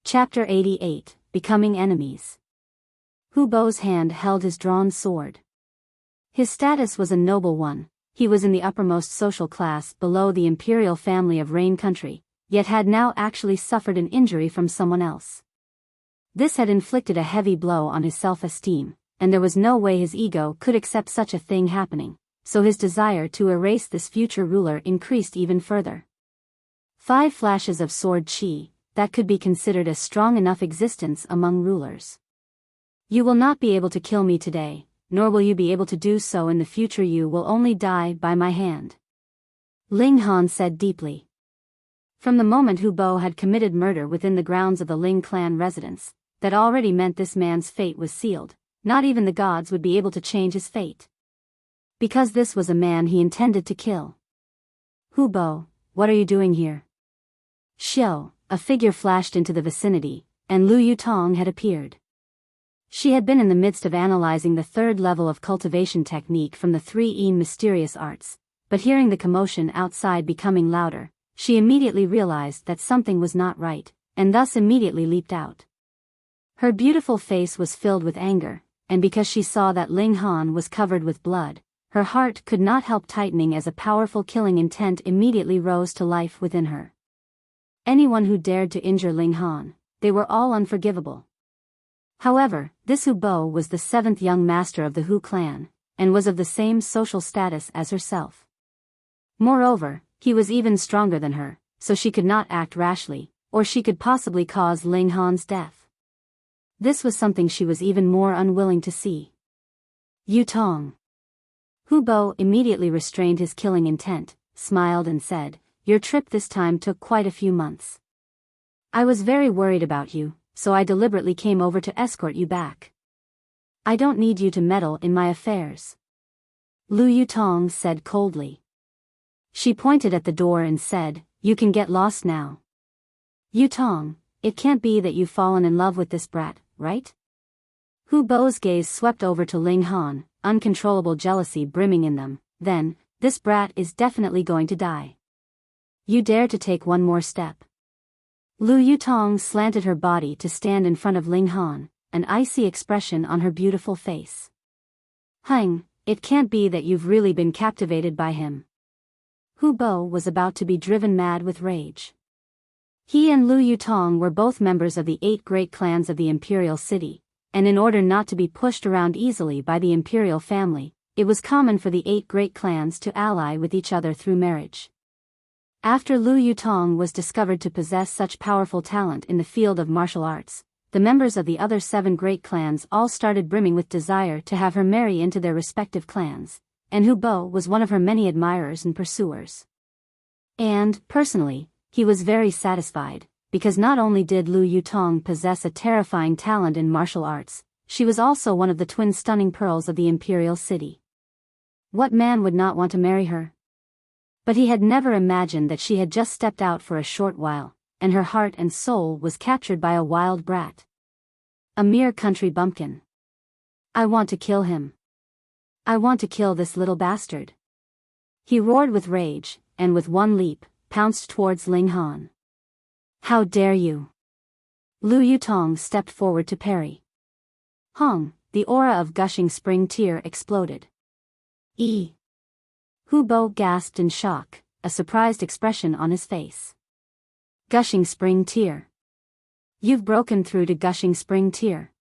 Chapter 88, Becoming Enemies. Hu Bo's hand held his drawn sword. His status was a noble one. He was in the uppermost social class below the imperial family of Rain Country, yet had now actually suffered an injury from someone else. This had inflicted a heavy blow on his self-esteem, and there was no way his ego could accept such a thing happening, so his desire to erase this future ruler increased even further. 5 flashes of sword chi, that could be considered a strong enough existence among rulers. You will not be able to kill me today, nor will you be able to do so in the future. You will only die by my hand. Ling Han said deeply. From the moment Hu Bo had committed murder within the grounds of the Ling clan residence, that already meant this man's fate was sealed. Not even the gods would be able to change his fate. Because this was a man he intended to kill. Hu Bo, what are you doing here? Xiao, a figure flashed into the vicinity, and Lu Yutong had appeared. She had been in the midst of analyzing the 3rd level of cultivation technique from the 3 mysterious arts, but hearing the commotion outside becoming louder, she immediately realized that something was not right, and thus immediately leaped out. Her beautiful face was filled with anger, and because she saw that Ling Han was covered with blood, her heart could not help tightening as a powerful killing intent immediately rose to life within her. Anyone who dared to injure Ling Han, they were all unforgivable. However, this Hu Bo was the 7th young master of the Hu clan, and was of the same social status as herself. Moreover, he was even stronger than her, so she could not act rashly, or she could possibly cause Ling Han's death. This was something she was even more unwilling to see. Yutong. Hu Bo immediately restrained his killing intent, smiled and said, "Your trip this time took quite a few months. I was very worried about you, so I deliberately came over to escort you back. I don't need you to meddle in my affairs." Lu Yutong said coldly. She pointed at the door and said, "You can get lost now." Yutong, it can't be that you've fallen in love with this brat, right? Hu Bo's gaze swept over to Ling Han, uncontrollable jealousy brimming in them. Then, this brat is definitely going to die. You dare to take one more step. Lu Yutong slanted her body to stand in front of Ling Han, an icy expression on her beautiful face. Hang, it can't be that you've really been captivated by him. Hu Bo was about to be driven mad with rage. He and Lu Yutong were both members of the 8 great clans of the imperial city, and in order not to be pushed around easily by the imperial family, it was common for the 8 great clans to ally with each other through marriage. After Lu Yutong was discovered to possess such powerful talent in the field of martial arts, the members of the other 7 great clans all started brimming with desire to have her marry into their respective clans, and Hu Bo was one of her many admirers and pursuers. And, personally, he was very satisfied, because not only did Lu Yutong possess a terrifying talent in martial arts, she was also one of the twin stunning pearls of the imperial city. What man would not want to marry her? But he had never imagined that she had just stepped out for a short while, and her heart and soul was captured by a wild brat. A mere country bumpkin. I want to kill him. I want to kill this little bastard. He roared with rage, and with one leap, pounced towards Ling Han. How dare you? Lu Yutong stepped forward to parry. Hong, the aura of gushing spring tear exploded. Hu Bo gasped in shock, a surprised expression on his face. Gushing spring tear. You've broken through to gushing spring tear.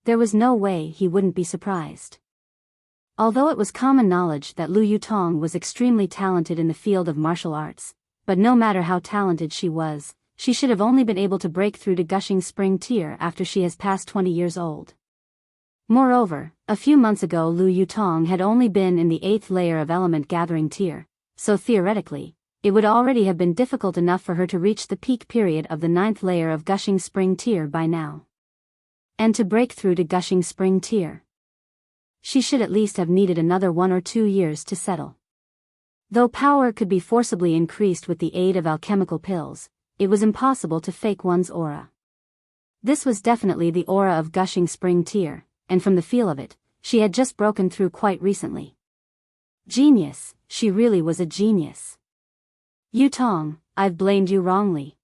There was no way he wouldn't be surprised. Although it was common knowledge that Lu Yutong was extremely talented in the field of martial arts, but no matter how talented she was, she should have only been able to break through to gushing spring tear after she has passed 20 years old. Moreover, a few months ago Lu Yutong had only been in the 8th layer of element gathering tier, so theoretically, it would already have been difficult enough for her to reach the peak period of the 9th layer of gushing spring tear by now. And to break through to gushing spring tear, she should at least have needed another 1 or 2 years to settle. Though power could be forcibly increased with the aid of alchemical pills, it was impossible to fake one's aura. This was definitely the aura of gushing spring tear, and from the feel of it, she had just broken through quite recently. Genius, she really was a genius. Yutong, I've blamed you wrongly.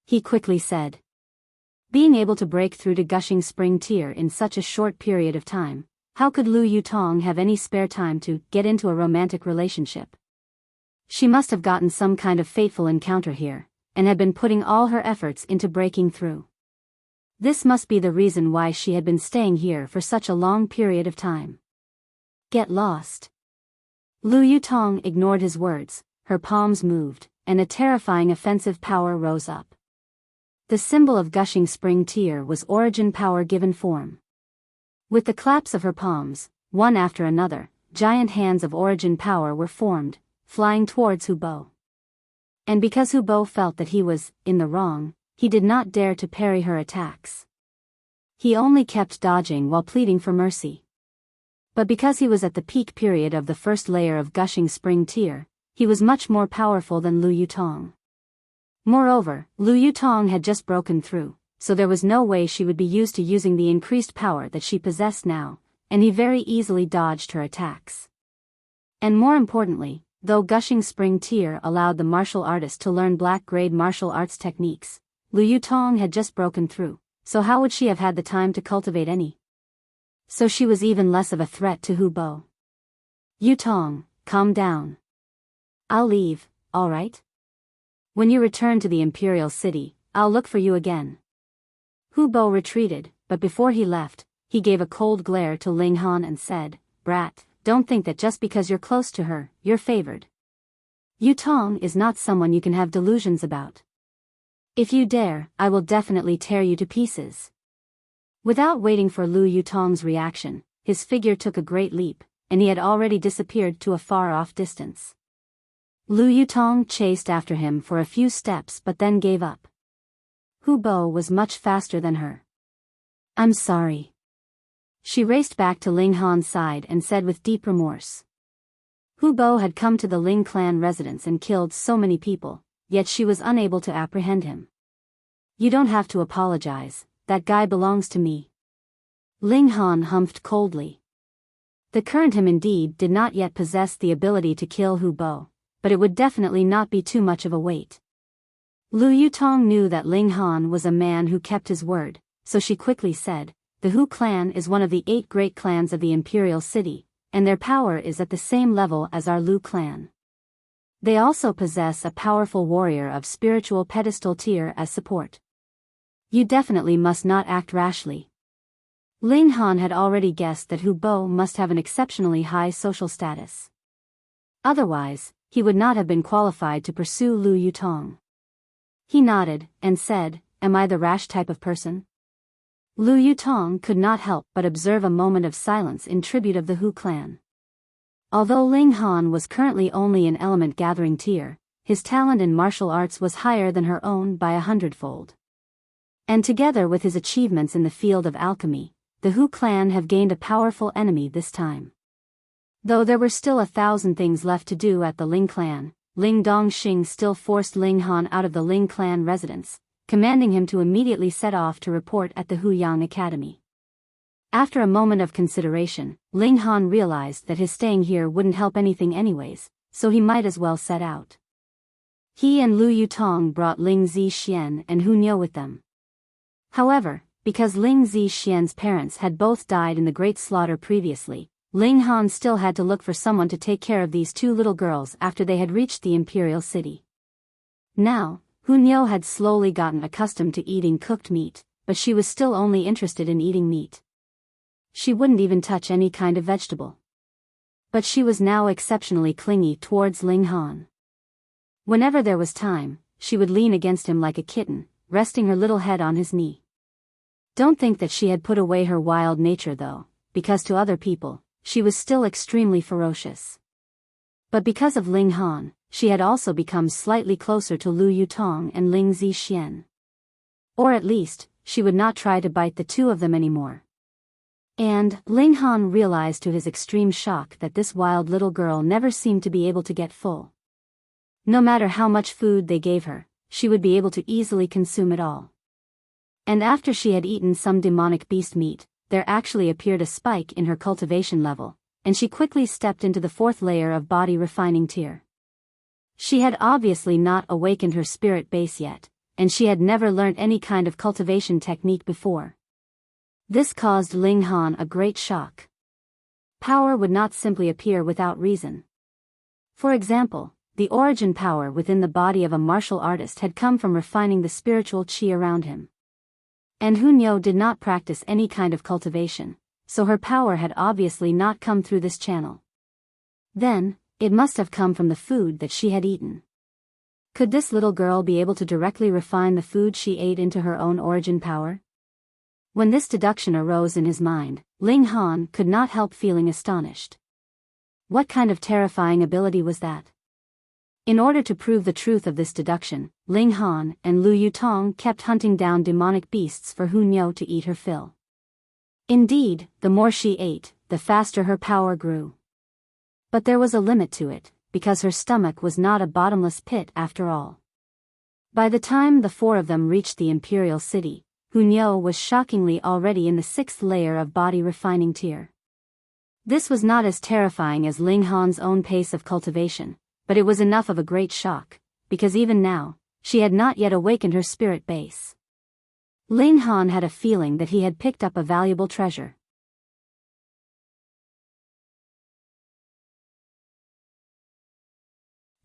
He quickly said. Being able to break through to gushing spring tear in such a short period of time, how could Lu Yutong have any spare time to get into a romantic relationship? She must have gotten some kind of fateful encounter here, and had been putting all her efforts into breaking through. This must be the reason why she had been staying here for such a long period of time. Get lost. Lu Yutong ignored his words, her palms moved, and a terrifying offensive power rose up. The symbol of gushing spring tear was origin power given form. With the claps of her palms, one after another, giant hands of origin power were formed, flying towards Hu Bo. And because Hu Bo felt that he was in the wrong, he did not dare to parry her attacks. He only kept dodging while pleading for mercy. But because he was at the peak period of the 1st layer of gushing spring tear, he was much more powerful than Lu Yutong. Moreover, Lu Yutong had just broken through, so there was no way she would be used to using the increased power that she possessed now, and he very easily dodged her attacks. And more importantly, though gushing spring tear allowed the martial artist to learn black-grade martial arts techniques, Lu Yutong had just broken through, so how would she have had the time to cultivate any? So she was even less of a threat to Hu Bo. Yutong, calm down. I'll leave, all right? When you return to the imperial city, I'll look for you again. Hu Bo retreated, but before he left, he gave a cold glare to Ling Han and said, Brat, don't think that just because you're close to her, you're favored. Yutong is not someone you can have delusions about. If you dare, I will definitely tear you to pieces. Without waiting for Lu Yutong's reaction, his figure took a great leap, and he had already disappeared to a far-off distance. Lu Yutong chased after him for a few steps but then gave up. Hu Bo was much faster than her. I'm sorry. She raced back to Ling Han's side and said with deep remorse. Hu Bo had come to the Ling clan residence and killed so many people, yet she was unable to apprehend him. You don't have to apologize, that guy belongs to me. Ling Han humphed coldly. The current him indeed did not yet possess the ability to kill Hu Bo, but it would definitely not be too much of a weight. Lu Yutong knew that Ling Han was a man who kept his word, so she quickly said, "The Hu clan is one of the 8 great clans of the imperial city, and their power is at the same level as our Lu clan. They also possess a powerful warrior of spiritual pedestal tier as support. You definitely must not act rashly." Ling Han had already guessed that Hu Bo must have an exceptionally high social status. Otherwise, he would not have been qualified to pursue Lu Yutong. He nodded, and said, "Am I the rash type of person?" Lu Yutong could not help but observe a moment of silence in tribute of the Hu clan. Although Ling Han was currently only in element gathering tier, his talent in martial arts was higher than her own by 100-fold. And together with his achievements in the field of alchemy, the Hu clan have gained a powerful enemy this time. Though there were still 1,000 things left to do at the Ling clan, Ling Dongxing still forced Ling Han out of the Ling clan residence, commanding him to immediately set off to report at the Huyang Academy. After a moment of consideration, Ling Han realized that his staying here wouldn't help anything anyways, so he might as well set out. He and Lu Yutong brought Ling Zixian and Hu Niu with them. However, because Ling Zixian's parents had both died in the Great Slaughter previously, Ling Han still had to look for someone to take care of these 2 little girls after they had reached the imperial city. Now, Hu Niu had slowly gotten accustomed to eating cooked meat, but she was still only interested in eating meat. She wouldn't even touch any kind of vegetable. But she was now exceptionally clingy towards Ling Han. Whenever there was time, she would lean against him like a kitten, resting her little head on his knee. Don't think that she had put away her wild nature though, because to other people, she was still extremely ferocious. But because of Ling Han, she had also become slightly closer to Lu Yutong and Ling Zixian. Or at least, she would not try to bite the 2 of them anymore. And Ling Han realized to his extreme shock that this wild little girl never seemed to be able to get full. No matter how much food they gave her, she would be able to easily consume it all. And after she had eaten some demonic beast meat, there actually appeared a spike in her cultivation level, and she quickly stepped into the 4th layer of body refining tier. She had obviously not awakened her spirit base yet, and she had never learnt any kind of cultivation technique before. This caused Ling Han a great shock. Power would not simply appear without reason. For example, the origin power within the body of a martial artist had come from refining the spiritual qi around him. And Hu Niu did not practice any kind of cultivation, so her power had obviously not come through this channel. Then, it must have come from the food that she had eaten. Could this little girl be able to directly refine the food she ate into her own origin power? When this deduction arose in his mind, Ling Han could not help feeling astonished. What kind of terrifying ability was that? In order to prove the truth of this deduction, Ling Han and Lu Yutong kept hunting down demonic beasts for Hu Niu to eat her fill. Indeed, the more she ate, the faster her power grew. But there was a limit to it, because her stomach was not a bottomless pit after all. By the time the 4 of them reached the imperial city, Hu Niu was shockingly already in the 6th layer of body refining tier. This was not as terrifying as Ling Han's own pace of cultivation, but it was enough of a great shock, because even now, she had not yet awakened her spirit base. Ling Han had a feeling that he had picked up a valuable treasure.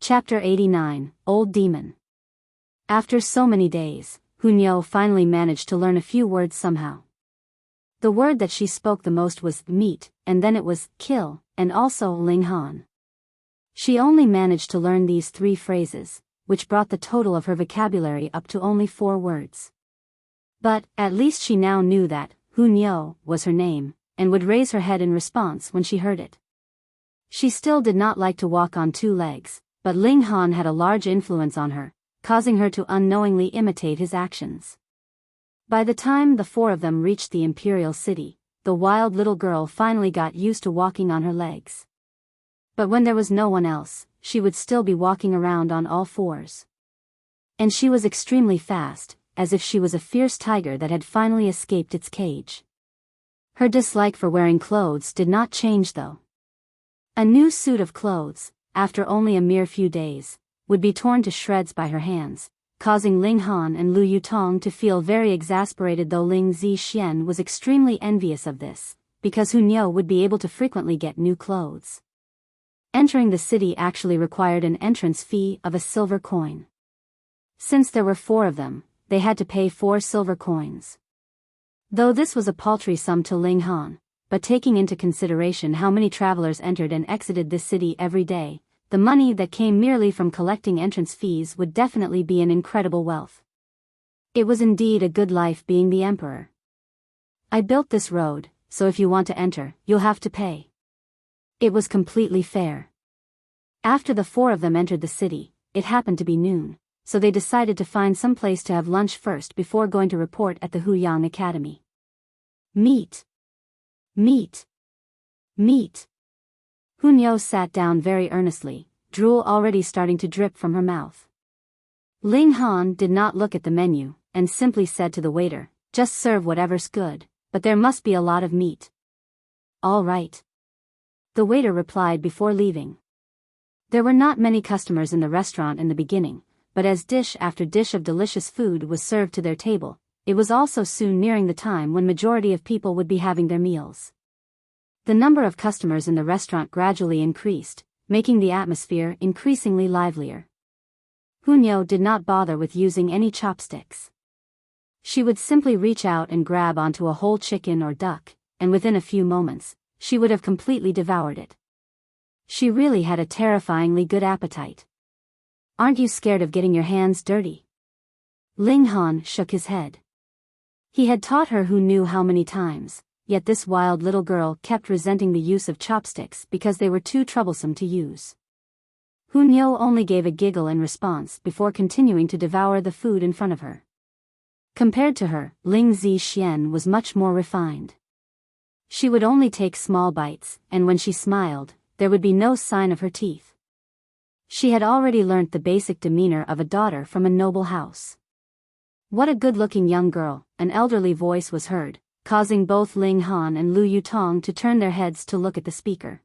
Chapter 89, Old Demon. After so many days, Hu Niu finally managed to learn a few words somehow. The word that she spoke the most was meat, and then it was kill, and also Ling Han. She only managed to learn these 3 phrases, which brought the total of her vocabulary up to only 4 words. But, at least she now knew that Hu Niu was her name, and would raise her head in response when she heard it. She still did not like to walk on 2 legs, but Ling Han had a large influence on her, causing her to unknowingly imitate his actions. By the time the 4 of them reached the imperial city, the wild little girl finally got used to walking on her legs. But when there was no one else, she would still be walking around on all 4s. And she was extremely fast, as if she was a fierce tiger that had finally escaped its cage. Her dislike for wearing clothes did not change though. A new suit of clothes, after only a mere few days, would be torn to shreds by her hands, causing Ling Han and Lu Yutong to feel very exasperated, though Ling Zixian was extremely envious of this, because Hunyao would be able to frequently get new clothes. Entering the city actually required an entrance fee of a silver coin. Since there were 4 of them, they had to pay 4 silver coins. Though this was a paltry sum to Ling Han, but taking into consideration how many travelers entered and exited this city every day, the money that came merely from collecting entrance fees would definitely be an incredible wealth. It was indeed a good life being the emperor. I built this road, so if you want to enter, you'll have to pay. It was completely fair. After the 4 of them entered the city, it happened to be noon, so they decided to find some place to have lunch first before going to report at the Huyang Academy. Meat. Meat. Meat. Hunyao sat down very earnestly, drool already starting to drip from her mouth. Ling Han did not look at the menu, and simply said to the waiter, "Just serve whatever's good, but there must be a lot of meat." "All right." The waiter replied before leaving. There were not many customers in the restaurant in the beginning, but as dish after dish of delicious food was served to their table, it was also soon nearing the time when majority of people would be having their meals. The number of customers in the restaurant gradually increased, making the atmosphere increasingly livelier. Hunyao did not bother with using any chopsticks. She would simply reach out and grab onto a whole chicken or duck, and within a few moments, she would have completely devoured it. She really had a terrifyingly good appetite. "Aren't you scared of getting your hands dirty?" Ling Han shook his head. He had taught her who knew how many times, yet this wild little girl kept resenting the use of chopsticks because they were too troublesome to use. Hunyao only gave a giggle in response before continuing to devour the food in front of her. Compared to her, Ling Zixian was much more refined. She would only take small bites, and when she smiled, there would be no sign of her teeth. She had already learnt the basic demeanor of a daughter from a noble house. "What a good-looking young girl," an elderly voice was heard, causing both Ling Han and Lu Yutong to turn their heads to look at the speaker.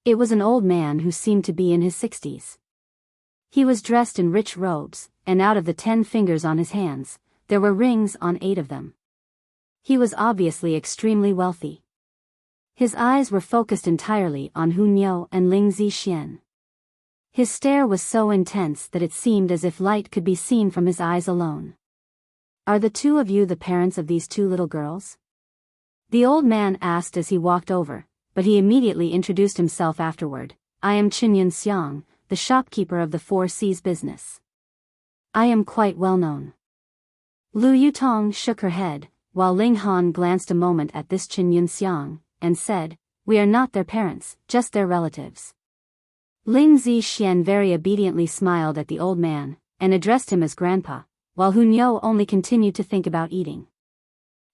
It was an old man who seemed to be in his 60s. He was dressed in rich robes, and out of the 10 fingers on his hands, there were rings on 8 of them. He was obviously extremely wealthy. His eyes were focused entirely on Hunyao and Ling Zixian. His stare was so intense that it seemed as if light could be seen from his eyes alone. "Are the 2 of you the parents of these 2 little girls?" The old man asked as he walked over, but he immediately introduced himself afterward. "I am Chinyan Xiang, the shopkeeper of the 4 C's business. I am quite well known." Lu Yutong shook her head, while Ling Han glanced a moment at this Chinyan Xiang, and said, "We are not their parents, just their relatives." Ling Zixian very obediently smiled at the old man, and addressed him as grandpa, while Hunyao only continued to think about eating.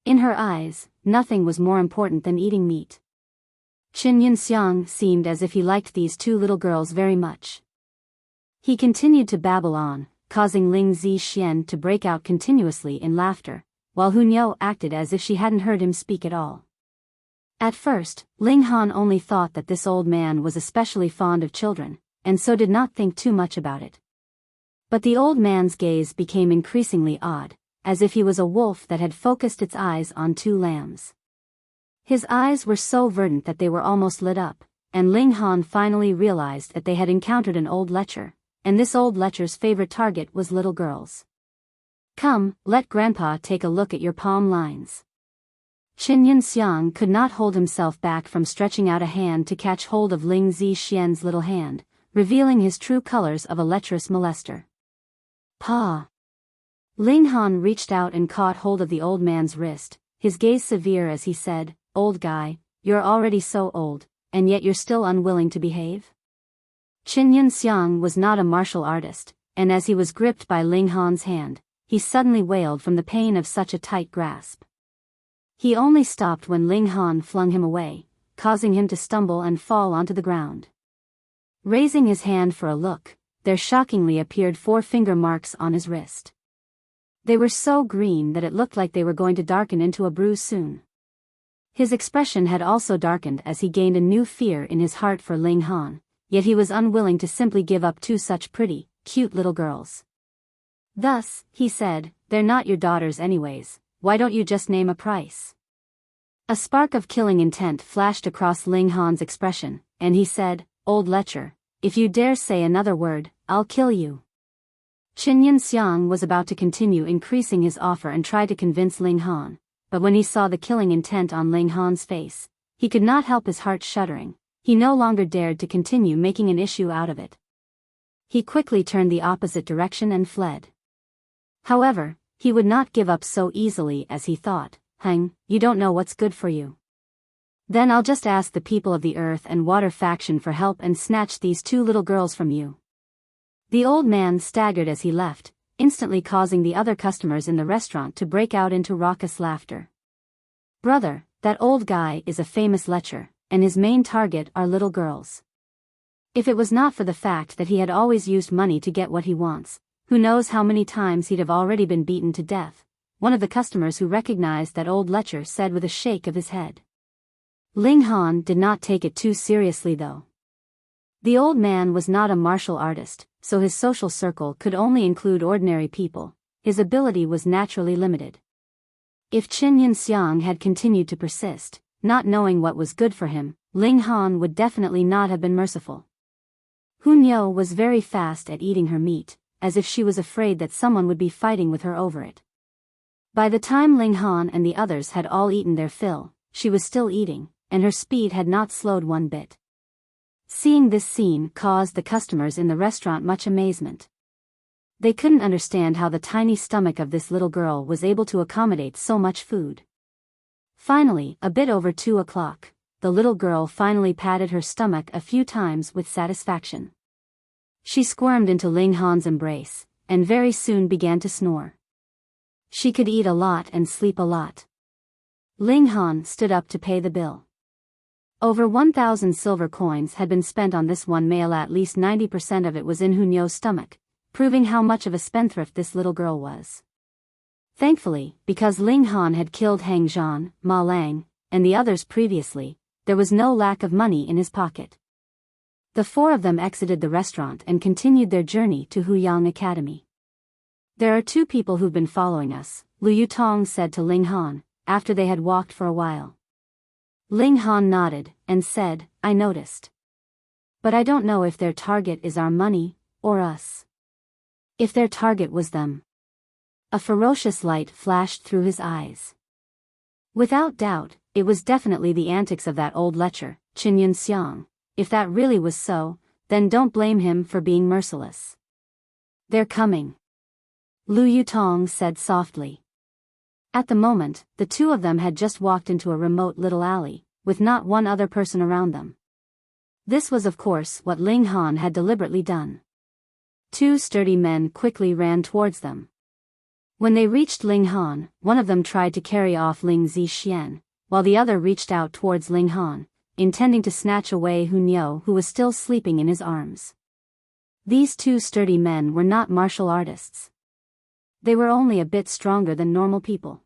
In her eyes, nothing was more important than eating meat. Chinyan Xiang seemed as if he liked these 2 little girls very much. He continued to babble on, causing Ling Zixian to break out continuously in laughter, while Hunyao acted as if she hadn't heard him speak at all. At first, Ling Han only thought that this old man was especially fond of children, and so did not think too much about it. But the old man's gaze became increasingly odd, as if he was a wolf that had focused its eyes on 2 lambs. His eyes were so verdant that they were almost lit up, and Ling Han finally realized that they had encountered an old lecher, and this old lecher's favorite target was little girls. "Come, let Grandpa take a look at your palm lines." Chinyan Xiang could not hold himself back from stretching out a hand to catch hold of Ling Zixian's little hand, revealing his true colors of a lecherous molester. "Pa!" Ling Han reached out and caught hold of the old man's wrist, his gaze severe as he said, "Old guy, you're already so old, and yet you're still unwilling to behave?" Chinyan Xiang was not a martial artist, and as he was gripped by Ling Han's hand, he suddenly wailed from the pain of such a tight grasp. He only stopped when Ling Han flung him away, causing him to stumble and fall onto the ground. Raising his hand for a look, there shockingly appeared 4 finger marks on his wrist. They were so green that it looked like they were going to darken into a bruise soon. His expression had also darkened as he gained a new fear in his heart for Ling Han, yet he was unwilling to simply give up 2 such pretty, cute little girls. Thus, he said, they're not your daughters anyways, why don't you just name a price? A spark of killing intent flashed across Ling Han's expression, and he said, old lecher, if you dare say another word, I'll kill you. Qin Xiang was about to continue increasing his offer and try to convince Ling Han, but when he saw the killing intent on Ling Han's face, he could not help his heart shuddering. He no longer dared to continue making an issue out of it. He quickly turned the opposite direction and fled. However, he would not give up so easily as he thought. Hang, you don't know what's good for you. Then I'll just ask the people of the earth and water faction for help and snatch these two little girls from you. The old man staggered as he left, instantly causing the other customers in the restaurant to break out into raucous laughter. Brother, that old guy is a famous lecher, and his main target are little girls. If it was not for the fact that he had always used money to get what he wants, who knows how many times he'd have already been beaten to death, one of the customers who recognized that old lecher said with a shake of his head. Ling Han did not take it too seriously though. The old man was not a martial artist, so his social circle could only include ordinary people. His ability was naturally limited. If Qin Xiang had continued to persist, not knowing what was good for him, Ling Han would definitely not have been merciful. Hunyao was very fast at eating her meat, as if she was afraid that someone would be fighting with her over it. By the time Ling Han and the others had all eaten their fill, she was still eating, and her speed had not slowed one bit. Seeing this scene caused the customers in the restaurant much amazement. They couldn't understand how the tiny stomach of this little girl was able to accommodate so much food. Finally, a bit over 2 o'clock, the little girl finally patted her stomach a few times with satisfaction. She squirmed into Ling Han's embrace, and very soon began to snore. She could eat a lot and sleep a lot. Ling Han stood up to pay the bill. Over 1,000 silver coins had been spent on this one meal. At least 90% of it was in Hunyo's stomach, proving how much of a spendthrift this little girl was. Thankfully, because Ling Han had killed Hang Zhan, Ma Lang, and the others previously, there was no lack of money in his pocket. The four of them exited the restaurant and continued their journey to Huyang Academy. There are 2 people who've been following us, Liu Yutong said to Ling Han, after they had walked for a while. Ling Han nodded, and said, I noticed. But I don't know if their target is our money, or us. If their target was them. A ferocious light flashed through his eyes. Without doubt, it was definitely the antics of that old lecher, Qin Xiang. If that really was so, then don't blame him for being merciless. They're coming. Liu Yutong said softly. At the moment, the 2 of them had just walked into a remote little alley, with not one other person around them. This was of course what Ling Han had deliberately done. 2 sturdy men quickly ran towards them. When they reached Ling Han, one of them tried to carry off Ling Zixian, while the other reached out towards Ling Han, intending to snatch away Hunyao, who was still sleeping in his arms. These 2 sturdy men were not martial artists. They were only a bit stronger than normal people.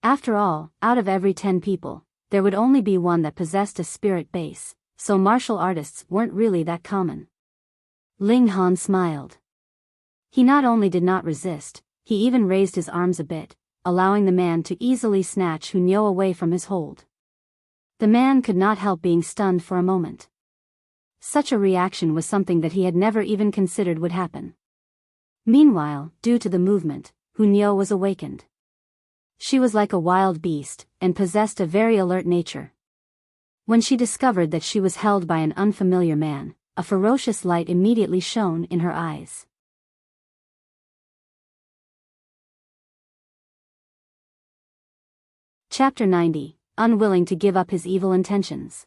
After all, out of every 10 people, there would only be one that possessed a spirit base, so martial artists weren't really that common. Ling Han smiled. He not only did not resist, he even raised his arms a bit, allowing the man to easily snatch Hunyao away from his hold. The man could not help being stunned for a moment. Such a reaction was something that he had never even considered would happen. Meanwhile, due to the movement, Hunyao was awakened. She was like a wild beast, and possessed a very alert nature. When she discovered that she was held by an unfamiliar man, a ferocious light immediately shone in her eyes. Chapter 90. Unwilling to give up his evil intentions.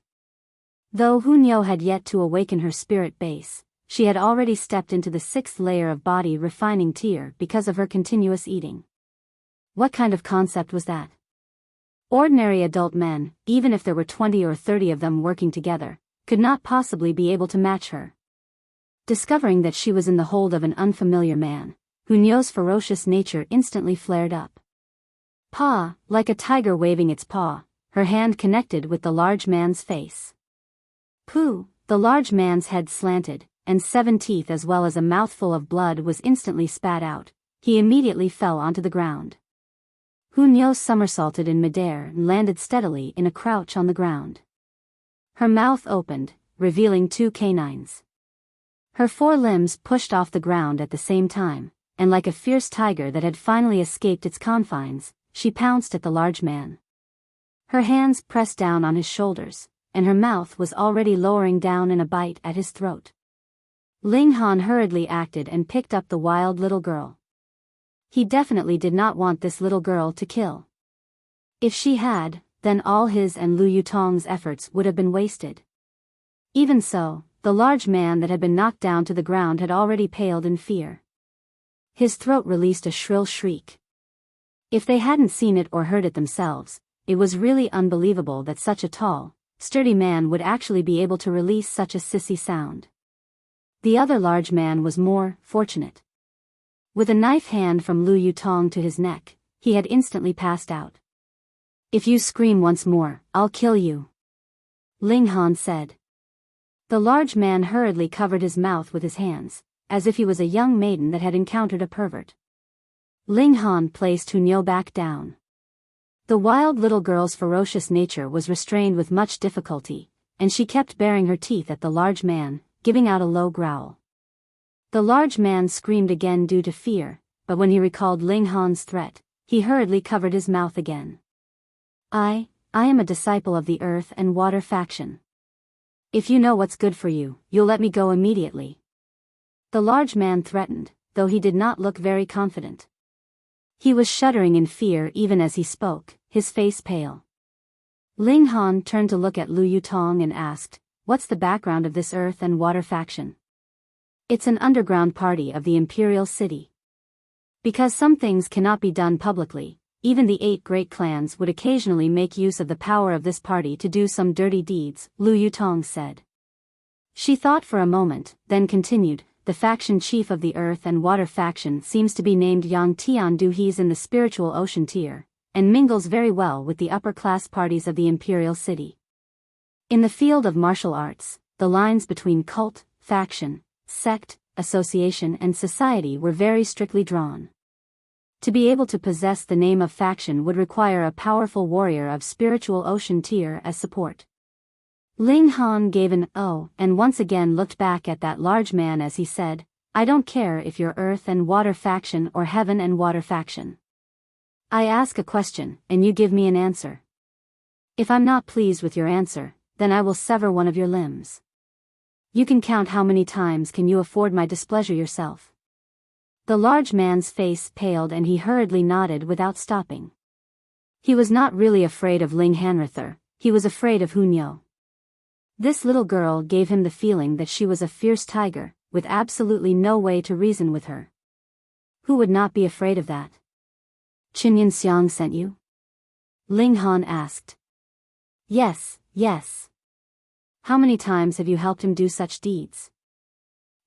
Though Hunyao had yet to awaken her spirit base, she had already stepped into the 6th layer of body refining tier because of her continuous eating. What kind of concept was that? Ordinary adult men, even if there were 20 or 30 of them working together, could not possibly be able to match her. Discovering that she was in the hold of an unfamiliar man, Hunyo's ferocious nature instantly flared up. Paw, like a tiger waving its paw, her hand connected with the large man's face. Pooh, the large man's head slanted, and 7 teeth as well as a mouthful of blood was instantly spat out, he immediately fell onto the ground. Hunyo somersaulted in midair and landed steadily in a crouch on the ground. Her mouth opened, revealing 2 canines. Her 4 limbs pushed off the ground at the same time, and like a fierce tiger that had finally escaped its confines, she pounced at the large man. Her hands pressed down on his shoulders, and her mouth was already lowering down in a bite at his throat. Ling Han hurriedly acted and picked up the wild little girl. He definitely did not want this little girl to kill. If she had, then all his and Lu Yutong's efforts would have been wasted. Even so, the large man that had been knocked down to the ground had already paled in fear. His throat released a shrill shriek. If they hadn't seen it or heard it themselves, it was really unbelievable that such a tall, sturdy man would actually be able to release such a sissy sound. The other large man was more fortunate. With a knife hand from Lu Yutong to his neck, he had instantly passed out. "If you scream once more, I'll kill you," Ling Han said. The large man hurriedly covered his mouth with his hands, as if he was a young maiden that had encountered a pervert. Ling Han placed Hunyo back down. The wild little girl's ferocious nature was restrained with much difficulty, and she kept baring her teeth at the large man, giving out a low growl. The large man screamed again due to fear, but when he recalled Ling Han's threat, he hurriedly covered his mouth again. I am a disciple of the Earth and Water faction. If you know what's good for you, you'll let me go immediately," the large man threatened, though he did not look very confident. He was shuddering in fear even as he spoke, his face pale. Ling Han turned to look at Lu Yutong and asked, "What's the background of this Earth and Water faction?" "It's an underground party of the Imperial City. Because some things cannot be done publicly, even the 8 great clans would occasionally make use of the power of this party to do some dirty deeds," Lu Yutong said. She thought for a moment, then continued, "The faction chief of the Earth and Water faction seems to be named Yang Tiandu. He's in the spiritual ocean tier, and mingles very well with the upper-class parties of the Imperial City. In the field of martial arts, the lines between cult, faction, sect, association and society were very strictly drawn. To be able to possess the name of faction would require a powerful warrior of spiritual ocean tier as support." Ling Han gave an "oh" and once again looked back at that large man as he said, "I don't care if you're Earth and Water faction or Heaven and Water faction. I ask a question, and you give me an answer. If I'm not pleased with your answer, then I will sever one of your limbs. You can count how many times can you afford my displeasure yourself." The large man's face paled and he hurriedly nodded without stopping. He was not really afraid of Ling Hanrither, he was afraid of Hunyo. This little girl gave him the feeling that she was a fierce tiger, with absolutely no way to reason with her. Who would not be afraid of that? "Qinyan Xiang sent you?" Ling Han asked. Yes. "How many times have you helped him do such deeds?"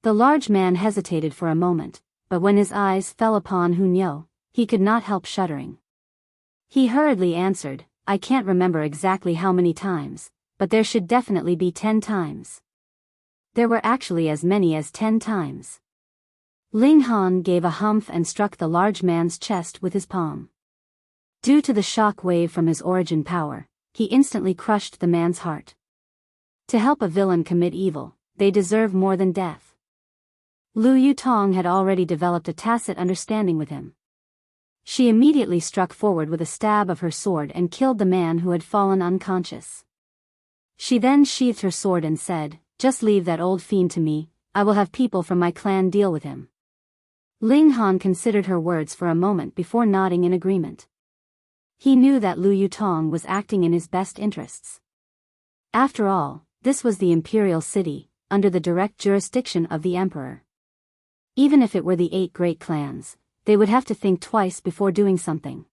The large man hesitated for a moment, but when his eyes fell upon Hunyo, he could not help shuddering. He hurriedly answered, "I can't remember exactly how many times, but there should definitely be 10 times. There were actually as many as 10 times. Ling Han gave a humph and struck the large man's chest with his palm. Due to the shock wave from his origin power, he instantly crushed the man's heart. To help a villain commit evil, they deserve more than death. Lu Yutong had already developed a tacit understanding with him. She immediately struck forward with a stab of her sword and killed the man who had fallen unconscious. She then sheathed her sword and said, "Just leave that old fiend to me, I will have people from my clan deal with him." Ling Han considered her words for a moment before nodding in agreement. He knew that Lu Yutong was acting in his best interests. After all, this was the Imperial City, under the direct jurisdiction of the Emperor. Even if it were the 8 great clans, they would have to think twice before doing something.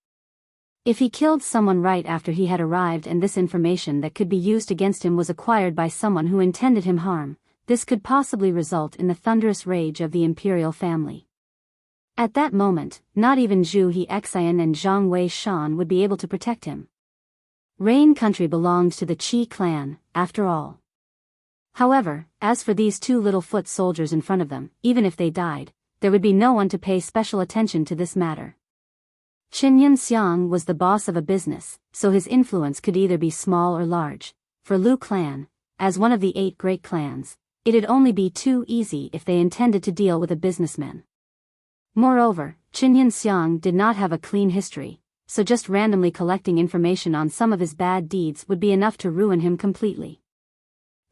If he killed someone right after he had arrived and this information that could be used against him was acquired by someone who intended him harm, this could possibly result in the thunderous rage of the imperial family. At that moment, not even Zhu He Xian and Zhang Wei Shan would be able to protect him. Rain country belonged to the Qi clan, after all. However, as for these 2 little foot soldiers in front of them, even if they died, there would be no one to pay special attention to this matter. Qin Yunxiang was the boss of a business, so his influence could either be small or large. For Lu clan, as one of the 8 great clans, it'd only be too easy if they intended to deal with a businessman. Moreover, Qin Yunxiang did not have a clean history, so just randomly collecting information on some of his bad deeds would be enough to ruin him completely.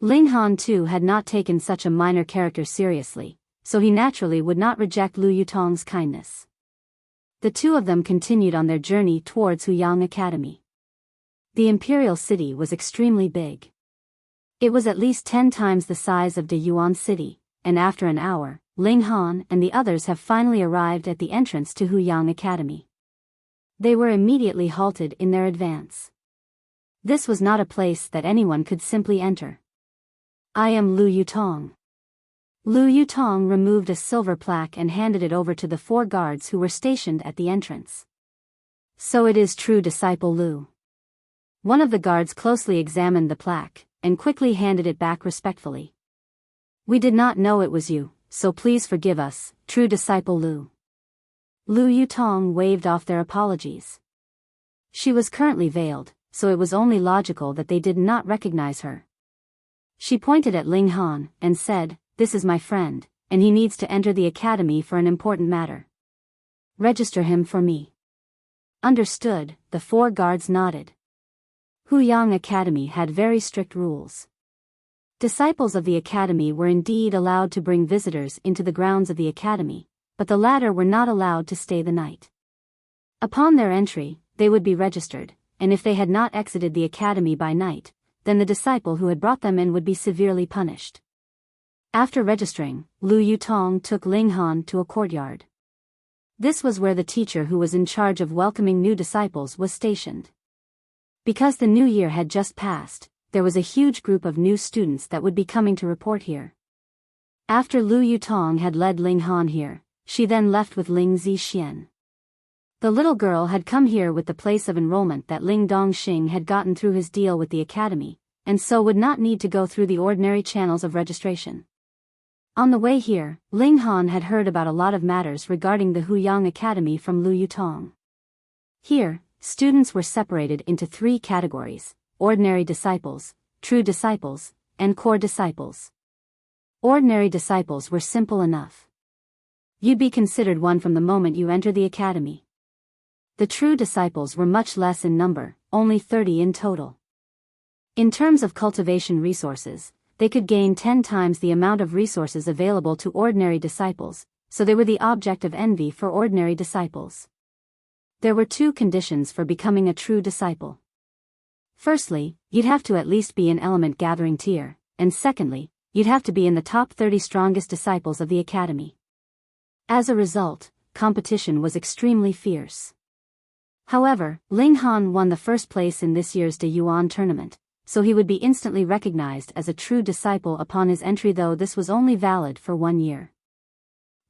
Ling Han too had not taken such a minor character seriously, so he naturally would not reject Lu Yutong's kindness. The two of them continued on their journey towards Huyang Academy. The imperial city was extremely big. It was at least 10 times the size of Deyuan City, and after an hour, Ling Han and the others have finally arrived at the entrance to Huyang Academy. They were immediately halted in their advance. This was not a place that anyone could simply enter. "I am Lu Yutong." Lu Yutong removed a silver plaque and handed it over to the 4 guards who were stationed at the entrance. "So it is true disciple Lu." One of the guards closely examined the plaque, and quickly handed it back respectfully. "We did not know it was you, so please forgive us, true disciple Lu." Lu Yutong waved off their apologies. She was currently veiled, so it was only logical that they did not recognize her. She pointed at Ling Han, and said, "This is my friend, and he needs to enter the academy for an important matter. Register him for me." "Understood," the 4 guards nodded. Huyang Academy had very strict rules. Disciples of the academy were indeed allowed to bring visitors into the grounds of the academy, but the latter were not allowed to stay the night. Upon their entry, they would be registered, and if they had not exited the academy by night, then the disciple who had brought them in would be severely punished. After registering, Lu Yutong took Ling Han to a courtyard. This was where the teacher who was in charge of welcoming new disciples was stationed. Because the new year had just passed, there was a huge group of new students that would be coming to report here. After Lu Yutong had led Ling Han here, she then left with Ling Zixian. The little girl had come here with the place of enrollment that Ling Dongxing had gotten through his deal with the academy, and so would not need to go through the ordinary channels of registration. On the way here, Ling Han had heard about a lot of matters regarding the Huyang Academy from Lu Yutong. Here, students were separated into 3 categories: ordinary disciples, true disciples, and core disciples. Ordinary disciples were simple enough. You'd be considered one from the moment you enter the academy. The true disciples were much less in number, only 30 in total. In terms of cultivation resources, they could gain 10 times the amount of resources available to ordinary disciples, so they were the object of envy for ordinary disciples. There were 2 conditions for becoming a true disciple. Firstly, you'd have to at least be in element gathering tier, and secondly, you'd have to be in the top 30 strongest disciples of the academy. As a result, competition was extremely fierce. However, Ling Han won the first place in this year's Deyuan tournament, so he would be instantly recognized as a true disciple upon his entry, though this was only valid for 1 year.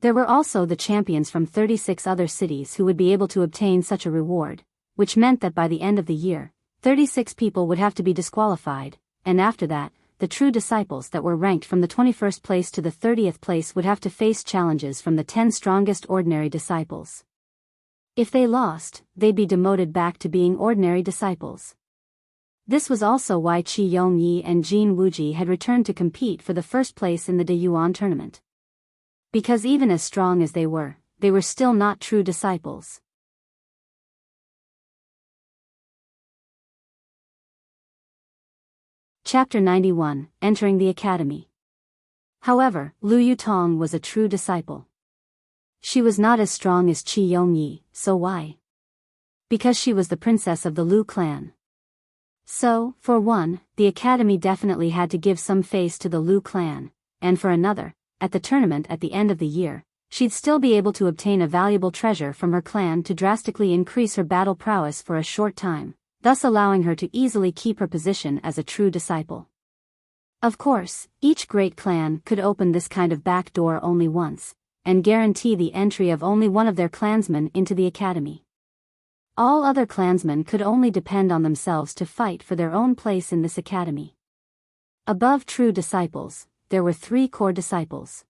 There were also the champions from 36 other cities who would be able to obtain such a reward, which meant that by the end of the year, 36 people would have to be disqualified, and after that, the true disciples that were ranked from the 21st place to the 30th place would have to face challenges from the 10 strongest ordinary disciples. If they lost, they'd be demoted back to being ordinary disciples. This was also why Qi Yongyi and Jin Wuji had returned to compete for the first place in the Deyuan tournament. Because even as strong as they were still not true disciples. Chapter 91, Entering the Academy. However, Lu Yutong was a true disciple. She was not as strong as Qi Yongyi, so why? Because she was the princess of the Lu clan. So, for one, the academy definitely had to give some face to the Lu clan, and for another, at the tournament at the end of the year, she'd still be able to obtain a valuable treasure from her clan to drastically increase her battle prowess for a short time, thus allowing her to easily keep her position as a true disciple. Of course, each great clan could open this kind of back door only once, and guarantee the entry of only one of their clansmen into the academy. All other clansmen could only depend on themselves to fight for their own place in this academy. Above true disciples, there were 3 core disciples.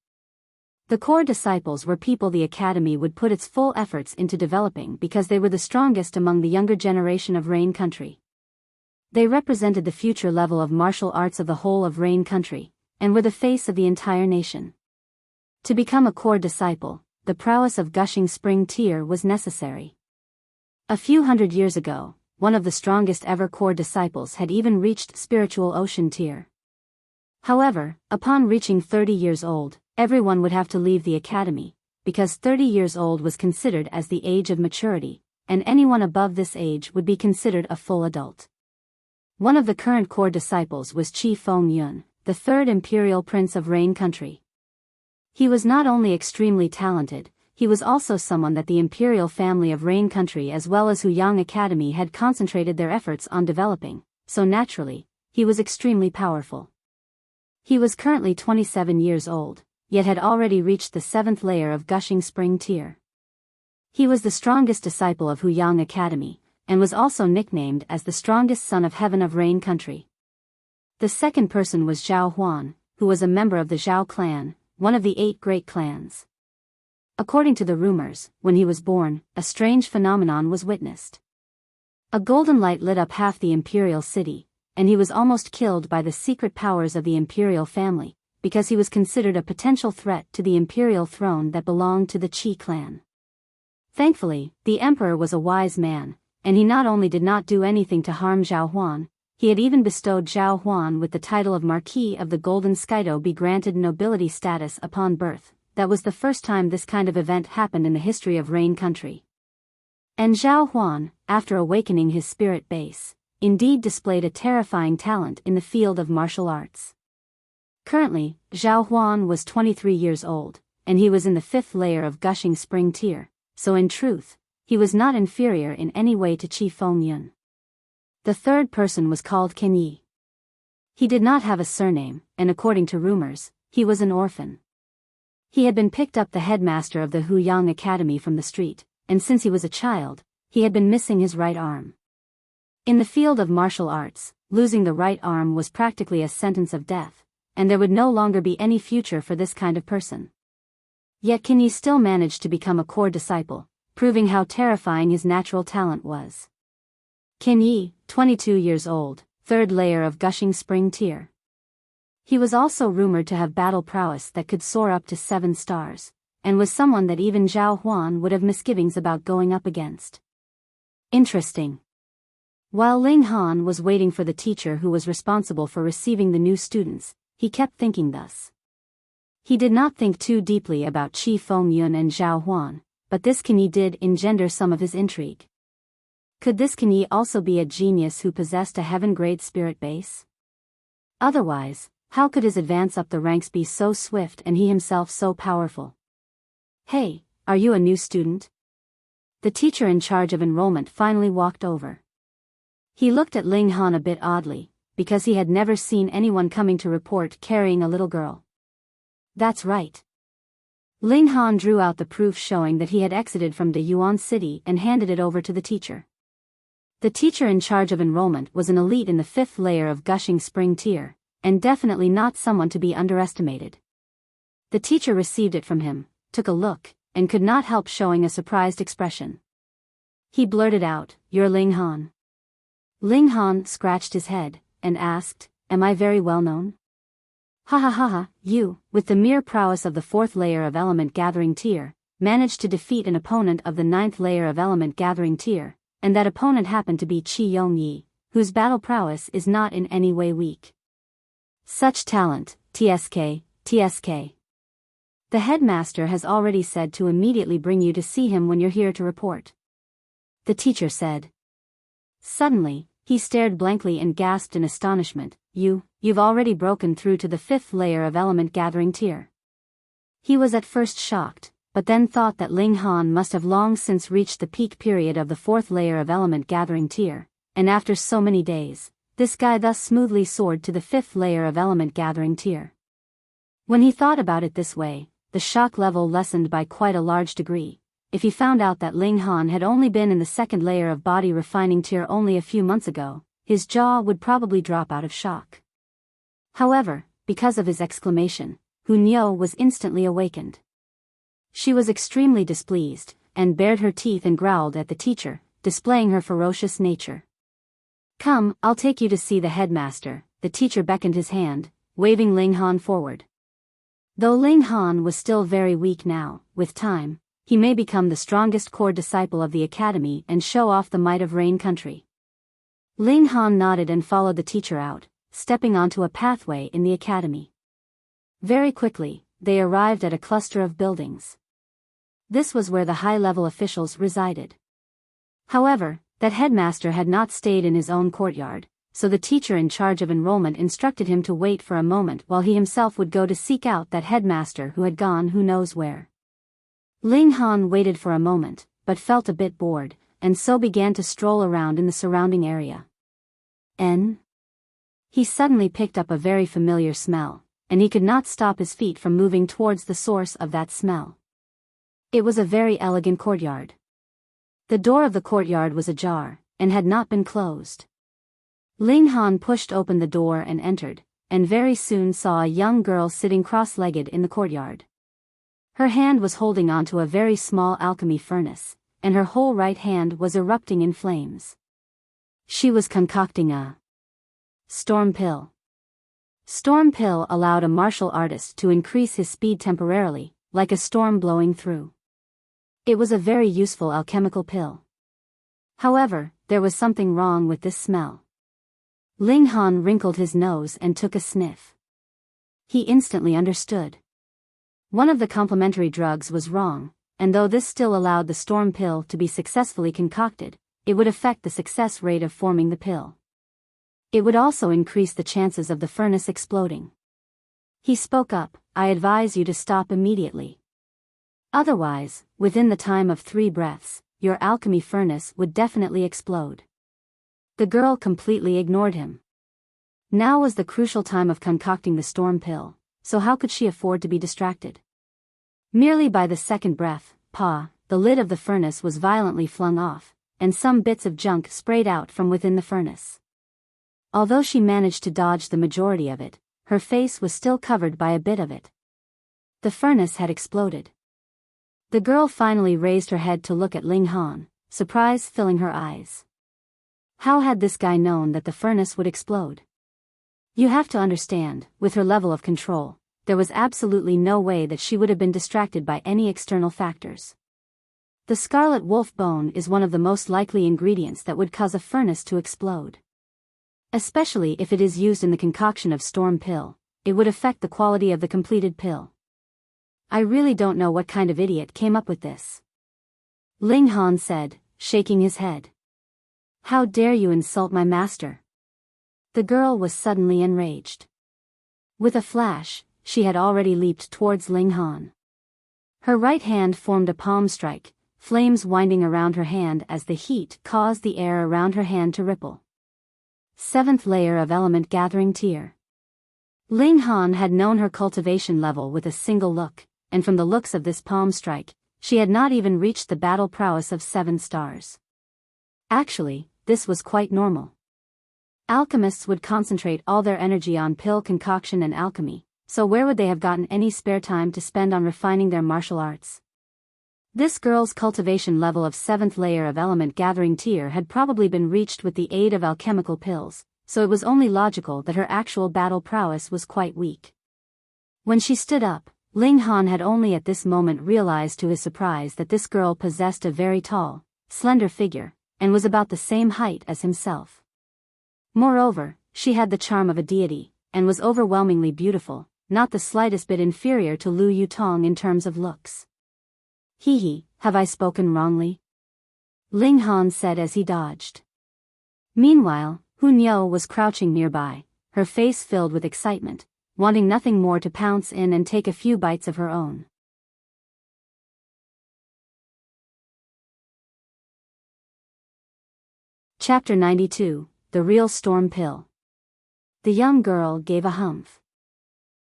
The core disciples were people the academy would put its full efforts into developing because they were the strongest among the younger generation of Rain Country. They represented the future level of martial arts of the whole of Rain Country, and were the face of the entire nation. To become a core disciple, the prowess of Gushing Spring Tier was necessary. A few hundred years ago, one of the strongest ever core disciples had even reached spiritual ocean tier. However, upon reaching 30 years old, everyone would have to leave the academy, because 30 years old was considered as the age of maturity, and anyone above this age would be considered a full adult. One of the current core disciples was Qi Feng Yun, the third imperial prince of Rain Country. He was not only extremely talented, he was also someone that the imperial family of Rain Country as well as Huyang Academy had concentrated their efforts on developing, so naturally, he was extremely powerful. He was currently 27 years old, yet had already reached the 7th layer of Gushing Spring Tier. He was the strongest disciple of Huyang Academy, and was also nicknamed as the strongest son of heaven of Rain Country. The second person was Zhao Huan, who was a member of the Zhao clan, one of the 8 great clans. According to the rumors, when he was born, a strange phenomenon was witnessed. A golden light lit up half the imperial city, and he was almost killed by the secret powers of the imperial family, because he was considered a potential threat to the imperial throne that belonged to the Qi clan. Thankfully, the emperor was a wise man, and he not only did not do anything to harm Zhao Huan, he had even bestowed Zhao Huan with the title of Marquis of the Golden Skydo be granted nobility status upon birth. That was the first time this kind of event happened in the history of Rain Country. And Zhao Huan, after awakening his spirit base, indeed displayed a terrifying talent in the field of martial arts. Currently, Zhao Huan was 23 years old, and he was in the 5th layer of Gushing Spring Tier, so in truth, he was not inferior in any way to Qi Feng Yun. The third person was called Qin Yi. He did not have a surname, and according to rumors, he was an orphan. He had been picked up the headmaster of the Huyang Academy from the street, and since he was a child, he had been missing his right arm. In the field of martial arts, losing the right arm was practically a sentence of death, and there would no longer be any future for this kind of person. Yet Qin Yi still managed to become a core disciple, proving how terrifying his natural talent was. Qin Yi, 22 years old, 3rd layer of Gushing Spring Tier. He was also rumored to have battle prowess that could soar up to 7 stars, and was someone that even Zhao Huan would have misgivings about going up against. Interesting. While Ling Han was waiting for the teacher who was responsible for receiving the new students, he kept thinking thus. He did not think too deeply about Qi Feng Yun and Zhao Huan, but this Qin Yi did engender some of his intrigue. Could this Qin Yi also be a genius who possessed a heaven-grade spirit base? Otherwise, how could his advance up the ranks be so swift and he himself so powerful? Hey, are you a new student? The teacher in charge of enrollment finally walked over. He looked at Ling Han a bit oddly, because he had never seen anyone coming to report carrying a little girl. That's right. Ling Han drew out the proof showing that he had exited from De Yuan City and handed it over to the teacher. The teacher in charge of enrollment was an elite in the 5th layer of Gushing Spring Tier, and definitely not someone to be underestimated. The teacher received it from him, took a look, and could not help showing a surprised expression. He blurted out, "You're Ling Han." Ling Han scratched his head, and asked, "Am I very well known?" "Ha ha ha ha, you, with the mere prowess of the 4th layer of Element Gathering Tier, managed to defeat an opponent of the 9th layer of Element Gathering Tier, and that opponent happened to be Qi Yong Yi, whose battle prowess is not in any way weak. Such talent, TSK, TSK. The headmaster has already said to immediately bring you to see him when you're here to report," the teacher said. Suddenly, he stared blankly and gasped in astonishment, You've already broken through to the 5th layer of Element Gathering Tier." He was at first shocked, but then thought that Ling Han must have long since reached the peak period of the 4th layer of Element Gathering Tier, and after so many days, this guy thus smoothly soared to the 5th layer of Element Gathering Tier. When he thought about it this way, the shock level lessened by quite a large degree. If he found out that Ling Han had only been in the 2nd layer of Body Refining Tier only a few months ago, his jaw would probably drop out of shock. However, because of his exclamation, Hu Niu was instantly awakened. She was extremely displeased, and bared her teeth and growled at the teacher, displaying her ferocious nature. "Come, I'll take you to see the headmaster," the teacher beckoned his hand, waving Ling Han forward. Though Ling Han was still very weak now, with time, he may become the strongest core disciple of the academy and show off the might of Rain Country. Ling Han nodded and followed the teacher out, stepping onto a pathway in the academy. Very quickly, they arrived at a cluster of buildings. This was where the high-level officials resided. However, that headmaster had not stayed in his own courtyard, so the teacher in charge of enrollment instructed him to wait for a moment while he himself would go to seek out that headmaster who had gone who knows where. Ling Han waited for a moment, but felt a bit bored, and so began to stroll around in the surrounding area. He suddenly picked up a very familiar smell, and he could not stop his feet from moving towards the source of that smell. It was a very elegant courtyard. The door of the courtyard was ajar, and had not been closed. Ling Han pushed open the door and entered, and very soon saw a young girl sitting cross-legged in the courtyard. Her hand was holding onto a very small alchemy furnace, and her whole right hand was erupting in flames. She was concocting a storm pill. Storm pill allowed a martial artist to increase his speed temporarily, like a storm blowing through. It was a very useful alchemical pill. However, there was something wrong with this smell. Ling Han wrinkled his nose and took a sniff. He instantly understood. One of the complementary drugs was wrong, and though this still allowed the storm pill to be successfully concocted, it would affect the success rate of forming the pill. It would also increase the chances of the furnace exploding. He spoke up, "I advise you to stop immediately. Otherwise, within the time of 3 breaths, your alchemy furnace would definitely explode." The girl completely ignored him. Now was the crucial time of concocting the storm pill, so how could she afford to be distracted? Merely by the second breath, the lid of the furnace was violently flung off, and some bits of junk sprayed out from within the furnace. Although she managed to dodge the majority of it, her face was still covered by a bit of it. The furnace had exploded. The girl finally raised her head to look at Ling Han, surprise filling her eyes. How had this guy known that the furnace would explode? You have to understand, with her level of control, there was absolutely no way that she would have been distracted by any external factors. The scarlet wolf bone is one of the most likely ingredients that would cause a furnace to explode. Especially if it is used in the concoction of storm pill, it would affect the quality of the completed pill. I really don't know what kind of idiot came up with this. Ling Han said, shaking his head. How dare you insult my master? The girl was suddenly enraged. With a flash, she had already leaped towards Ling Han. Her right hand formed a palm strike, flames winding around her hand as the heat caused the air around her hand to ripple. 7th layer of element gathering tier. Ling Han had known her cultivation level with a single look, and from the looks of this palm strike, she had not even reached the battle prowess of 7 stars. Actually, this was quite normal. Alchemists would concentrate all their energy on pill concoction and alchemy, so where would they have gotten any spare time to spend on refining their martial arts? This girl's cultivation level of 7th layer of element gathering tier had probably been reached with the aid of alchemical pills, so it was only logical that her actual battle prowess was quite weak. When she stood up, Ling Han had only at this moment realized to his surprise that this girl possessed a very tall, slender figure, and was about the same height as himself. Moreover, she had the charm of a deity, and was overwhelmingly beautiful, not the slightest bit inferior to Lu Yutong in terms of looks. Have I spoken wrongly? Ling Han said as he dodged. Meanwhile, Hunyao was crouching nearby, her face filled with excitement, wanting nothing more to pounce in and take a few bites of her own. Chapter 92, The Real Storm Pill. The young girl gave a humph.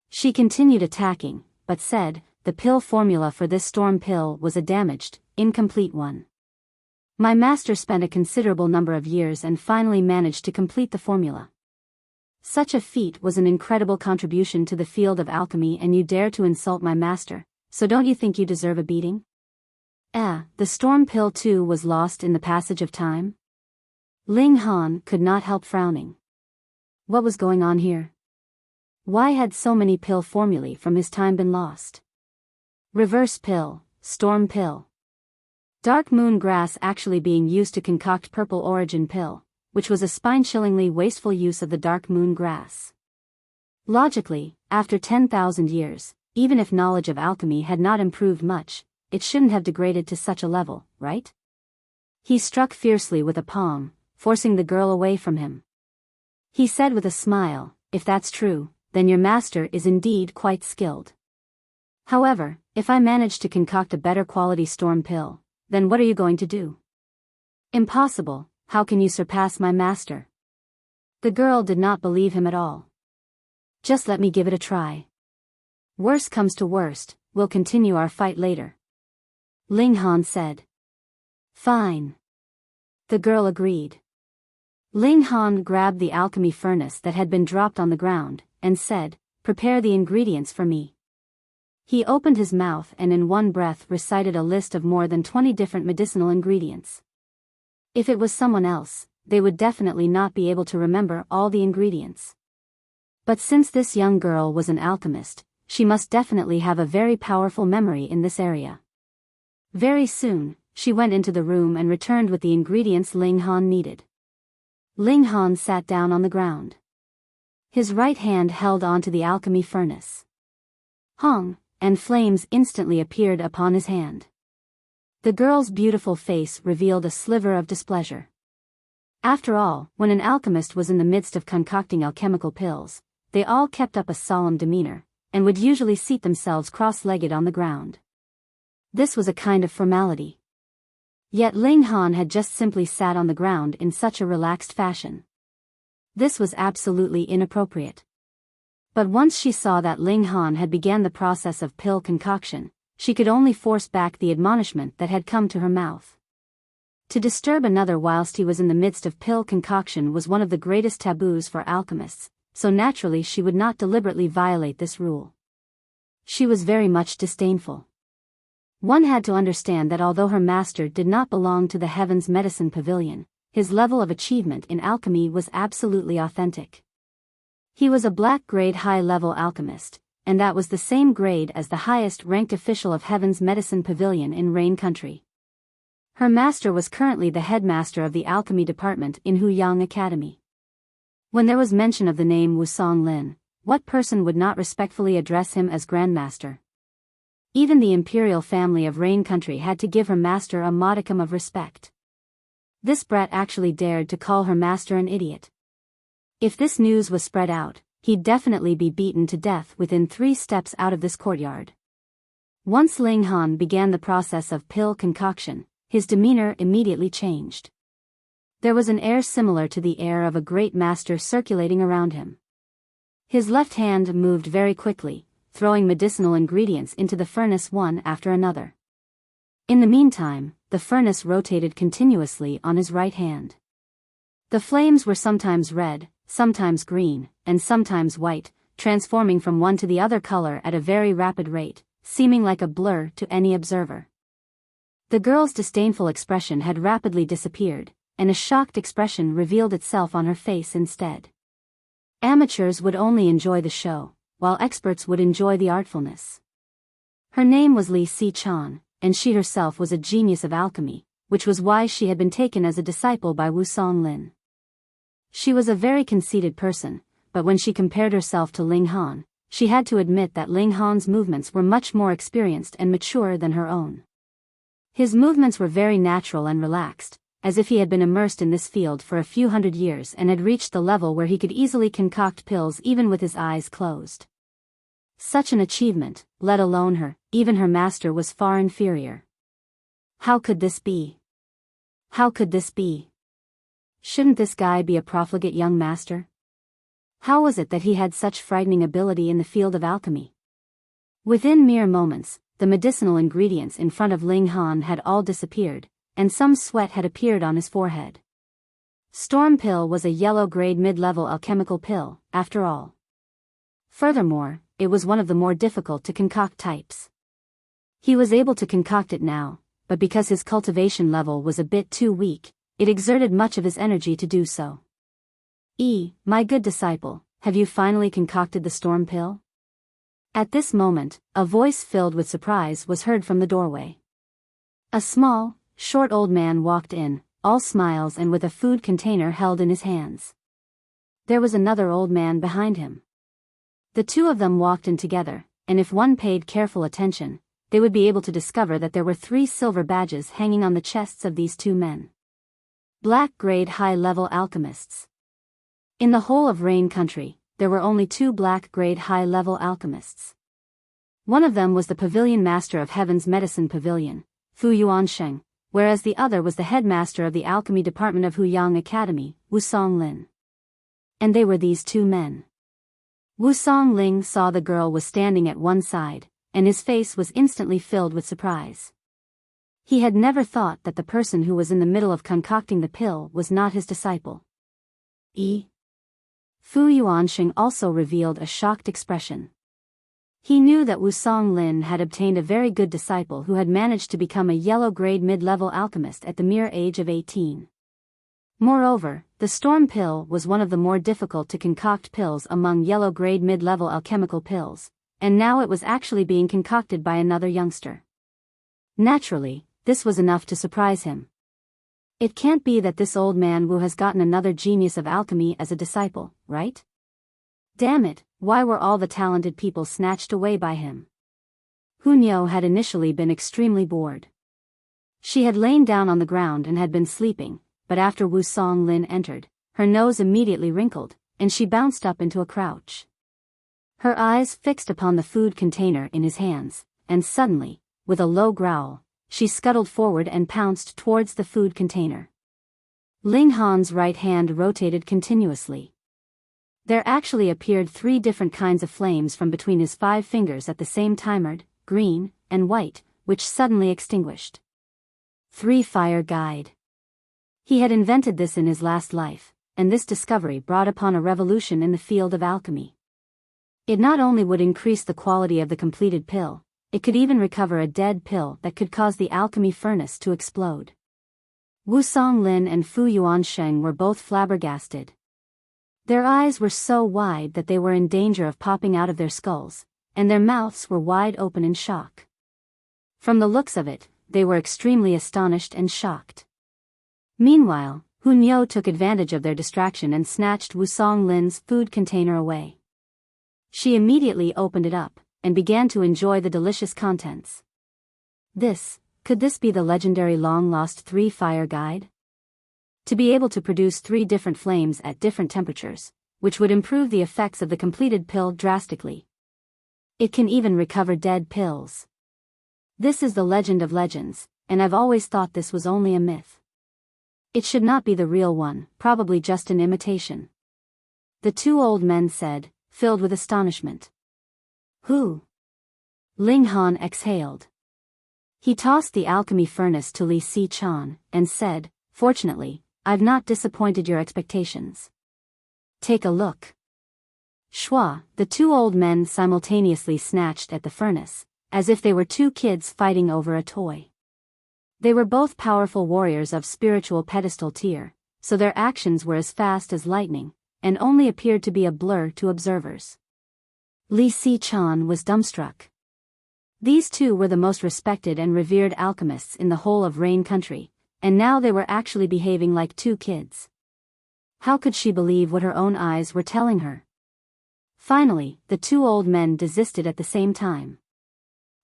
She continued attacking, but said, the pill formula for this storm pill was a damaged, incomplete one. My master spent a considerable number of years and finally managed to complete the formula. Such a feat was an incredible contribution to the field of alchemy, and you dare to insult my master, so don't you think you deserve a beating? The storm pill too was lost in the passage of time? Ling Han could not help frowning. What was going on here? Why had so many pill formulae from his time been lost? Reverse pill, storm pill. Dark moon grass actually being used to concoct purple origin pill, which was a spine-chillingly wasteful use of the dark moon grass. Logically, after 10,000 years, even if knowledge of alchemy had not improved much, it shouldn't have degraded to such a level, right? He struck fiercely with a palm, forcing the girl away from him. He said with a smile, if that's true, then your master is indeed quite skilled. However, if I manage to concoct a better quality storm pill, then what are you going to do? Impossible, how can you surpass my master? The girl did not believe him at all. Just let me give it a try. Worst comes to worst, we'll continue our fight later. Ling Han said. Fine. The girl agreed. Ling Han grabbed the alchemy furnace that had been dropped on the ground, and said, prepare the ingredients for me. He opened his mouth and in one breath recited a list of more than 20 different medicinal ingredients. If it was someone else, they would definitely not be able to remember all the ingredients. But since this young girl was an alchemist, she must definitely have a very powerful memory in this area. Very soon, she went into the room and returned with the ingredients Ling Han needed. Ling Han sat down on the ground. His right hand held onto the alchemy furnace. Hong, and flames instantly appeared upon his hand. The girl's beautiful face revealed a sliver of displeasure. After all, when an alchemist was in the midst of concocting alchemical pills, they all kept up a solemn demeanor, and would usually seat themselves cross-legged on the ground. This was a kind of formality. Yet Ling Han had just simply sat on the ground in such a relaxed fashion. This was absolutely inappropriate. But once she saw that Ling Han had began the process of pill concoction, she could only force back the admonishment that had come to her mouth. To disturb another whilst he was in the midst of pill concoction was one of the greatest taboos for alchemists, so naturally she would not deliberately violate this rule. She was very much disdainful. One had to understand that although her master did not belong to the Heaven's Medicine Pavilion, his level of achievement in alchemy was absolutely authentic. He was a black-grade high-level alchemist, and that was the same grade as the highest-ranked official of Heaven's Medicine Pavilion in Rain Country. Her master was currently the headmaster of the alchemy department in Huyang Academy. When there was mention of the name Wusong Lin, what person would not respectfully address him as Grandmaster? Even the imperial family of Rain Country had to give her master a modicum of respect. This brat actually dared to call her master an idiot. If this news was spread out, he'd definitely be beaten to death within 3 steps out of this courtyard. Once Ling Han began the process of pill concoction, his demeanor immediately changed. There was an air similar to the air of a great master circulating around him. His left hand moved very quickly, throwing medicinal ingredients into the furnace one after another. In the meantime, the furnace rotated continuously on his right hand. The flames were sometimes red, sometimes green, and sometimes white, transforming from one to the other color at a very rapid rate, seeming like a blur to any observer. The girl's disdainful expression had rapidly disappeared, and a shocked expression revealed itself on her face instead. Amateurs would only enjoy the show, while experts would enjoy the artfulness. Her name was Li Si-chan, and she herself was a genius of alchemy, which was why she had been taken as a disciple by Wusong Lin. She was a very conceited person, but when she compared herself to Ling Han, she had to admit that Ling Han's movements were much more experienced and mature than her own. His movements were very natural and relaxed, as if he had been immersed in this field for a few hundred years and had reached the level where he could easily concoct pills even with his eyes closed. Such an achievement, let alone her, even her master was far inferior. How could this be? How could this be? Shouldn't this guy be a profligate young master? How was it that he had such frightening ability in the field of alchemy? Within mere moments, the medicinal ingredients in front of Ling Han had all disappeared, and some sweat had appeared on his forehead. Storm pill was a yellow-grade mid-level alchemical pill, after all. Furthermore, it was one of the more difficult to concoct types. He was able to concoct it now, but because his cultivation level was a bit too weak, it exerted much of his energy to do so. My good disciple, have you finally concocted the storm pill? At this moment, a voice filled with surprise was heard from the doorway. A small, short old man walked in, all smiles and with a food container held in his hands. There was another old man behind him. The two of them walked in together, and if one paid careful attention, they would be able to discover that there were 3 silver badges hanging on the chests of these 2 men. Black grade high-level alchemists. In the whole of Rain Country, there were only 2 black grade high-level alchemists. One of them was the pavilion master of Heaven's Medicine Pavilion, Fu Yuansheng, whereas the other was the headmaster of the alchemy department of Huyang Academy, Wu Songlin. And they were these 2 men. Wu Songling saw the girl was standing at one side, and his face was instantly filled with surprise. He had never thought that the person who was in the middle of concocting the pill was not his disciple. Fu Yuansheng also revealed a shocked expression. He knew that Wu Songlin had obtained a very good disciple who had managed to become a yellow-grade mid-level alchemist at the mere age of 18. Moreover, the storm pill was one of the more difficult to concoct pills among yellow-grade mid-level alchemical pills, and now it was actually being concocted by another youngster. Naturally, this was enough to surprise him. It can't be that this old man Wu has gotten another genius of alchemy as a disciple, right? Damn it, why were all the talented people snatched away by him? Hunyo had initially been extremely bored. She had lain down on the ground and had been sleeping, but after Wu Songlin entered, her nose immediately wrinkled, and she bounced up into a crouch. Her eyes fixed upon the food container in his hands, and suddenly, with a low growl, she scuttled forward and pounced towards the food container. Ling Han's right hand rotated continuously. There actually appeared 3 different kinds of flames from between his 5 fingers at the same time: red, green, and white, which suddenly extinguished. 3 Fire Guide. He had invented this in his last life, and this discovery brought upon a revolution in the field of alchemy. It not only would increase the quality of the completed pill, it could even recover a dead pill that could cause the alchemy furnace to explode. Wu Songlin and Fu Yuansheng were both flabbergasted. Their eyes were so wide that they were in danger of popping out of their skulls, and their mouths were wide open in shock. From the looks of it, they were extremely astonished and shocked. Meanwhile, Hunyo took advantage of their distraction and snatched Wu Songlin's food container away. She immediately opened it up, and began to enjoy the delicious contents. Could this be the legendary long-lost 3 Fire Guide? To be able to produce 3 different flames at different temperatures, which would improve the effects of the completed pill drastically. It can even recover dead pills. This is the legend of legends, and I've always thought this was only a myth. It should not be the real one, probably just an imitation. The 2 old men said, filled with astonishment. Who? Ling Han exhaled. He tossed the alchemy furnace to Li Si-chan, and said, "Fortunately, I've not disappointed your expectations. Take a look." Shua, the 2 old men simultaneously snatched at the furnace, as if they were 2 kids fighting over a toy. They were both powerful warriors of spiritual pedestal tier, so their actions were as fast as lightning, and only appeared to be a blur to observers. Li Si-chan was dumbstruck. These 2 were the most respected and revered alchemists in the whole of Rain Country, and now they were actually behaving like 2 kids. How could she believe what her own eyes were telling her? Finally, the 2 old men desisted at the same time.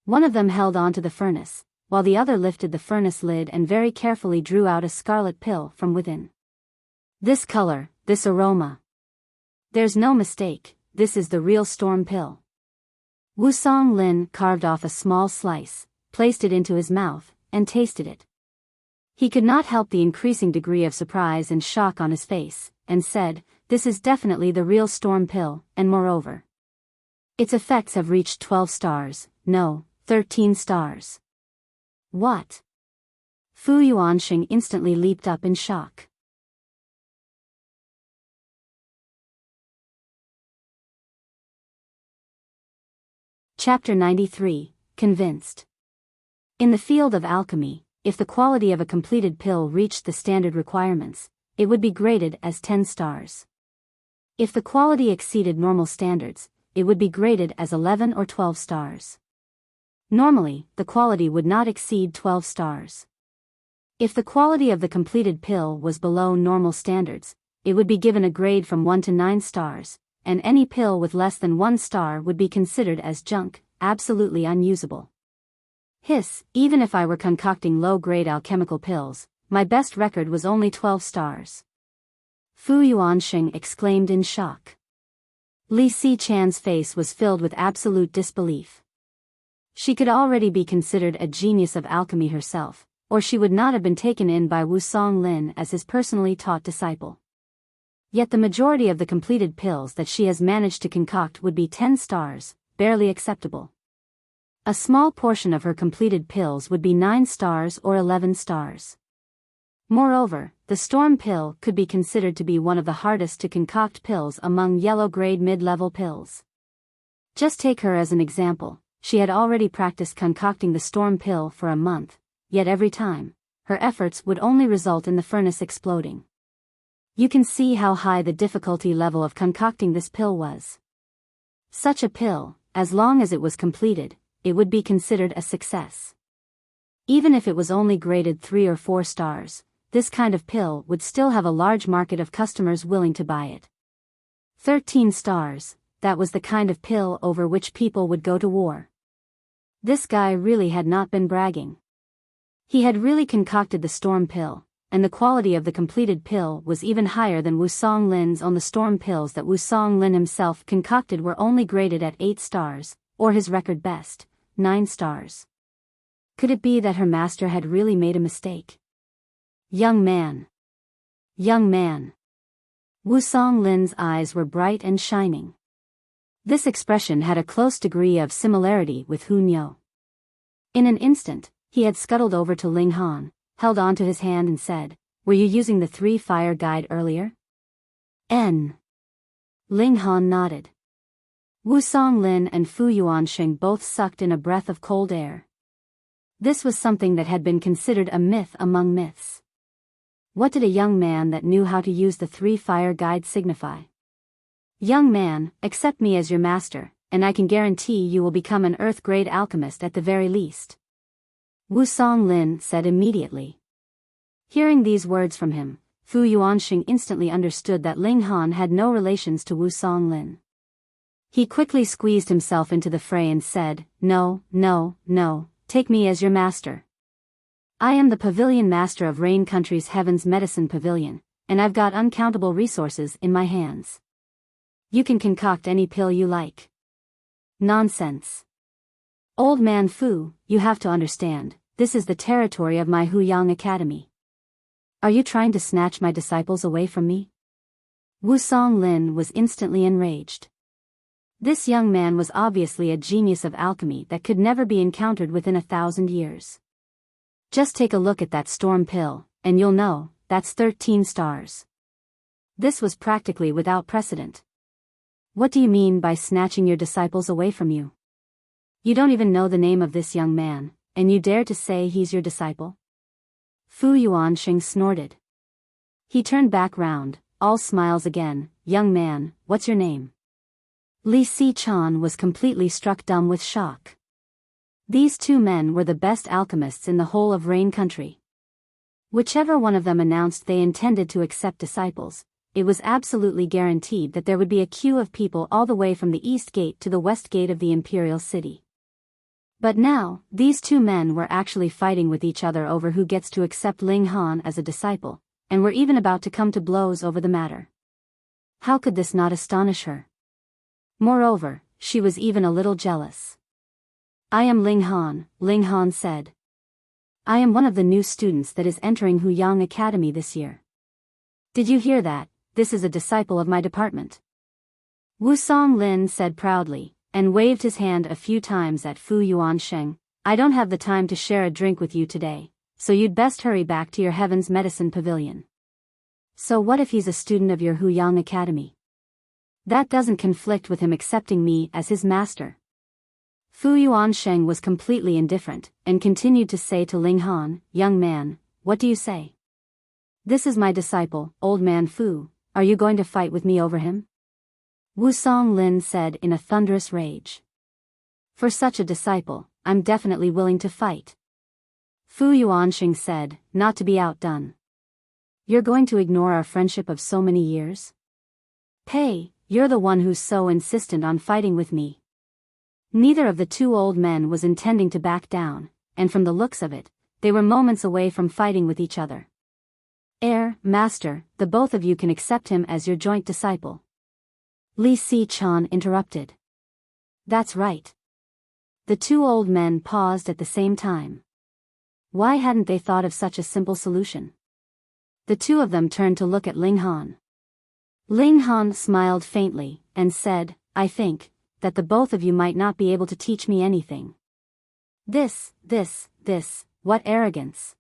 One of them held on to the furnace, while the other lifted the furnace lid and very carefully drew out a scarlet pill from within. This color, this aroma. There's no mistake, this is the real storm pill. Wu Songlin carved off a small slice, placed it into his mouth, and tasted it. He could not help the increasing degree of surprise and shock on his face, and said, "This is definitely the real storm pill, and moreover, its effects have reached 12 stars, no, 13 stars. What?" Fu Yuansheng instantly leaped up in shock. Chapter 93, Convinced. In the field of alchemy, if the quality of a completed pill reached the standard requirements, it would be graded as 10 stars. If the quality exceeded normal standards, it would be graded as 11 or 12 stars. Normally, the quality would not exceed 12 stars. If the quality of the completed pill was below normal standards, it would be given a grade from 1 to 9 stars, and any pill with less than 1 star would be considered as junk, absolutely unusable. Even if I were concocting low-grade alchemical pills, my best record was only 12 stars. Fu Yuanxing exclaimed in shock. Li Si-chan's face was filled with absolute disbelief. She could already be considered a genius of alchemy herself, or she would not have been taken in by Wu Songlin as his personally taught disciple. Yet the majority of the completed pills that she has managed to concoct would be 10 stars, barely acceptable. A small portion of her completed pills would be 9 stars or 11 stars. Moreover, the storm pill could be considered to be one of the hardest to concoct pills among yellow-grade mid-level pills. Just take her as an example. She had already practiced concocting the storm pill for a month, yet every time, her efforts would only result in the furnace exploding. You can see how high the difficulty level of concocting this pill was. Such a pill, as long as it was completed, it would be considered a success. Even if it was only graded 3 or 4 stars, this kind of pill would still have a large market of customers willing to buy it. 13 stars, that was the kind of pill over which people would go to war. This guy really had not been bragging. He had really concocted the storm pill, and the quality of the completed pill was even higher than Wu Songlin's own. The storm pills that Wu Songlin himself concocted were only graded at 8 stars, or his record best, 9 stars. Could it be that her master had really made a mistake? Young man. Young man. Wu Songlin's eyes were bright and shining. This expression had a close degree of similarity with Hu Niu. In an instant, he had scuttled over to Ling Han, held onto his hand and said, "Were you using the 3-fire guide earlier?" N. Ling Han nodded. Wu Songlin and Fu Yuanxing both sucked in a breath of cold air. This was something that had been considered a myth among myths. What did a young man that knew how to use the 3-fire guide signify? Young man, accept me as your master, and I can guarantee you will become an earth-grade alchemist at the very least. Wu Songlin said immediately. Hearing these words from him, Fu Yuanxing instantly understood that Ling Han had no relations to Wu Songlin. He quickly squeezed himself into the fray and said, "No, no, no, take me as your master. I am the pavilion master of Rain Country's Heaven's Medicine Pavilion, and I've got uncountable resources in my hands. You can concoct any pill you like." Nonsense. Old man Fu, you have to understand, this is the territory of my Huyang Academy. Are you trying to snatch my disciples away from me? Wu Songlin was instantly enraged. This young man was obviously a genius of alchemy that could never be encountered within 1,000 years. Just take a look at that storm pill, and you'll know, that's 13 stars. This was practically without precedent. What do you mean by snatching your disciples away from you? You don't even know the name of this young man, and you dare to say he's your disciple? Fu Yuanxing snorted. He turned back round, all smiles again. "Young man, what's your name?" Li Si-chan was completely struck dumb with shock. These two men were the best alchemists in the whole of Rain Country. Whichever one of them announced they intended to accept disciples, it was absolutely guaranteed that there would be a queue of people all the way from the east gate to the west gate of the imperial city. But now, these two men were actually fighting with each other over who gets to accept Ling Han as a disciple, and were even about to come to blows over the matter. How could this not astonish her? Moreover, she was even a little jealous. "I am Ling Han said. "I am one of the new students that is entering Huyang Academy this year. Did you hear that? This is a disciple of my department." Wu Songlin said proudly, and waved his hand a few times at Fu Yuanxing. "I don't have the time to share a drink with you today, so you'd best hurry back to your Heaven's Medicine Pavilion." So what if he's a student of your Huyang Academy? That doesn't conflict with him accepting me as his master. Fu Yuansheng was completely indifferent, and continued to say to Ling Han, "Young man, what do you say? This is my disciple, old man Fu, are you going to fight with me over him?" Wu Song Lin said in a thunderous rage. "For such a disciple, I'm definitely willing to fight." Fu Yuansheng said, not to be outdone. "You're going to ignore our friendship of so many years? Pei, you're the one who's so insistent on fighting with me." Neither of the two old men was intending to back down, and from the looks of it, they were moments away from fighting with each other. Master, the both of you can accept him as your joint disciple." Li Si-chan interrupted. "That's right." The two old men paused at the same time. Why hadn't they thought of such a simple solution? The two of them turned to look at Ling Han. Ling Han smiled faintly, and said, "I think that the both of you might not be able to teach me anything." This, what arrogance!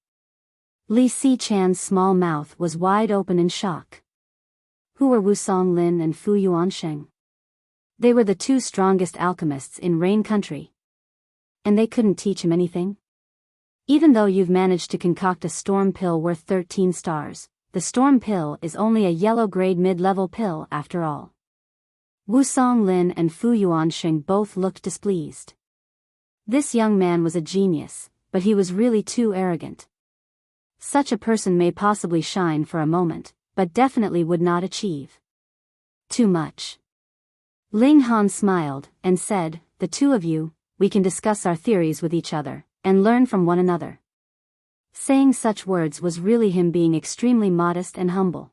Li Si-chan's small mouth was wide open in shock. Who were Wu Song Lin and Fu Yuansheng? They were the two strongest alchemists in Rain Country. And they couldn't teach him anything? Even though you've managed to concoct a storm pill worth 13 stars, the storm pill is only a yellow-grade mid-level pill after all. Wu Song Lin and Fu Yuansheng both looked displeased. This young man was a genius, but he was really too arrogant. Such a person may possibly shine for a moment, but definitely would not achieve too much. Ling Han smiled, and said, "The two of you, we can discuss our theories with each other, and learn from one another." Saying such words was really him being extremely modest and humble.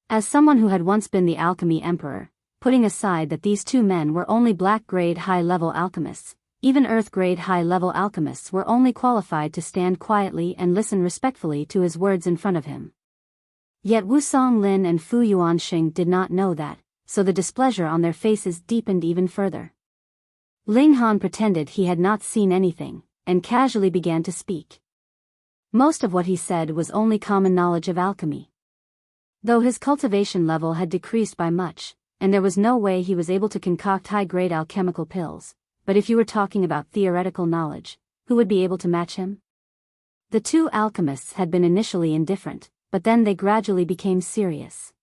As someone who had once been the alchemy emperor, putting aside that these two men were only black-grade high-level alchemists, even earth-grade high-level alchemists were only qualified to stand quietly and listen respectfully to his words in front of him. Yet Wu Song Lin and Fu Yuansheng did not know that, so the displeasure on their faces deepened even further. Ling Han pretended he had not seen anything, and casually began to speak. Most of what he said was only common knowledge of alchemy. Though his cultivation level had decreased by much, and there was no way he was able to concoct high-grade alchemical pills, but if you were talking about theoretical knowledge, who would be able to match him? The two alchemists had been initially indifferent, but then they gradually became serious.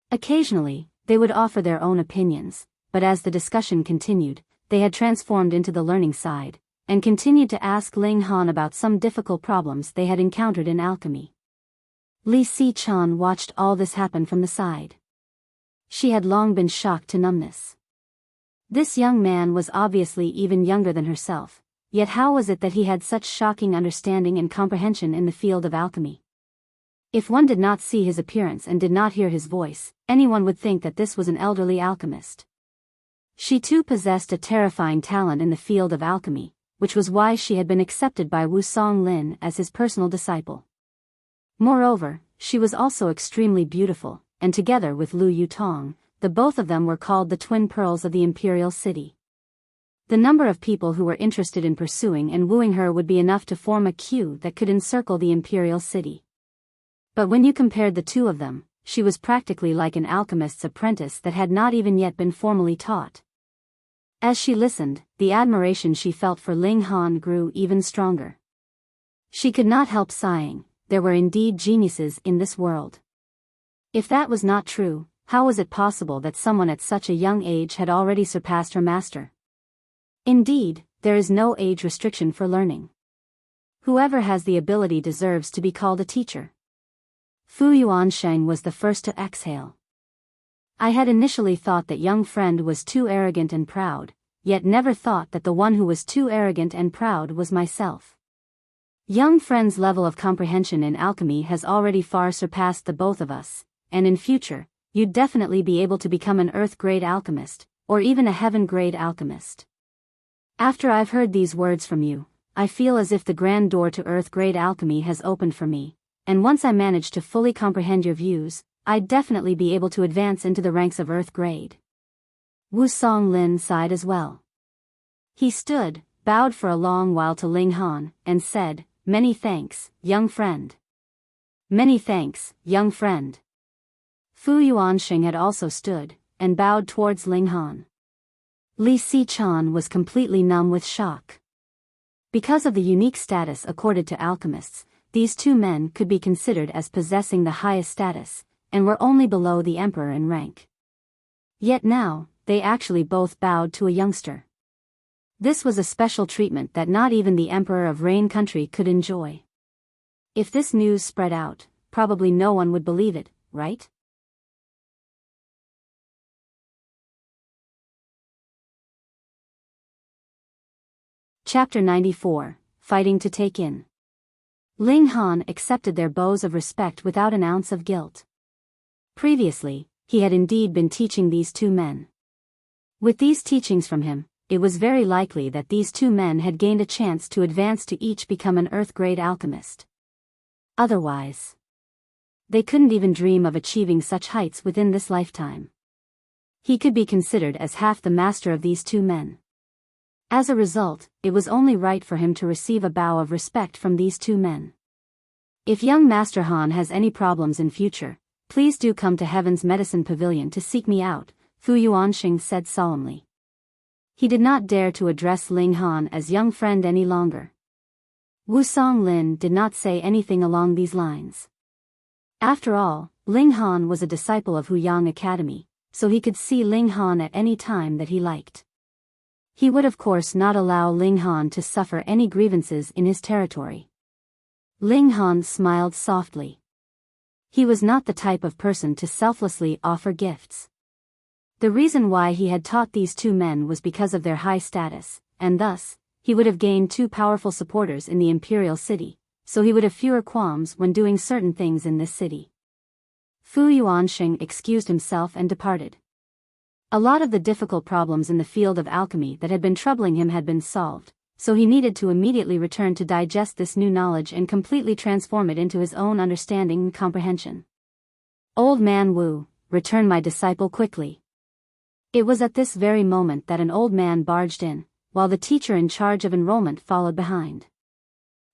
Occasionally, they would offer their own opinions, but as the discussion continued, they had transformed into the learning side, and continued to ask Ling Han about some difficult problems they had encountered in alchemy. Li Si-chan watched all this happen from the side. She had long been shocked to numbness. This young man was obviously even younger than herself, yet how was it that he had such shocking understanding and comprehension in the field of alchemy? If one did not see his appearance and did not hear his voice, anyone would think that this was an elderly alchemist. She too possessed a terrifying talent in the field of alchemy, which was why she had been accepted by Wu Song Lin as his personal disciple. Moreover, she was also extremely beautiful, and together with Lu Yutong, the both of them were called the twin pearls of the imperial city. The number of people who were interested in pursuing and wooing her would be enough to form a queue that could encircle the imperial city. But when you compared the two of them, she was practically like an alchemist's apprentice that had not even yet been formally taught. As she listened, the admiration she felt for Ling Han grew even stronger. She could not help sighing, there were indeed geniuses in this world. If that was not true, how was it possible that someone at such a young age had already surpassed her master? Indeed, there is no age restriction for learning. Whoever has the ability deserves to be called a teacher. Fu Yuansheng was the first to exhale. I had initially thought that young friend was too arrogant and proud, yet never thought that the one who was too arrogant and proud was myself. Young friend's level of comprehension in alchemy has already far surpassed the both of us, and in future, you'd definitely be able to become an earth-grade alchemist, or even a heaven-grade alchemist. After I've heard these words from you, I feel as if the grand door to earth-grade alchemy has opened for me, and once I manage to fully comprehend your views, I'd definitely be able to advance into the ranks of earth grade. Wu Song Lin sighed as well. He stood, bowed for a long while to Ling Han, and said, "Many thanks, young friend." "Many thanks, young friend." Fu Yuansheng had also stood, and bowed towards Ling Han. Li Si-chan was completely numb with shock. Because of the unique status accorded to alchemists, these two men could be considered as possessing the highest status, and were only below the emperor in rank. Yet now, they actually both bowed to a youngster. This was a special treatment that not even the emperor of Rain Country could enjoy. If this news spread out, probably no one would believe it, right? Chapter 94, Fighting to Take In. Ling Han accepted their bows of respect without an ounce of guilt. Previously, he had indeed been teaching these two men. With these teachings from him, it was very likely that these two men had gained a chance to advance to each become an earth-grade alchemist. Otherwise, they couldn't even dream of achieving such heights within this lifetime. He could be considered as half the master of these two men. As a result, it was only right for him to receive a bow of respect from these two men. If young Master Han has any problems in future, please do come to Heaven's Medicine Pavilion to seek me out, Fu Yuanxing said solemnly. He did not dare to address Ling Han as young friend any longer. Wu Songlin did not say anything along these lines. After all, Ling Han was a disciple of Huyang Academy, so he could see Ling Han at any time that he liked. He would of course not allow Ling Han to suffer any grievances in his territory. Ling Han smiled softly. He was not the type of person to selflessly offer gifts. The reason why he had taught these two men was because of their high status, and thus, he would have gained two powerful supporters in the imperial city, so he would have fewer qualms when doing certain things in this city. Fu Yuanxing excused himself and departed. A lot of the difficult problems in the field of alchemy that had been troubling him had been solved, so he needed to immediately return to digest this new knowledge and completely transform it into his own understanding and comprehension. Old man Wu, return my disciple quickly. It was at this very moment that an old man barged in, while the teacher in charge of enrollment followed behind.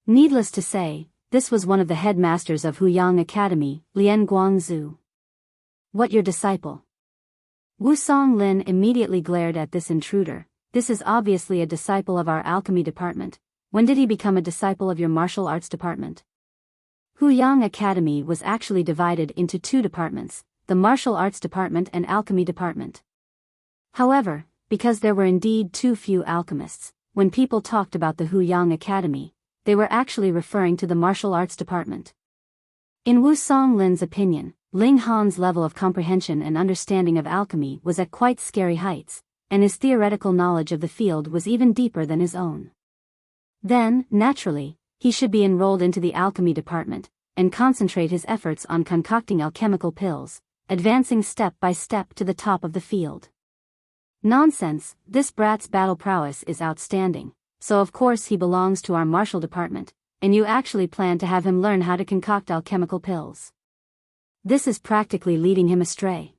Needless to say, this was one of the headmasters of Huyang Academy, Lian Guangzhu. What, your disciple? Wu Songlin immediately glared at this intruder. This is obviously a disciple of our alchemy department. When did he become a disciple of your martial arts department? Huyang Academy was actually divided into two departments, the martial arts department and alchemy department. However, because there were indeed too few alchemists, when people talked about the Huyang Academy, they were actually referring to the martial arts department. In Wu Songlin's opinion, Ling Han's level of comprehension and understanding of alchemy was at quite scary heights, and his theoretical knowledge of the field was even deeper than his own. Then, naturally, he should be enrolled into the alchemy department, and concentrate his efforts on concocting alchemical pills, advancing step by step to the top of the field. Nonsense, this brat's battle prowess is outstanding, so of course he belongs to our martial department, and you actually plan to have him learn how to concoct alchemical pills. This is practically leading him astray.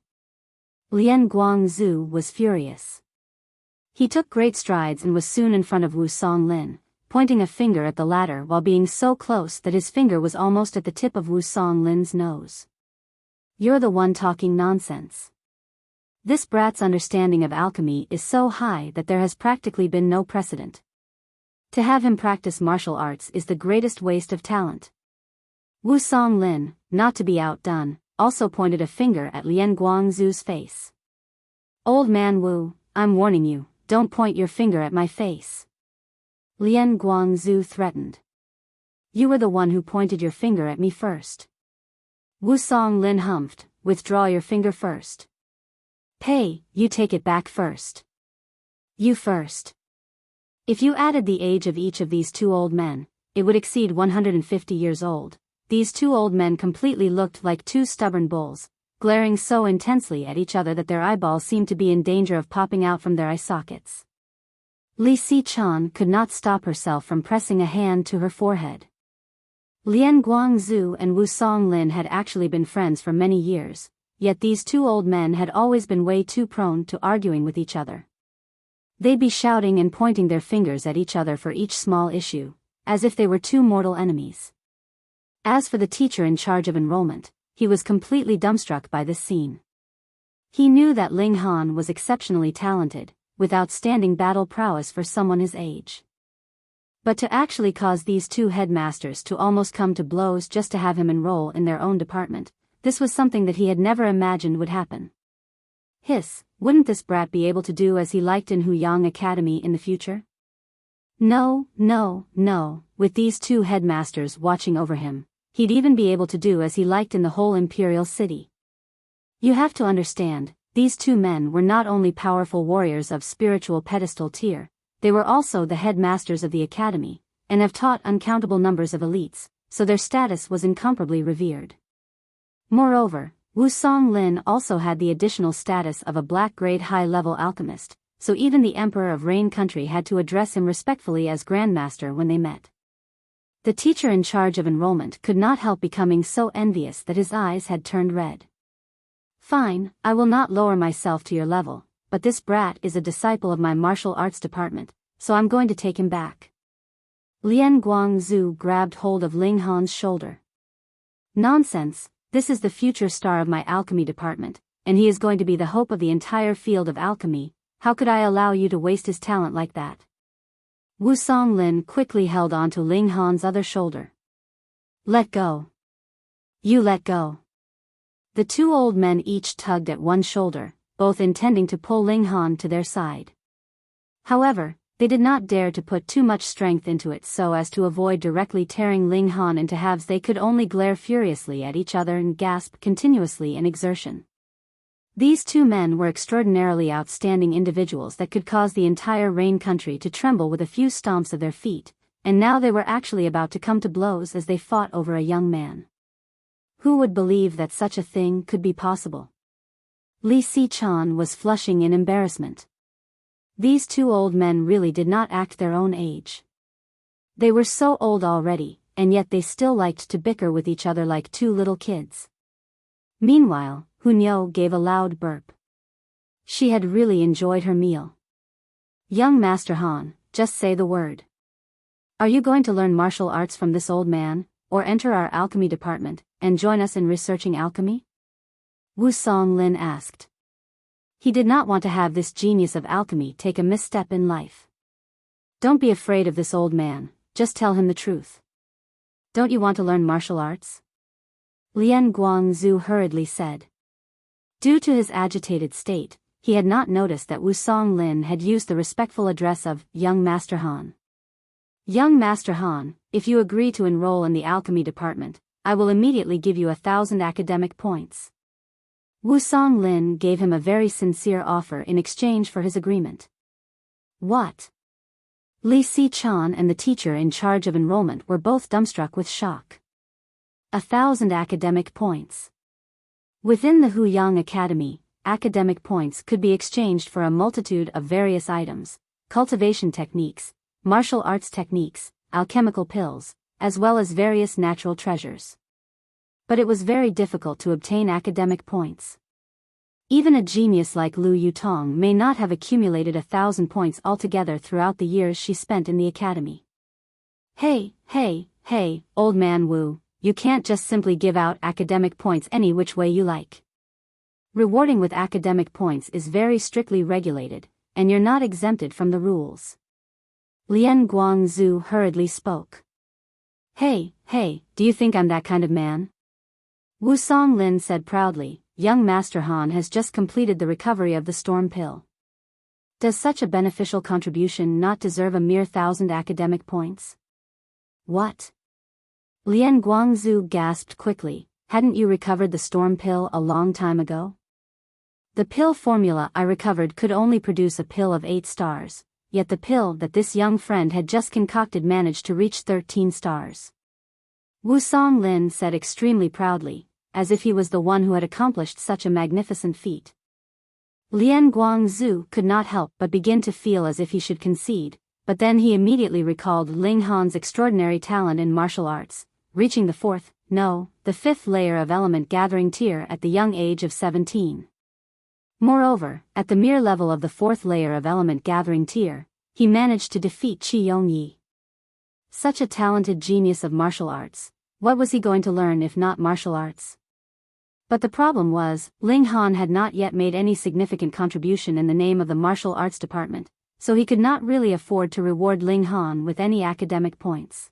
Lian Guangzhu was furious. He took great strides and was soon in front of Wu Songlin, pointing a finger at the latter while being so close that his finger was almost at the tip of Wu Songlin's nose. You're the one talking nonsense. This brat's understanding of alchemy is so high that there has practically been no precedent. To have him practice martial arts is the greatest waste of talent. Wu Songlin, not to be outdone, also pointed a finger at Lian Guangzhu's face. Old man Wu, I'm warning you, don't point your finger at my face. Lian Guangzhu threatened. You were the one who pointed your finger at me first. Wu Songlin humphed, withdraw your finger first. Hey, you take it back first. You first. If you added the age of each of these two old men, it would exceed 150 years old. These two old men completely looked like two stubborn bulls, glaring so intensely at each other that their eyeballs seemed to be in danger of popping out from their eye sockets. Li Si-chan could not stop herself from pressing a hand to her forehead. Lian Guangzhu and Wu Songlin had actually been friends for many years, yet these two old men had always been way too prone to arguing with each other. They'd be shouting and pointing their fingers at each other for each small issue, as if they were two mortal enemies. As for the teacher in charge of enrollment, he was completely dumbstruck by this scene. He knew that Ling Han was exceptionally talented, with outstanding battle prowess for someone his age. But to actually cause these two headmasters to almost come to blows just to have him enroll in their own department, this was something that he had never imagined would happen. Hiss, wouldn't this brat be able to do as he liked in Huyang Academy in the future? No, with these two headmasters watching over him, he'd even be able to do as he liked in the whole imperial city. You have to understand, these two men were not only powerful warriors of spiritual pedestal tier, they were also the headmasters of the academy, and have taught uncountable numbers of elites, so their status was incomparably revered. Moreover, Wu Songlin also had the additional status of a black-grade high-level alchemist, so even the Emperor of Rain Country had to address him respectfully as Grandmaster when they met. The teacher in charge of enrollment could not help becoming so envious that his eyes had turned red. Fine, I will not lower myself to your level, but this brat is a disciple of my martial arts department, so I'm going to take him back. Lian Guangzhu grabbed hold of Ling Han's shoulder. Nonsense, this is the future star of my alchemy department, and he is going to be the hope of the entire field of alchemy. How could I allow you to waste his talent like that? Wu Songlin quickly held on to Ling Han's other shoulder. Let go. You let go. The two old men each tugged at one shoulder, both intending to pull Ling Han to their side. However, they did not dare to put too much strength into it so as to avoid directly tearing Ling Han into halves. They could only glare furiously at each other and gasp continuously in exertion. These two men were extraordinarily outstanding individuals that could cause the entire Rain Country to tremble with a few stomps of their feet, and now they were actually about to come to blows as they fought over a young man. Who would believe that such a thing could be possible? Li Si-chan was flushing in embarrassment. These two old men really did not act their own age. They were so old already, and yet they still liked to bicker with each other like two little kids. Meanwhile, Hunyo gave a loud burp. She had really enjoyed her meal. Young Master Han, just say the word. Are you going to learn martial arts from this old man, or enter our alchemy department, and join us in researching alchemy? Wu Songlin asked. He did not want to have this genius of alchemy take a misstep in life. Don't be afraid of this old man, just tell him the truth. Don't you want to learn martial arts? Lian Guangzhu hurriedly said. Due to his agitated state, he had not noticed that Wu Songlin had used the respectful address of Young Master Han. Young Master Han, if you agree to enroll in the alchemy department, I will immediately give you 1,000 academic points. Wu Songlin gave him a very sincere offer in exchange for his agreement. What? Li Si-chan and the teacher in charge of enrollment were both dumbstruck with shock. 1,000 academic points. Within the Huyang Academy, academic points could be exchanged for a multitude of various items, cultivation techniques, martial arts techniques, alchemical pills, as well as various natural treasures. But it was very difficult to obtain academic points. Even a genius like Lu Yutong may not have accumulated 1,000 points altogether throughout the years she spent in the academy. Hey, old man Wu, you can't just simply give out academic points any which way you like. Rewarding with academic points is very strictly regulated, and you're not exempted from the rules. Lian Guangzhu hurriedly spoke. Hey, do you think I'm that kind of man? Wu Songlin said proudly, Young Master Han has just completed the recovery of the storm pill. Does such a beneficial contribution not deserve a mere 1,000 academic points? What? Lian Guangzhu gasped quickly, hadn't you recovered the storm pill a long time ago? The pill formula I recovered could only produce a pill of 8 stars, yet the pill that this young friend had just concocted managed to reach 13 stars. Wu Songlin said extremely proudly, as if he was the one who had accomplished such a magnificent feat. Lian Guangzhu could not help but begin to feel as if he should concede, but then he immediately recalled Ling Han's extraordinary talent in martial arts, reaching the 5th layer of element gathering tier at the young age of 17. Moreover, at the mere level of the 4th layer of element gathering tier, he managed to defeat Qi Yongyi. Such a talented genius of martial arts, what was he going to learn if not martial arts? But the problem was, Ling Han had not yet made any significant contribution in the name of the martial arts department, so he could not really afford to reward Ling Han with any academic points.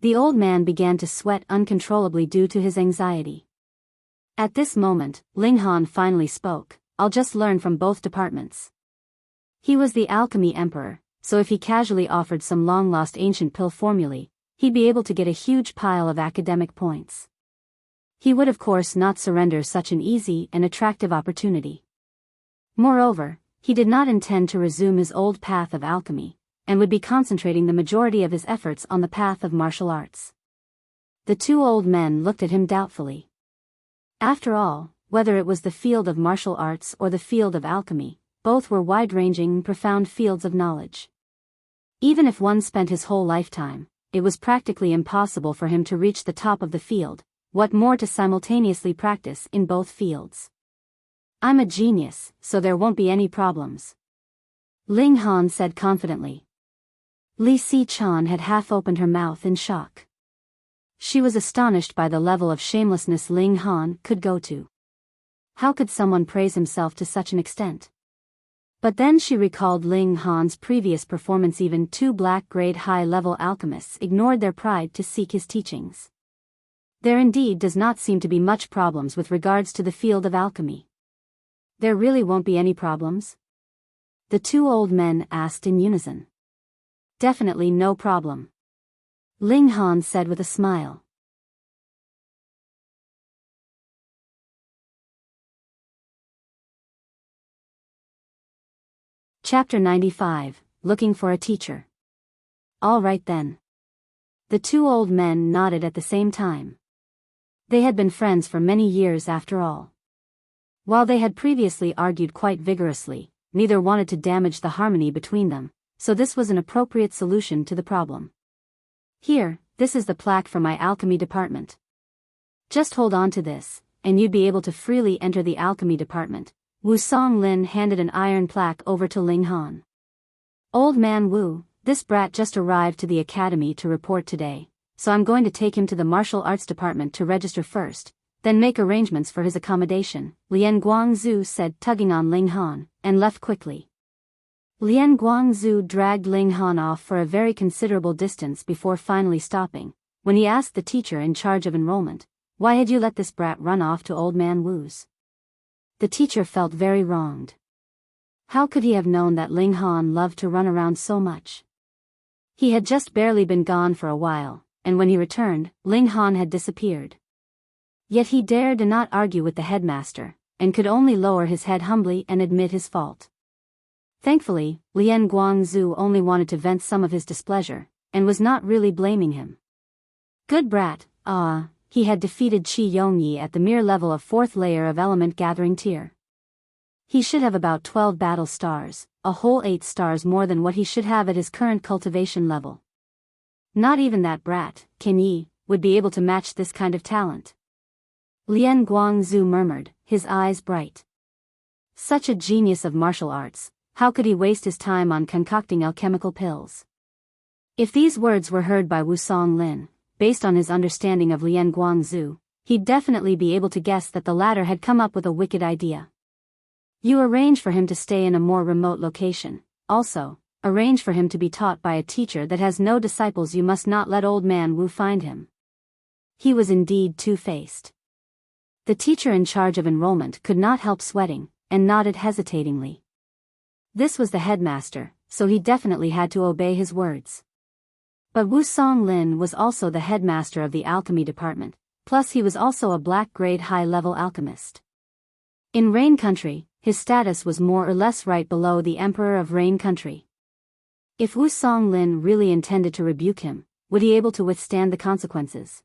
The old man began to sweat uncontrollably due to his anxiety. At this moment, Ling Han finally spoke. I'll just learn from both departments. He was the alchemy emperor, so if he casually offered some long-lost ancient pill formulae, he'd be able to get a huge pile of academic points. He would of course not surrender such an easy and attractive opportunity. Moreover, he did not intend to resume his old path of alchemy, and would be concentrating the majority of his efforts on the path of martial arts. The two old men looked at him doubtfully. After all, whether it was the field of martial arts or the field of alchemy, both were wide-ranging, profound fields of knowledge. Even if one spent his whole lifetime, it was practically impossible for him to reach the top of the field, what more to simultaneously practice in both fields. I'm a genius, so there won't be any problems, Ling Han said confidently. Li Si-chan had half opened her mouth in shock. She was astonished by the level of shamelessness Ling Han could go to. How could someone praise himself to such an extent? But then she recalled Ling Han's previous performance. Even two black-grade high-level alchemists ignored their pride to seek his teachings. There indeed does not seem to be much problems with regards to the field of alchemy. There really won't be any problems? The two old men asked in unison. Definitely no problem, Ling Han said with a smile. Chapter 95, Looking for a Teacher. All right then. The two old men nodded at the same time. They had been friends for many years after all. While they had previously argued quite vigorously, neither wanted to damage the harmony between them, so this was an appropriate solution to the problem. Here, this is the plaque for my alchemy department. Just hold on to this, and you'd be able to freely enter the alchemy department. Wu Songlin handed an iron plaque over to Ling Han. Old man Wu, this brat just arrived to the academy to report today, so I'm going to take him to the martial arts department to register first, then make arrangements for his accommodation, Lian Guangzhu said, tugging on Ling Han, and left quickly. Lian Guangzhu dragged Ling Han off for a very considerable distance before finally stopping, when he asked the teacher in charge of enrollment, "Why had you let this brat run off to old man Wu's?" The teacher felt very wronged. How could he have known that Ling Han loved to run around so much? He had just barely been gone for a while, and when he returned, Ling Han had disappeared. Yet he dared not argue with the headmaster, and could only lower his head humbly and admit his fault. Thankfully, Lian Guangzhu only wanted to vent some of his displeasure, and was not really blaming him. Good brat, he had defeated Qi Yongyi at the mere level of 4th layer of element gathering tier. He should have about 12 battle stars, a whole 8 stars more than what he should have at his current cultivation level. Not even that brat, Qin Yi, would be able to match this kind of talent. Lian Guangzhu murmured, his eyes bright. Such a genius of martial arts, how could he waste his time on concocting alchemical pills? If these words were heard by Wu Songlin, based on his understanding of Lian Guangzhu, he'd definitely be able to guess that the latter had come up with a wicked idea. You arrange for him to stay in a more remote location. Also, arrange for him to be taught by a teacher that has no disciples. You must not let old man Wu find him. He was indeed two-faced. The teacher in charge of enrollment could not help sweating, and nodded hesitatingly. This was the headmaster, so he definitely had to obey his words. But Wu Songlin was also the headmaster of the alchemy department, plus he was also a black-grade high-level alchemist. In Rain Country, his status was more or less right below the Emperor of Rain Country. If Wu Songlin really intended to rebuke him, would he be able to withstand the consequences?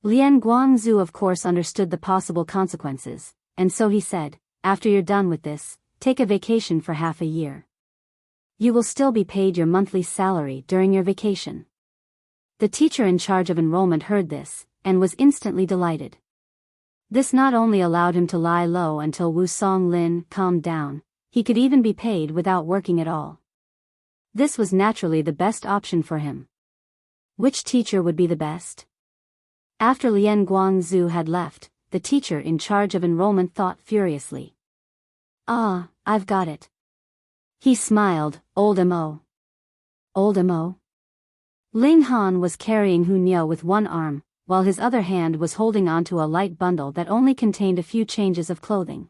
Lian Guangzhu of course understood the possible consequences, and so he said, after you're done with this, take a vacation for half a year. You will still be paid your monthly salary during your vacation. The teacher in charge of enrollment heard this, and was instantly delighted. This not only allowed him to lie low until Wu Songlin calmed down, he could even be paid without working at all. This was naturally the best option for him. Which teacher would be the best? After Lian Guangzhu had left, the teacher in charge of enrollment thought furiously. Ah, I've got it. He smiled, old Mo. Old Mo? Ling Han was carrying Hu Niu with one arm, while his other hand was holding onto a light bundle that only contained a few changes of clothing.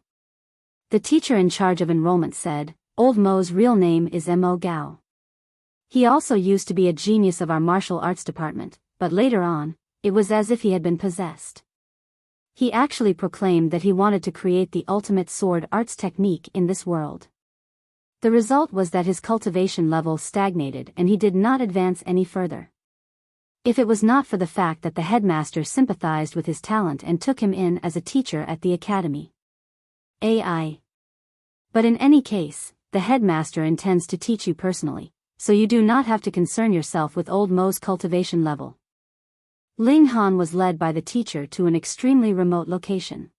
The teacher in charge of enrollment said, Old Mo's real name is Mo Gao. He also used to be a genius of our martial arts department, but later on, it was as if he had been possessed. He actually proclaimed that he wanted to create the ultimate sword arts technique in this world. The result was that his cultivation level stagnated and he did not advance any further. If it was not for the fact that the headmaster sympathized with his talent and took him in as a teacher at the academy. AI. But in any case, the headmaster intends to teach you personally, so you do not have to concern yourself with old Mo's cultivation level. Ling Han was led by the teacher to an extremely remote location.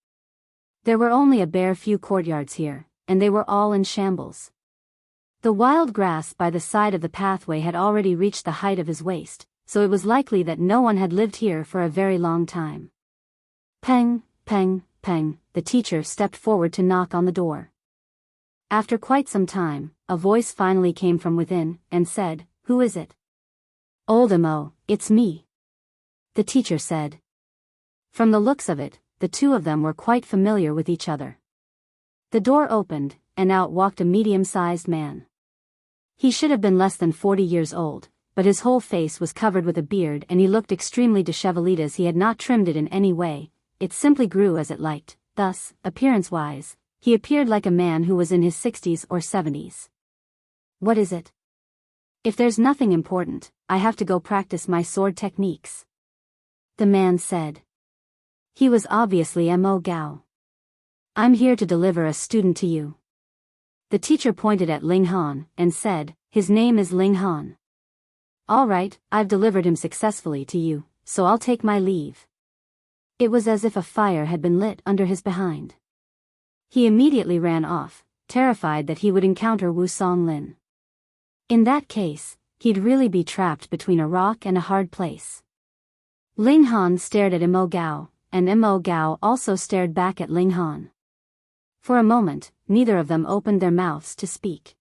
There were only a bare few courtyards here, and they were all in shambles. The wild grass by the side of the pathway had already reached the height of his waist, so it was likely that no one had lived here for a very long time. Peng, peng, peng, the teacher stepped forward to knock on the door. After quite some time, a voice finally came from within, and said, Who is it? Old Mo, it's me. The teacher said. From the looks of it, the two of them were quite familiar with each other. The door opened, and out walked a medium-sized man. He should have been less than 40 years old, but his whole face was covered with a beard and he looked extremely disheveled as he had not trimmed it in any way, it simply grew as it liked, thus, appearance-wise, he appeared like a man who was in his 60s or 70s. What is it? If there's nothing important, I have to go practice my sword techniques. The man said. He was obviously Mo Gao. I'm here to deliver a student to you. The teacher pointed at Ling Han, and said, His name is Ling Han. All right, I've delivered him successfully to you, so I'll take my leave. It was as if a fire had been lit under his behind. He immediately ran off, terrified that he would encounter Wu Songlin. In that case, he'd really be trapped between a rock and a hard place. Ling Han stared at Mo Gao, and Mo Gao also stared back at Ling Han. For a moment, neither of them opened their mouths to speak.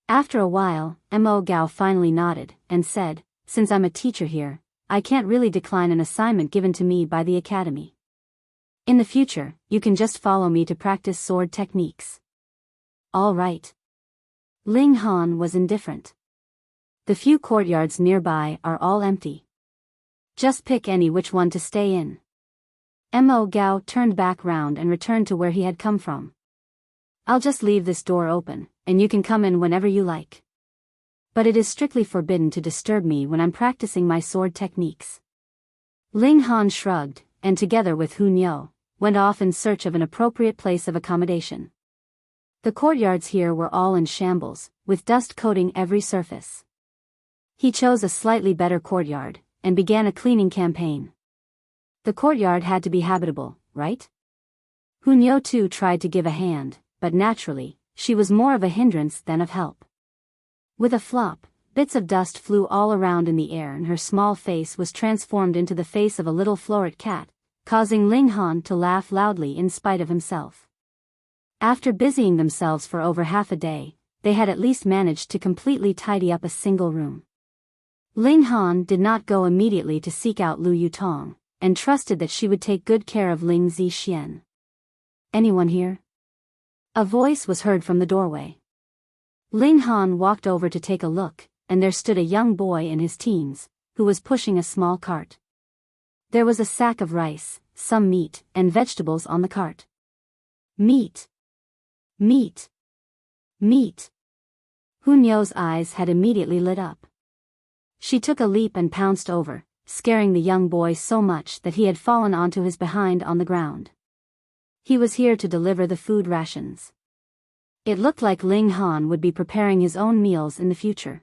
After a while, Mo Gao finally nodded, and said, Since I'm a teacher here, I can't really decline an assignment given to me by the academy. In the future, you can just follow me to practice sword techniques. All right. Ling Han was indifferent. The few courtyards nearby are all empty. Just pick any which one to stay in. Mo Gao turned back round and returned to where he had come from. I'll just leave this door open, and you can come in whenever you like. But it is strictly forbidden to disturb me when I'm practicing my sword techniques. Ling Han shrugged, and together with Hu Niu, went off in search of an appropriate place of accommodation. The courtyards here were all in shambles, with dust coating every surface. He chose a slightly better courtyard, and began a cleaning campaign. The courtyard had to be habitable, right? Hu Niu too tried to give a hand, but naturally, she was more of a hindrance than of help. With a flop, bits of dust flew all around in the air and her small face was transformed into the face of a little floret cat, causing Ling Han to laugh loudly in spite of himself. After busying themselves for over half a day, they had at least managed to completely tidy up a single room. Ling Han did not go immediately to seek out Lu Yutong, and trusted that she would take good care of Ling Zixian. Anyone here? A voice was heard from the doorway. Ling Han walked over to take a look, and there stood a young boy in his teens, who was pushing a small cart. There was a sack of rice, some meat, and vegetables on the cart. Meat! Meat! Meat! Hu Niu's eyes had immediately lit up. She took a leap and pounced over, scaring the young boy so much that he had fallen onto his behind on the ground. He was here to deliver the food rations. It looked like Ling Han would be preparing his own meals in the future.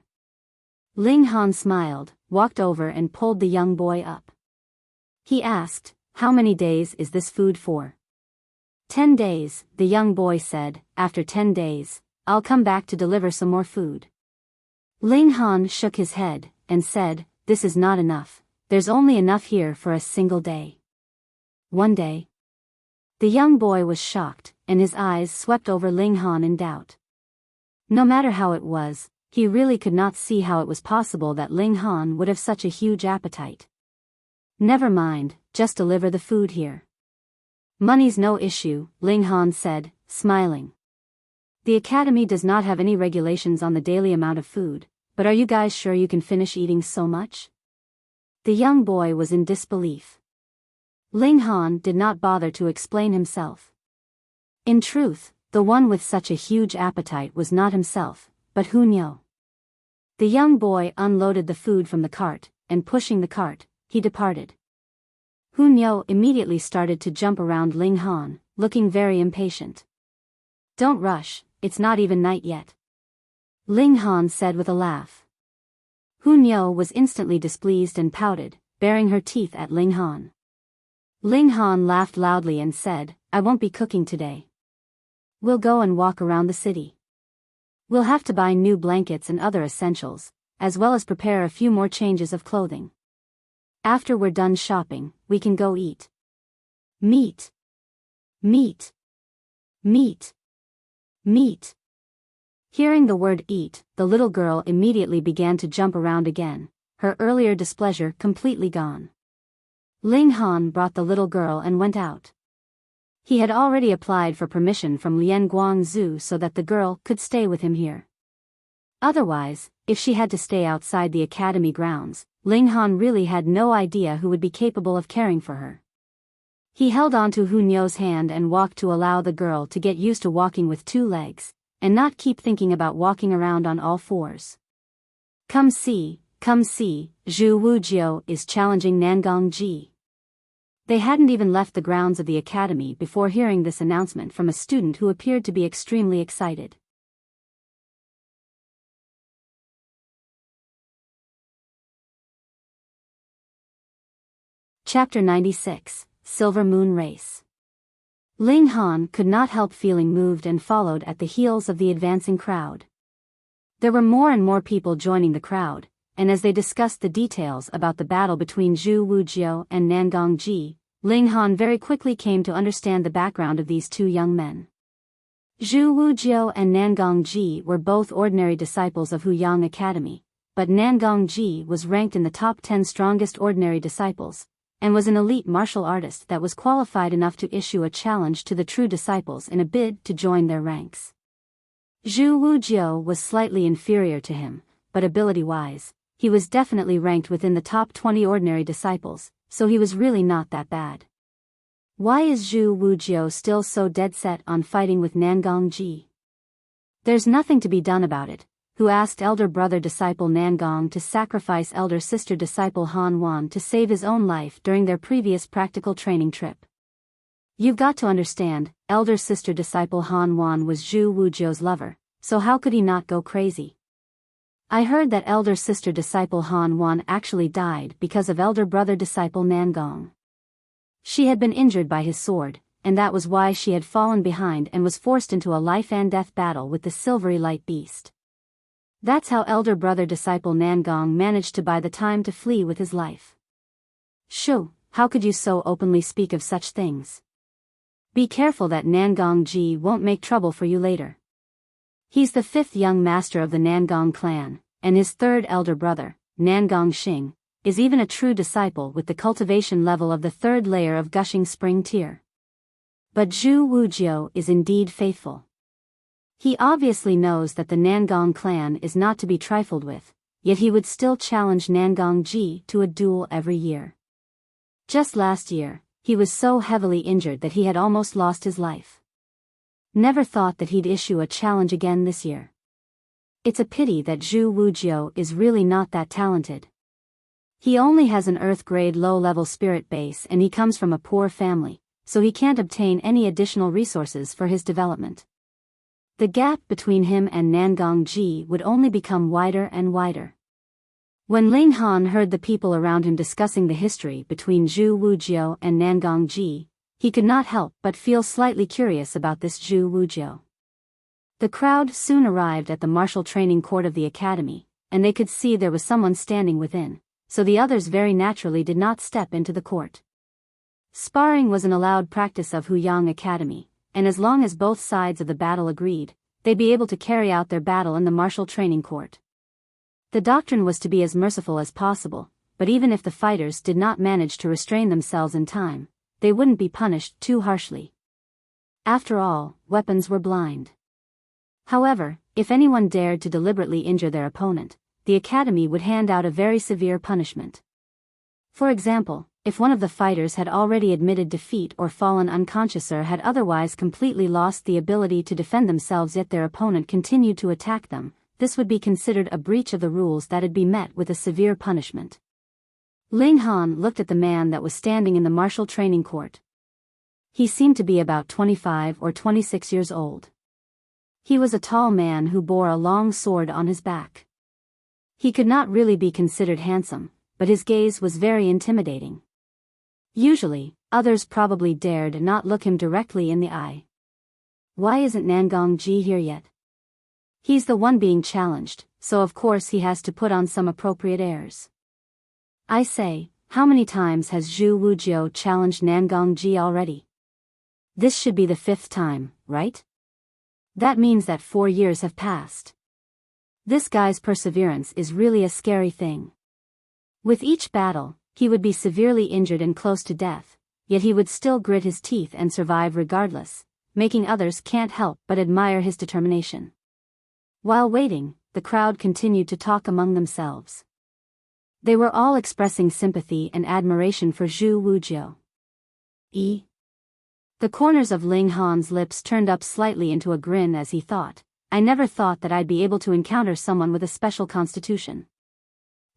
Ling Han smiled, walked over and pulled the young boy up. He asked, "How many days is this food for?" 10 days, the young boy said. After 10 days, I'll come back to deliver some more food. Ling Han shook his head, and said, "This is not enough, there's only enough here for a single day." 1 day? The young boy was shocked, and his eyes swept over Ling Han in doubt. No matter how it was, he really could not see how it was possible that Ling Han would have such a huge appetite. Never mind, just deliver the food here. Money's no issue, Ling Han said, smiling. The academy does not have any regulations on the daily amount of food, but are you guys sure you can finish eating so much? The young boy was in disbelief. Ling Han did not bother to explain himself. In truth, the one with such a huge appetite was not himself, but Hunyo. The young boy unloaded the food from the cart, and pushing the cart, he departed. Hunyo immediately started to jump around Ling Han, looking very impatient. Don't rush, it's not even night yet. Ling Han said with a laugh. Hunyo was instantly displeased and pouted, baring her teeth at Ling Han. Ling Han laughed loudly and said, I won't be cooking today. We'll go and walk around the city. We'll have to buy new blankets and other essentials, as well as prepare a few more changes of clothing. After we're done shopping, we can go eat. Meat. Meat. Meat. Meat. Hearing the word eat, the little girl immediately began to jump around again, her earlier displeasure completely gone. Ling Han brought the little girl and went out. He had already applied for permission from Lian Guangzhu so that the girl could stay with him here. Otherwise, if she had to stay outside the academy grounds, Ling Han really had no idea who would be capable of caring for her. He held on to Hunyo's hand and walked to allow the girl to get used to walking with two legs, and not keep thinking about walking around on all fours. Come see, Zhu Wujiao is challenging Nangong Ji. They hadn't even left the grounds of the academy before hearing this announcement from a student who appeared to be extremely excited. Chapter 96, Silver Moon Race. Ling Han could not help feeling moved and followed at the heels of the advancing crowd. There were more and more people joining the crowd, and as they discussed the details about the battle between Zhu Wujiao and Nangong Ji, Ling Han very quickly came to understand the background of these two young men. Zhu Wujiao and Nangong Ji were both ordinary disciples of Huyang Academy, but Nangong Ji was ranked in the top 10 strongest ordinary disciples, and was an elite martial artist that was qualified enough to issue a challenge to the true disciples in a bid to join their ranks. Zhu Wujiao was slightly inferior to him, but ability-wise, he was definitely ranked within the top 20 ordinary disciples, so he was really not that bad. Why is Zhu Wujiao still so dead set on fighting with Nangong Ji? There's nothing to be done about it. Who asked elder brother disciple Nangong to sacrifice elder sister disciple Han Wan to save his own life during their previous practical training trip. You've got to understand, elder sister disciple Han Wan was Zhu Wujiao's lover, so how could he not go crazy? I heard that elder sister disciple Han Wan actually died because of elder brother disciple Nangong. She had been injured by his sword, and that was why she had fallen behind and was forced into a life and death battle with the silvery light beast. That's how elder brother disciple Nangong managed to buy the time to flee with his life. Shoo, how could you so openly speak of such things? Be careful that Nangong Ji won't make trouble for you later. He's the 5th young master of the Nangong clan, and his 3rd elder brother, Nangong Xing, is even a true disciple with the cultivation level of the 3rd layer of Gushing Spring tier. But Zhu Wujiao is indeed faithful. He obviously knows that the Nangong clan is not to be trifled with, yet he would still challenge Nangong Ji to a duel every year. Just last year, he was so heavily injured that he had almost lost his life. Never thought that he'd issue a challenge again this year. It's a pity that Zhu Wujiao is really not that talented. He only has an Earth-grade low-level spirit base and he comes from a poor family, so he can't obtain any additional resources for his development. The gap between him and Nangong Ji would only become wider and wider. When Ling Han heard the people around him discussing the history between Zhu Wujiao and Nangong Ji, he could not help but feel slightly curious about this Zhu Wujiao. The crowd soon arrived at the martial training court of the academy, and they could see there was someone standing within, so the others very naturally did not step into the court. Sparring was an allowed practice of Huyang Academy, and as long as both sides of the battle agreed, they'd be able to carry out their battle in the martial training court. The doctrine was to be as merciful as possible, but even if the fighters did not manage to restrain themselves in time, they wouldn't be punished too harshly. After all, weapons were blind. However, if anyone dared to deliberately injure their opponent, the academy would hand out a very severe punishment. For example, if one of the fighters had already admitted defeat or fallen unconscious or had otherwise completely lost the ability to defend themselves yet their opponent continued to attack them, this would be considered a breach of the rules that'd be met with a severe punishment. Ling Han looked at the man that was standing in the martial training court. He seemed to be about 25 or 26 years old. He was a tall man who bore a long sword on his back. He could not really be considered handsome, but his gaze was very intimidating. Usually, others probably dared not look him directly in the eye. Why isn't Nangong Ji here yet? He's the one being challenged, so of course he has to put on some appropriate airs. I say, how many times has Zhu Wujiao challenged Nangong Ji already? This should be the 5th time, right? That means that 4 years have passed. This guy's perseverance is really a scary thing. With each battle, he would be severely injured and close to death, yet he would still grit his teeth and survive regardless, making others can't help but admire his determination. While waiting, the crowd continued to talk among themselves. They were all expressing sympathy and admiration for Zhu Wujiao. The corners of Ling Han's lips turned up slightly into a grin as he thought, I never thought that I'd be able to encounter someone with a special constitution.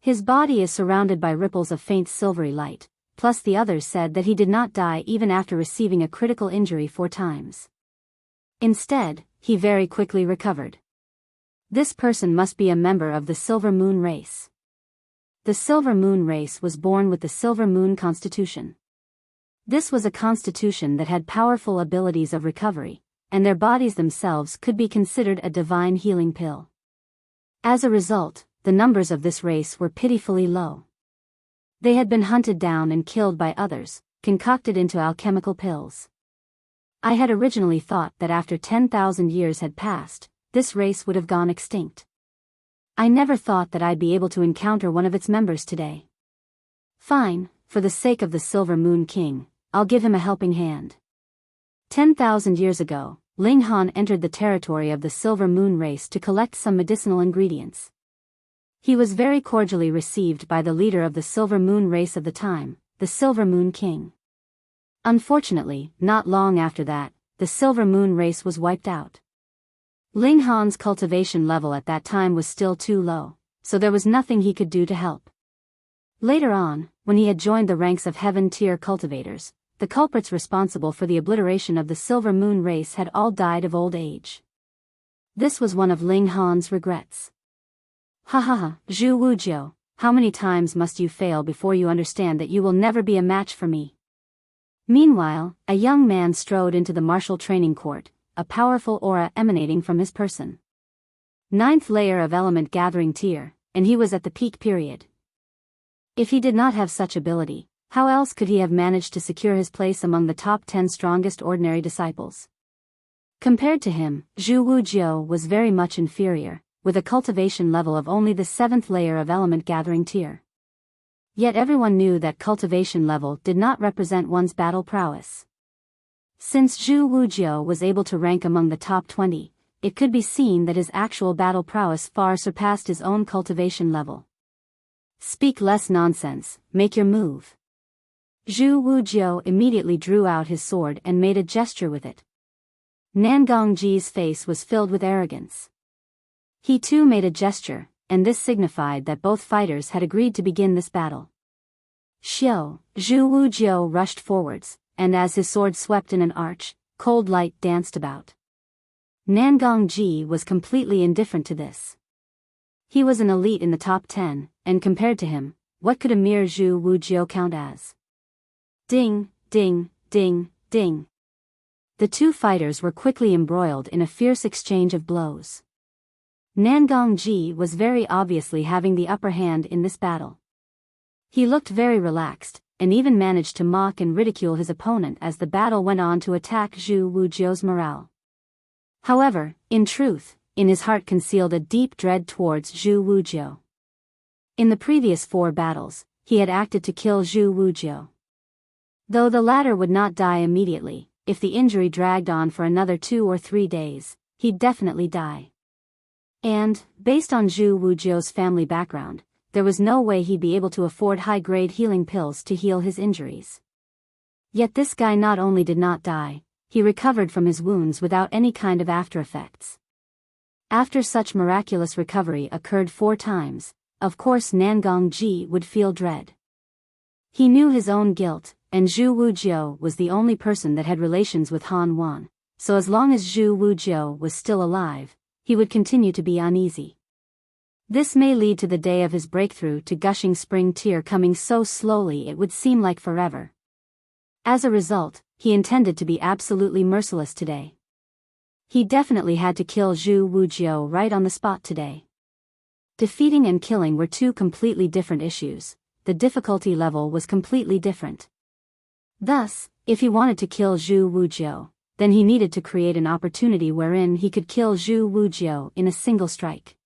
His body is surrounded by ripples of faint silvery light, plus the others said that he did not die even after receiving a critical injury 4 times. Instead, he very quickly recovered. This person must be a member of the Silver Moon race. The Silver Moon race was born with the Silver Moon Constitution. This was a constitution that had powerful abilities of recovery, and their bodies themselves could be considered a divine healing pill. As a result, the numbers of this race were pitifully low. They had been hunted down and killed by others, concocted into alchemical pills. I had originally thought that after 10,000 years had passed, this race would have gone extinct. I never thought that I'd be able to encounter one of its members today. Fine, for the sake of the Silver Moon King, I'll give him a helping hand. 10,000 years ago, Ling Han entered the territory of the Silver Moon race to collect some medicinal ingredients. He was very cordially received by the leader of the Silver Moon race of the time, the Silver Moon King. Unfortunately, not long after that, the Silver Moon race was wiped out. Ling Han's cultivation level at that time was still too low, so there was nothing he could do to help. Later on, when he had joined the ranks of Heaven-tier cultivators, the culprits responsible for the obliteration of the Silver Moon race had all died of old age. This was one of Ling Han's regrets. Ha ha ha, Zhu Wujiao, how many times must you fail before you understand that you will never be a match for me? Meanwhile, a young man strode into the martial training court, a powerful aura emanating from his person. 9th layer of element gathering tier, and he was at the peak period. If he did not have such ability, how else could he have managed to secure his place among the top 10 strongest ordinary disciples? Compared to him, Zhu Wujiao was very much inferior, with a cultivation level of only the 7th layer of element gathering tier. Yet everyone knew that cultivation level did not represent one's battle prowess. Since Zhu Wujiao was able to rank among the top 20, it could be seen that his actual battle prowess far surpassed his own cultivation level. Speak less nonsense, make your move. Zhu Wujiao immediately drew out his sword and made a gesture with it. Nangong Ji's face was filled with arrogance. He too made a gesture, and this signified that both fighters had agreed to begin this battle. Zhu Wujiao rushed forwards, and as his sword swept in an arch, cold light danced about. Nangong Ji was completely indifferent to this. He was an elite in the top 10, and compared to him, what could a mere Zhu Wujiao count as? Ding, ding, ding, ding. The two fighters were quickly embroiled in a fierce exchange of blows. Nangong Ji was very obviously having the upper hand in this battle. He looked very relaxed, and even managed to mock and ridicule his opponent as the battle went on to attack Zhu Wujiu's morale. However, in truth, in his heart concealed a deep dread towards Zhu Wujiu. In the previous 4 battles, he had acted to kill Zhu Wujiu. Though the latter would not die immediately, if the injury dragged on for another 2 or 3 days, he'd definitely die. And, based on Zhu Wujiu's family background, there was no way he'd be able to afford high-grade healing pills to heal his injuries. Yet this guy not only did not die, he recovered from his wounds without any kind of after-effects. After such miraculous recovery occurred 4 times, of course Nangong Ji would feel dread. He knew his own guilt, and Zhu Wujiu was the only person that had relations with Han Wan, so as long as Zhu Wujiu was still alive, he would continue to be uneasy. This may lead to the day of his breakthrough to gushing spring tear coming so slowly it would seem like forever. As a result, he intended to be absolutely merciless today. He definitely had to kill Zhu Wujiu right on the spot today. Defeating and killing were 2 completely different issues. The difficulty level was completely different. Thus, if he wanted to kill Zhu Wujiu, then he needed to create an opportunity wherein he could kill Zhu Wujiu in a single strike.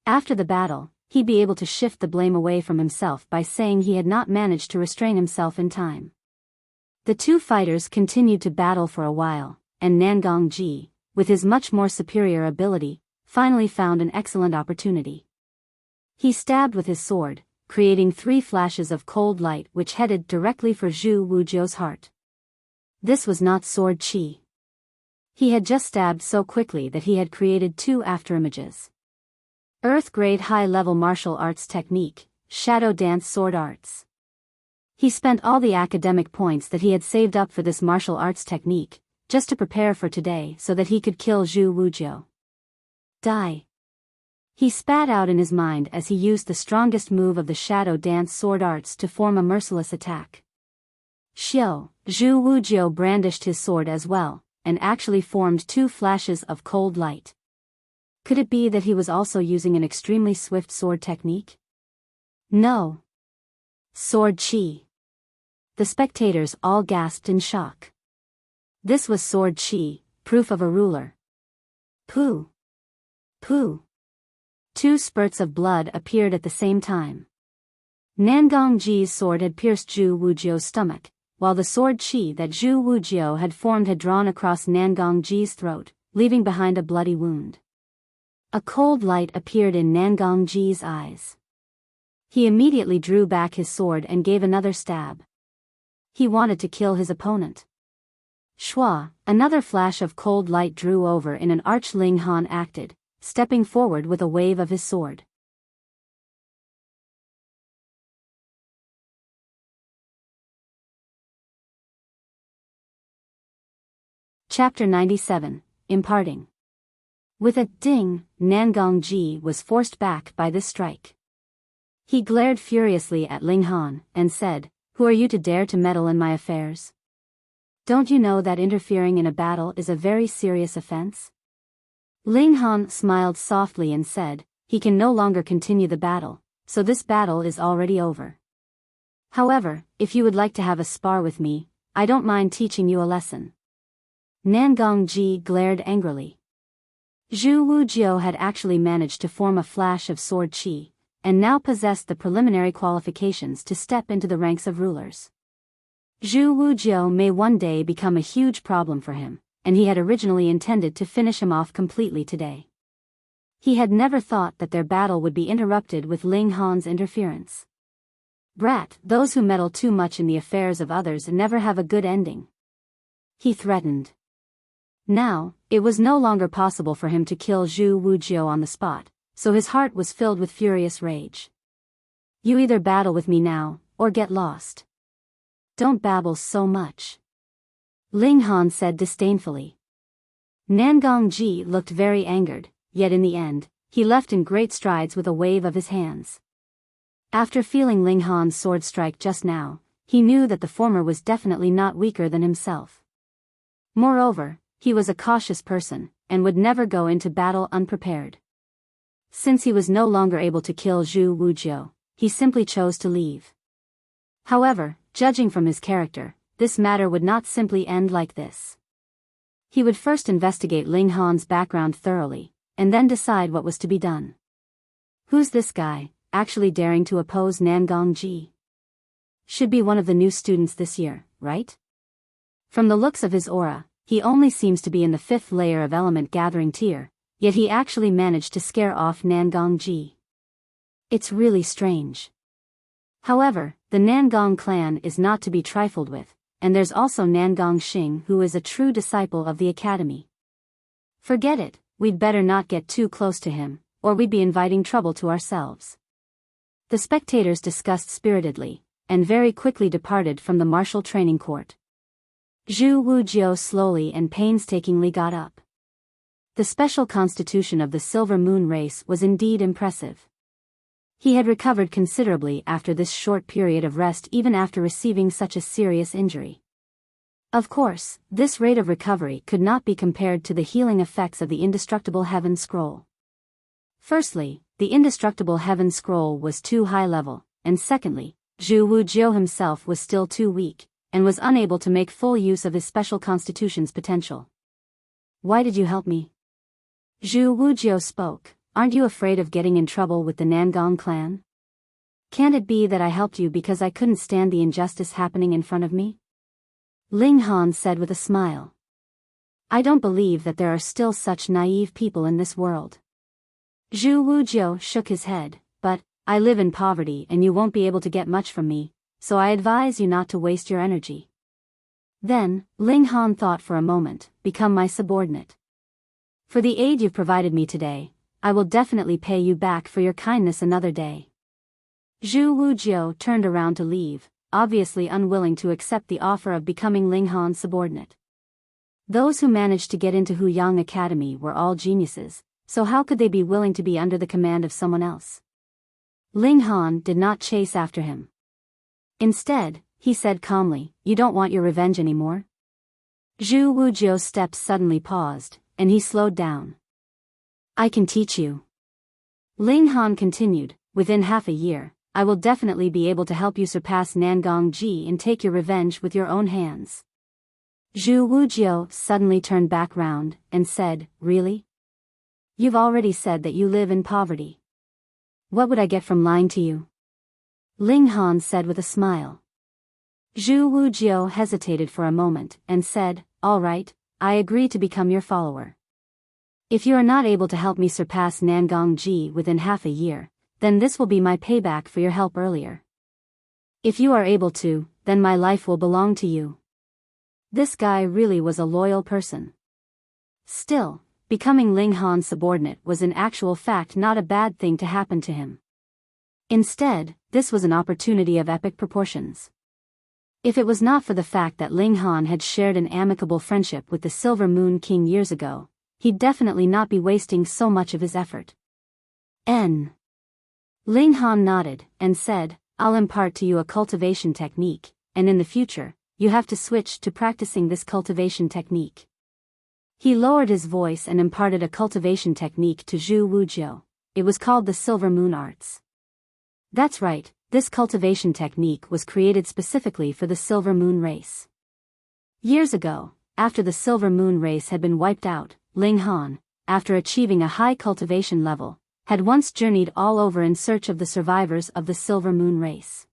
After the battle, he'd be able to shift the blame away from himself by saying he had not managed to restrain himself in time. The 2 fighters continued to battle for a while, and Nangong Ji, with his much more superior ability, finally found an excellent opportunity. He stabbed with his sword, creating 3 flashes of cold light which headed directly for Zhu Wujiu's heart. This was not sword chi. He had just stabbed so quickly that he had created 2 afterimages. Earth-grade high-level martial arts technique, shadow dance sword arts. He spent all the academic points that he had saved up for this martial arts technique, just to prepare for today so that he could kill Zhu Wujiu. Die. He spat out in his mind as he used the strongest move of the shadow dance sword arts to form a merciless attack. Zhu Wujiu brandished his sword as well, and actually formed 2 flashes of cold light. Could it be that he was also using an extremely swift sword technique? No. Sword chi. The spectators all gasped in shock. This was sword chi, proof of a ruler. Pooh. Pooh. 2 spurts of blood appeared at the same time. Nangong Ji's sword had pierced Zhu Wujiu's stomach, while the sword chi that Zhu Wujiu had formed had drawn across Nangong Ji's throat, leaving behind a bloody wound. A cold light appeared in Nangong Ji's eyes. He immediately drew back his sword and gave another stab. He wanted to kill his opponent. Shua, another flash of cold light drew over in an arch. Ling Han acted, stepping forward with a wave of his sword. Chapter 97, Imparting. With a ding, Nangong Ji was forced back by this strike. He glared furiously at Ling Han, and said, "Who are you to dare to meddle in my affairs? Don't you know that interfering in a battle is a very serious offense?" Ling Han smiled softly and said, "He can no longer continue the battle, so this battle is already over. However, if you would like to have a spar with me, I don't mind teaching you a lesson." Nangong Ji glared angrily. Zhu Wujiu had actually managed to form a flash of sword chi, and now possessed the preliminary qualifications to step into the ranks of rulers. Zhu Wujiu may one day become a huge problem for him, and he had originally intended to finish him off completely today. He had never thought that their battle would be interrupted with Ling Han's interference. Brat, those who meddle too much in the affairs of others never have a good ending. He threatened. Now, it was no longer possible for him to kill Zhu Wujiu on the spot, so his heart was filled with furious rage. "You either battle with me now, or get lost. Don't babble so much," Ling Han said disdainfully. Nangong Ji looked very angered, yet in the end, he left in great strides with a wave of his hands. After feeling Ling Han's sword strike just now, he knew that the former was definitely not weaker than himself. Moreover, he was a cautious person, and would never go into battle unprepared. Since he was no longer able to kill Zhu Wujiu, he simply chose to leave. However, judging from his character, this matter would not simply end like this. He would first investigate Ling Han's background thoroughly, and then decide what was to be done. Who's this guy, actually daring to oppose Nangongji? Should be one of the new students this year, right? From the looks of his aura, he only seems to be in the 5th layer of element gathering tier, yet he actually managed to scare off Nangongji. It's really strange. However, the Nangong clan is not to be trifled with, and there's also Nangong Xing, who is a true disciple of the academy. Forget it, we'd better not get too close to him, or we'd be inviting trouble to ourselves. The spectators discussed spiritedly, and very quickly departed from the martial training court. Zhu Wujiao slowly and painstakingly got up. The special constitution of the Silver Moon race was indeed impressive. He had recovered considerably after this short period of rest, even after receiving such a serious injury. Of course, this rate of recovery could not be compared to the healing effects of the indestructible Heaven Scroll. Firstly, the indestructible Heaven Scroll was too high level, and secondly, Zhu Wujiao himself was still too weak, and was unable to make full use of his special constitution's potential. Why did you help me? Zhu Wujiao spoke. Aren't you afraid of getting in trouble with the Nangong clan? Can't it be that I helped you because I couldn't stand the injustice happening in front of me? Ling Han said with a smile. I don't believe that there are still such naive people in this world. Zhu Wujiao shook his head, but, I live in poverty and you won't be able to get much from me, so I advise you not to waste your energy. Then, Ling Han thought for a moment, become my subordinate. For the aid you've provided me today, I will definitely pay you back for your kindness another day. Zhu Wujiao turned around to leave, obviously unwilling to accept the offer of becoming Ling Han's subordinate. Those who managed to get into Huyang Academy were all geniuses, so how could they be willing to be under the command of someone else? Ling Han did not chase after him. Instead, he said calmly, you don't want your revenge anymore? Zhu Wujiao's steps suddenly paused, and he slowed down. I can teach you. Ling Han continued, within half a year, I will definitely be able to help you surpass Nangongji and take your revenge with your own hands. Zhu Wujiao suddenly turned back round, and said, really? You've already said that you live in poverty. What would I get from lying to you? Ling Han said with a smile. Zhu Wujiao hesitated for a moment, and said, all right, I agree to become your follower. If you are not able to help me surpass Nangongji within half a year, then this will be my payback for your help earlier. If you are able to, then my life will belong to you. This guy really was a loyal person. Still, becoming Ling Han's subordinate was in actual fact not a bad thing to happen to him. Instead, this was an opportunity of epic proportions. If it was not for the fact that Ling Han had shared an amicable friendship with the Silver Moon King years ago, he'd definitely not be wasting so much of his effort. Ling Han nodded, and said, I'll impart to you a cultivation technique, and in the future, you have to switch to practicing this cultivation technique. He lowered his voice and imparted a cultivation technique to Zhu Wujiao. It was called the Silver Moon Arts. That's right, this cultivation technique was created specifically for the Silver Moon race. Years ago, after the Silver Moon race had been wiped out, Ling Han, after achieving a high cultivation level, had once journeyed all over in search of the survivors of the Silver Moon race.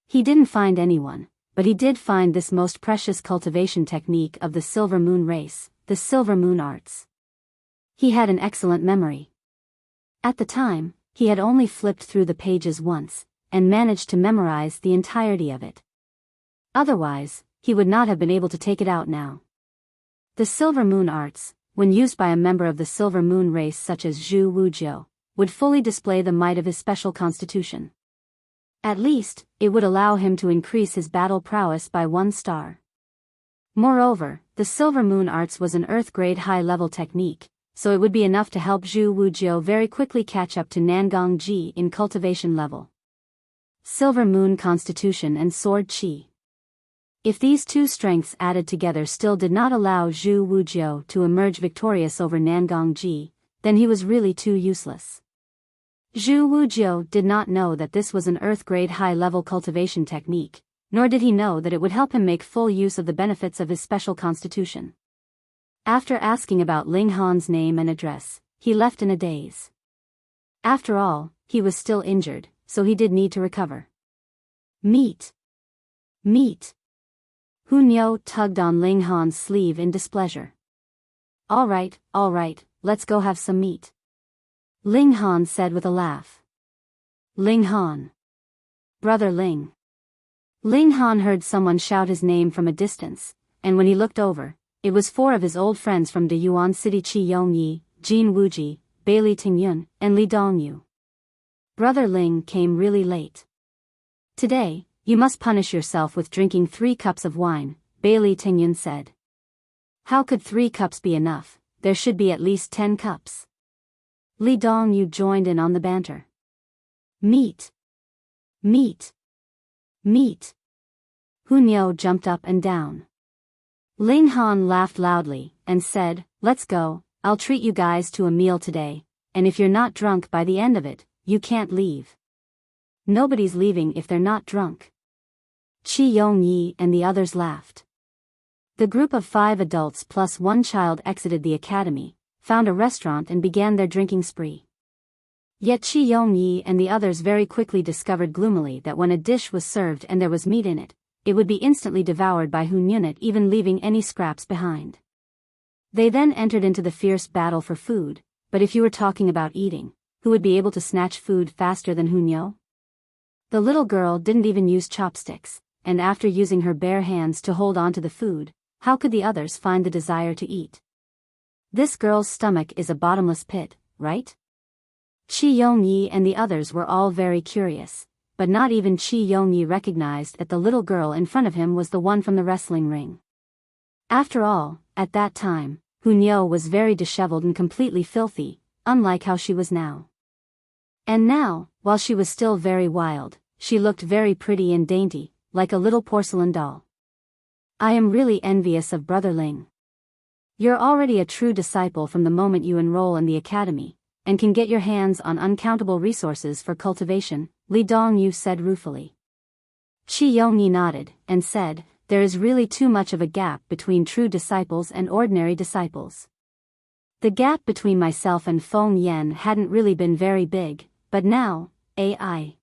He didn't find anyone, but he did find this most precious cultivation technique of the Silver Moon race, the Silver Moon Arts. He had an excellent memory. At the time, he had only flipped through the pages once, and managed to memorize the entirety of it. Otherwise, he would not have been able to take it out now. The Silver Moon Arts, when used by a member of the Silver Moon race such as Zhu Wujiao, would fully display the might of his special constitution. At least, it would allow him to increase his battle prowess by 1 star. Moreover, the Silver Moon Arts was an Earth-grade high-level technique, so it would be enough to help Zhu Wujiao very quickly catch up to Nangongji in cultivation level. Silver Moon Constitution and Sword Chi. If these two strengths added together still did not allow Zhu Wujiao to emerge victorious over Nangongji, then he was really too useless. Zhu Wujiu did not know that this was an Earth-grade high-level cultivation technique, nor did he know that it would help him make full use of the benefits of his special constitution. After asking about Ling Han's name and address, he left in a daze. After all, he was still injured, so he did need to recover. Meat. Meat. Hu Niu tugged on Ling Han's sleeve in displeasure. All right, let's go have some meat. Ling Han said with a laugh. Ling Han. Brother Ling. Ling Han heard someone shout his name from a distance, and when he looked over, it was 4 of his old friends from the Yuan City: Qi Yongyi, Jin Wuji, Bailey Tingyun, and Li Dongyu. Brother Ling came really late. Today, you must punish yourself with drinking 3 cups of wine, Bailey Tingyun said. How could 3 cups be enough? There should be at least 10 cups. Li Dongyu joined in on the banter. Meat. Meat. Meat. Hu Niu jumped up and down. Ling Han laughed loudly, and said, let's go, I'll treat you guys to a meal today, and if you're not drunk by the end of it, you can't leave. Nobody's leaving if they're not drunk. Qi Yongyi and the others laughed. The group of 5 adults plus 1 child exited the academy, found a restaurant and began their drinking spree. Yet Qi Yongyi and the others very quickly discovered gloomily that when a dish was served and there was meat in it, it would be instantly devoured by Hu Niu, even leaving any scraps behind. They then entered into the fierce battle for food, but if you were talking about eating, who would be able to snatch food faster than Hu Niu? The little girl didn't even use chopsticks, and after using her bare hands to hold on to the food, how could the others find the desire to eat? This girl's stomach is a bottomless pit, right? Qi Yongyi and the others were all very curious, but not even Qi Yongyi recognized that the little girl in front of him was the one from the wrestling ring. After all, at that time, Hu Niu was very disheveled and completely filthy, unlike how she was now. And now, while she was still very wild, she looked very pretty and dainty, like a little porcelain doll. I am really envious of Brother Ling. You're already a true disciple from the moment you enroll in the academy, and can get your hands on uncountable resources for cultivation, Li Dongyu said ruefully. Qi Yongyi nodded, and said, there is really too much of a gap between true disciples and ordinary disciples. The gap between myself and Feng Yan hadn't really been very big, but now, AI.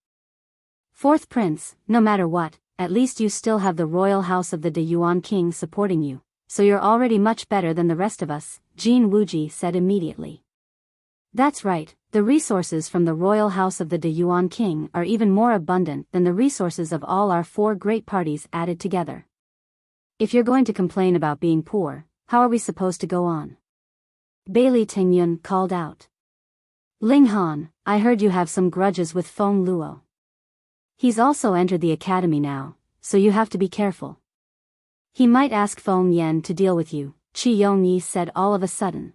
4th Prince, no matter what, at least you still have the royal house of the De Yuan King supporting you, so you're already much better than the rest of us, Jin Wuji said immediately. That's right, the resources from the royal house of the De Yuan King are even more abundant than the resources of all our 4 great parties added together. If you're going to complain about being poor, how are we supposed to go on? Bailey Tingyun called out. Ling Han, I heard you have some grudges with Feng Luo. He's also entered the academy now, so you have to be careful. He might ask Feng Yan to deal with you, Qi Yongyi said all of a sudden.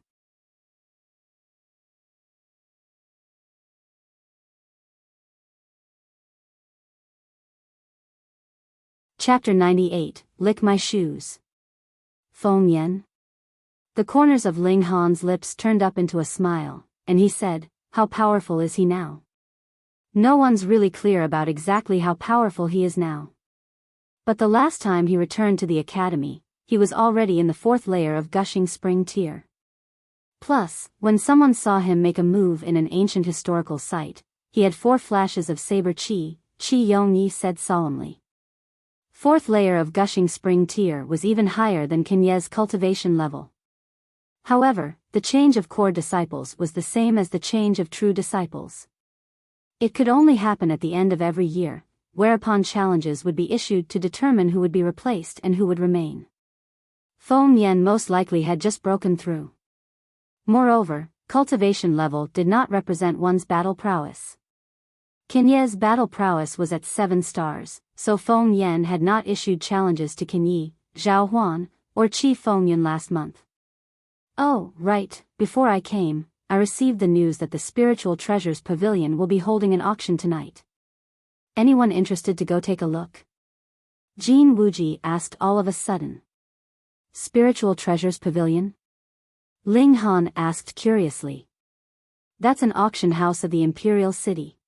Chapter 98, Lick My Shoes. Feng Yan? The corners of Ling Han's lips turned up into a smile, and he said, how powerful is he now? No one's really clear about exactly how powerful he is now. But the last time he returned to the academy, he was already in the 4th layer of gushing spring tier. Plus, when someone saw him make a move in an ancient historical site, he had 4 flashes of saber qi, Qi Yongyi said solemnly. 4th layer of gushing spring tier was even higher than Kenye's cultivation level. However, the change of core disciples was the same as the change of true disciples. It could only happen at the end of every year, whereupon challenges would be issued to determine who would be replaced and who would remain. Feng Yan most likely had just broken through. Moreover, cultivation level did not represent one's battle prowess. Kenye's battle prowess was at 7 stars, so Feng Yan had not issued challenges to Kenyi, Zhao Huan, or Qi Fengyun last month. Oh, right, before I came, I received the news that the Spiritual Treasures Pavilion will be holding an auction tonight. Anyone interested to go take a look? Jin Wuji asked all of a sudden. Spiritual Treasures Pavilion? Ling Han asked curiously. That's an auction house of the Imperial City.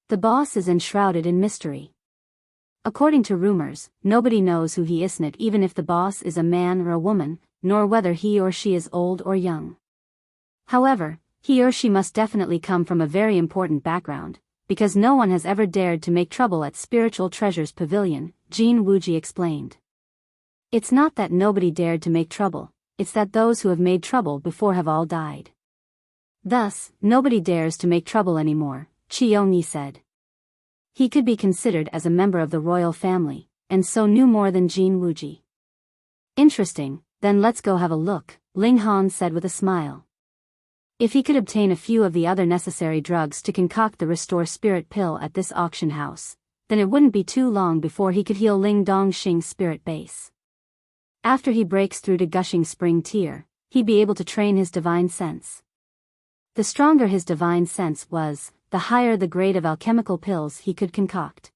The boss is enshrouded in mystery. According to rumors, nobody knows who he is, not even if the boss is a man or a woman, nor whether he or she is old or young. However, he or she must definitely come from a very important background, because no one has ever dared to make trouble at Spiritual Treasures Pavilion, Jin Wuji explained. It's not that nobody dared to make trouble, it's that those who have made trouble before have all died. Thus, nobody dares to make trouble anymore, Chiyongyi said. He could be considered as a member of the royal family, and so knew more than Jin Wuji. Interesting, then let's go have a look, Ling Han said with a smile. If he could obtain a few of the other necessary drugs to concoct the Restore Spirit pill at this auction house, then it wouldn't be too long before he could heal Ling Dongxing's spirit base. After he breaks through to Gushing Spring Tier, he'd be able to train his divine sense. The stronger his divine sense was, the higher the grade of alchemical pills he could concoct.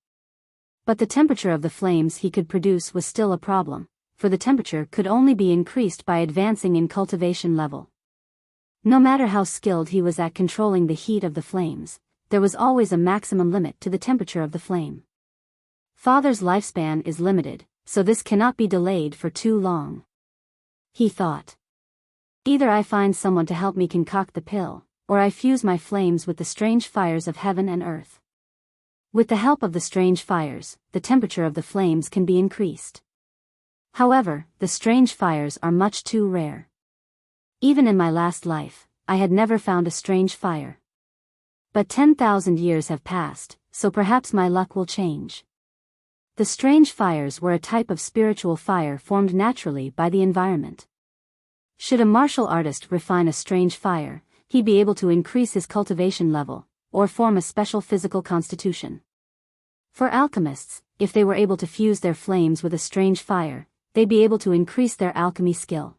But the temperature of the flames he could produce was still a problem, for the temperature could only be increased by advancing in cultivation level. No matter how skilled he was at controlling the heat of the flames, there was always a maximum limit to the temperature of the flame. Father's lifespan is limited, so this cannot be delayed for too long. He thought. Either I find someone to help me concoct the pill, or I fuse my flames with the strange fires of heaven and earth. With the help of the strange fires, the temperature of the flames can be increased. However, the strange fires are much too rare. Even in my last life, I had never found a strange fire. But 10,000 years have passed, so perhaps my luck will change. The strange fires were a type of spiritual fire formed naturally by the environment. Should a martial artist refine a strange fire, he'd be able to increase his cultivation level, or form a special physical constitution. For alchemists, if they were able to fuse their flames with a strange fire, they'd be able to increase their alchemy skill.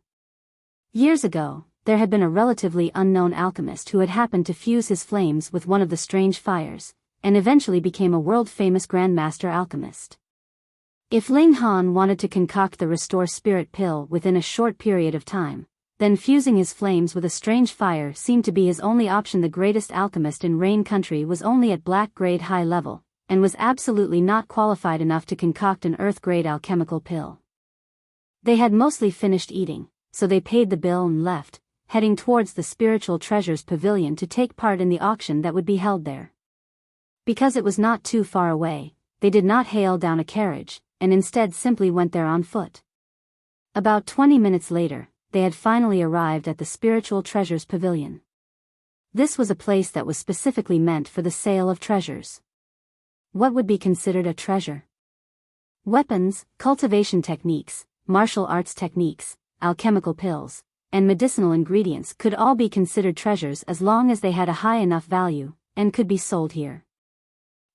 Years ago, there had been a relatively unknown alchemist who had happened to fuse his flames with one of the strange fires, and eventually became a world-famous grandmaster alchemist. If Ling Han wanted to concoct the Restore Spirit pill within a short period of time, then fusing his flames with a strange fire seemed to be his only option. The greatest alchemist in Rain Country was only at black grade high level, and was absolutely not qualified enough to concoct an earth grade alchemical pill. They had mostly finished eating, so they paid the bill and left, heading towards the Spiritual Treasures Pavilion to take part in the auction that would be held there. Because it was not too far away, they did not hail down a carriage, and instead simply went there on foot. About 20 minutes later, they had finally arrived at the Spiritual Treasures Pavilion. This was a place that was specifically meant for the sale of treasures. What would be considered a treasure? Weapons, cultivation techniques, martial arts techniques, alchemical pills, and medicinal ingredients could all be considered treasures as long as they had a high enough value, and could be sold here.